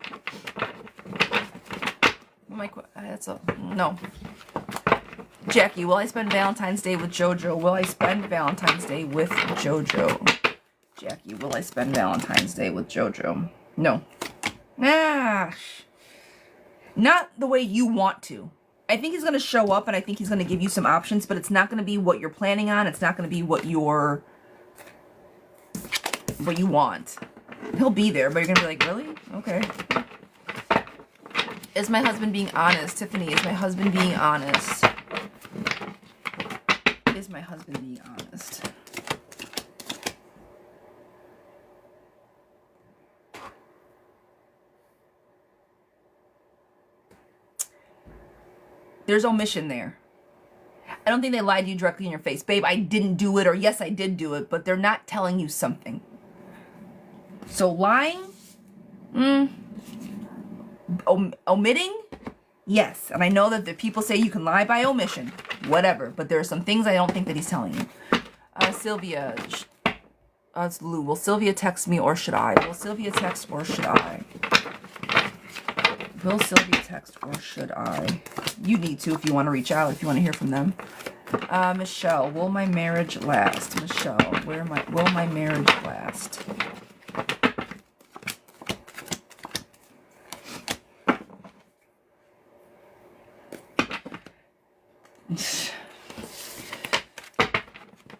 No. Jackie, will I spend Valentine's Day with JoJo? Will I spend Valentine's Day with JoJo? Jackie, will I spend Valentine's Day with JoJo? No. Not the way you want to. I think he's going to show up and I think he's going to give you some options, but it's not going to be what you're planning on. It's not going to be what you want. He'll be there, but you're going to be like, really? Okay. Is my husband being honest? Tiffany, is my husband being honest? Is my husband being honest? There's omission there. I don't think they lied to you directly in your face. Babe, I didn't do it, or yes, I did do it, but they're not telling you something. So lying? Omitting? Yes. And I know that the people say you can lie by omission. Whatever. But there are some things I don't think that he's telling you. Sylvia. It's Lou. Will Sylvia text me or should I? Will Sylvia text or should I? Will Sylvia text or should I? You need to if you want to reach out, if you want to hear from them. Michelle. Will my marriage last? Michelle. Will my marriage last?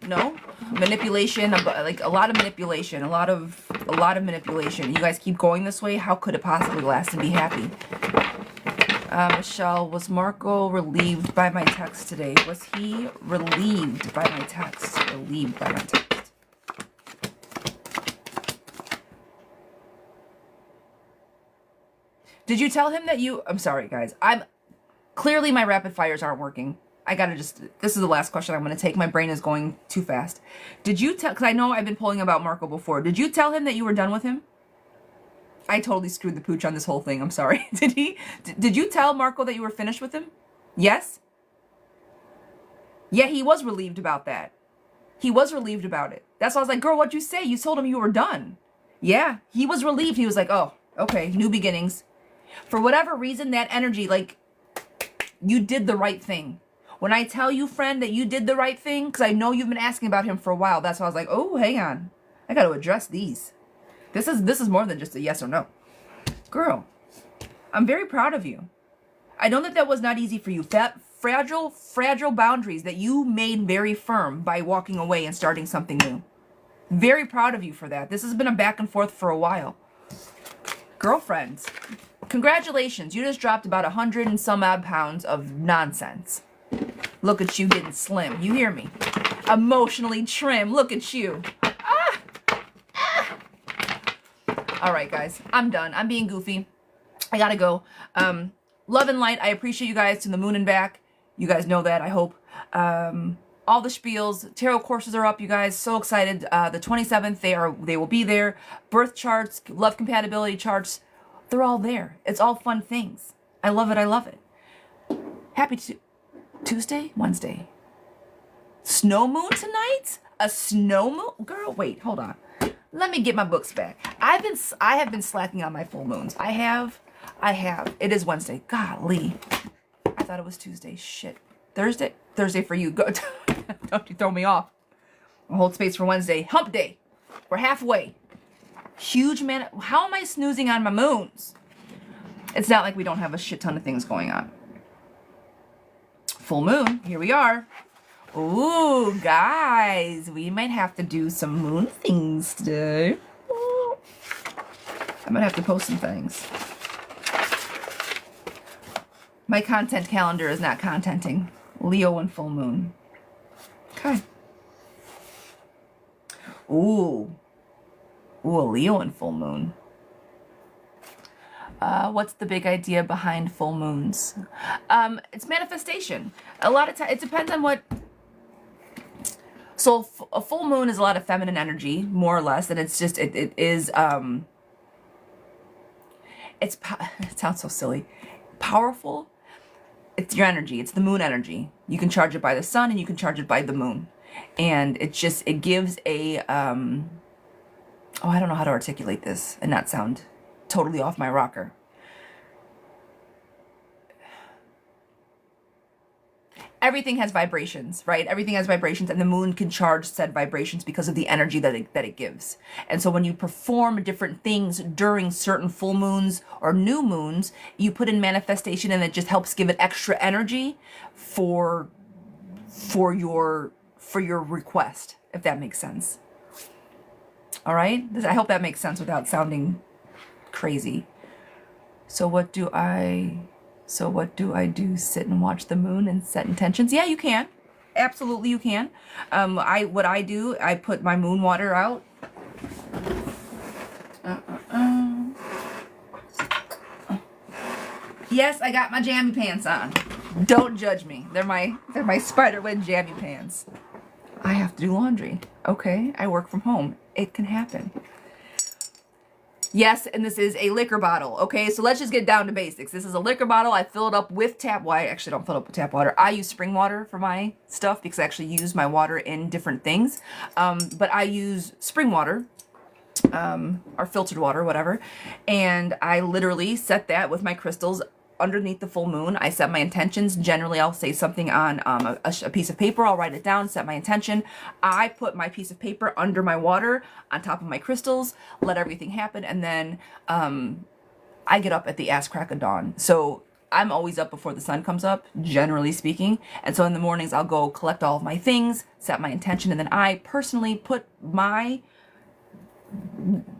No manipulation, like a lot of manipulation, a lot of manipulation. You guys keep going this way. How could it possibly last and be happy? Michelle, was Marco relieved by my text today? Was he relieved by my text? Relieved by my text. Did you tell him that I'm sorry, guys. Clearly my rapid fires aren't working. I gotta this is the last question I'm gonna take. My brain is going too fast. Did you tell, because I know I've been pulling about Marco before. Did you tell him that you were done with him? I totally screwed the pooch on this whole thing. I'm sorry. Did you tell Marco that you were finished with him? Yes? Yeah, he was relieved about that. He was relieved about it. That's why I was like, girl, what'd you say? You told him you were done. Yeah, he was relieved. He was like, oh, okay, new beginnings. For whatever reason, that energy, like, you did the right thing. When I tell you, friend, that you did the right thing, because I know you've been asking about him for a while, that's why I was like, oh, hang on. I got to address these. This is more than just a yes or no. Girl, I'm very proud of you. I know that was not easy for you. Fragile boundaries that you made very firm by walking away and starting something new. Very proud of you for that. This has been a back and forth for a while. Girlfriends, congratulations. You just dropped about 100 and some odd pounds of nonsense. Look at you getting slim. You hear me? Emotionally trim. Look at you. All right, guys, I'm done. I'm being goofy. I gotta go. Love and light. I appreciate you guys to the moon and back. You guys know that, I hope. All the spiels, tarot courses are up, you guys. So excited. The 27th, they will be there. Birth charts, love compatibility charts, they're all there. It's all fun things. I love it. I love it. Happy Tuesday, Wednesday. Snow moon tonight? A snow moon? Girl, wait, hold on. Let me get my books back. I have been slacking on my full moons. I have. It is Wednesday. Golly. I thought it was Tuesday. Shit. Thursday for you. Go. Don't you throw me off. I'll hold space for Wednesday. Hump day. We're halfway. Huge man. How am I snoozing on my moons? It's not like we don't have a shit ton of things going on. Full moon. Here we are. Ooh, guys, we might have to do some moon things today. Ooh. I might have to post some things. My content calendar is not contenting. Leo and full moon. Okay. Ooh. Ooh, a Leo and full moon. What's the big idea behind full moons? It's manifestation. A lot of times, it depends on what. So a full moon is a lot of feminine energy, more or less, and it's just, it sounds so silly. Powerful. It's your energy. It's the moon energy. You can charge it by the sun and you can charge it by the moon. And it gives a, I don't know how to articulate this and not sound totally off my rocker. Everything has vibrations, right? Everything has vibrations, and the moon can charge said vibrations because of the energy that it gives. And so when you perform different things during certain full moons or new moons, you put in manifestation, and it just helps give it extra energy for your request, if that makes sense. All right? I hope that makes sense without sounding crazy. So what do I do? Sit and watch the moon and set intentions? Yeah, you can. Absolutely, you can. What I do, I put my moon water out. Yes, I got my jammy pants on. Don't judge me. They're my spiderweb jammy pants. I have to do laundry. Okay, I work from home. It can happen. Yes, and this is a liquor bottle, okay? So let's just get down to basics. This is a liquor bottle. I fill it up with tap water. I actually don't fill it up with tap water. I use spring water for my stuff because I actually use my water in different things. But I use spring water, or filtered water, whatever. And I literally set that with my crystals underneath the full moon. I set my intentions. Generally, I'll say something on a piece of paper. I'll write it down, set my intention. I put my piece of paper under my water on top of my crystals, let everything happen, and then I get up at the ass crack of dawn. So I'm always up before the sun comes up, generally speaking. And so in the mornings, I'll go collect all of my things, set my intention, and then I personally put my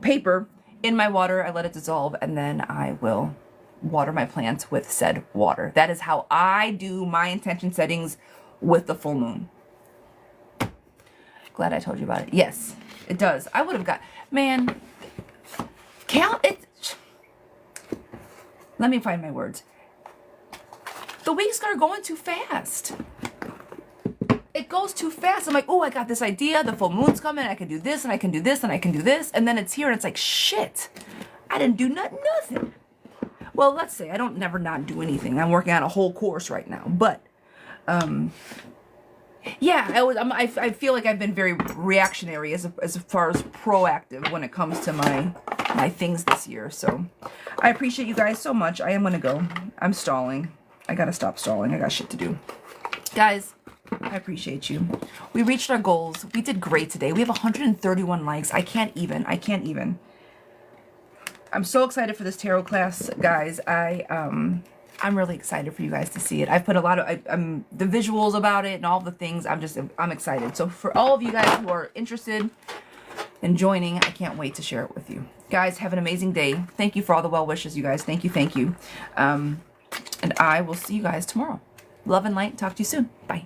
paper in my water. I let it dissolve, and then I will water my plants with said water. That is how I do my intention settings with the full moon. Glad I told you about it. Yes, it does. I would have got, man, let me find my words. The weeks are going too fast. It goes too fast. I'm like, oh, I got this idea. The full moon's coming. I can do this, and I can do this, and I can do this. And then it's here, and it's like, shit. I didn't do nothing. Well, let's say I don't never not do anything. I'm working on a whole course right now. But, yeah, I feel like I've been very reactionary as far as proactive when it comes to my things this year. So I appreciate you guys so much. I am going to go. I'm stalling. I got to stop stalling. I got shit to do. Guys, I appreciate you. We reached our goals. We did great today. We have 131 likes. I can't even. I'm so excited for this tarot class, guys. I'm really excited for you guys to see it. I've put a lot of the visuals about it and all the things. I'm excited. So for all of you guys who are interested in joining, I can't wait to share it with you. Guys, have an amazing day. Thank you for all the well wishes, you guys. Thank you. And I will see you guys tomorrow. Love and light. Talk to you soon. Bye.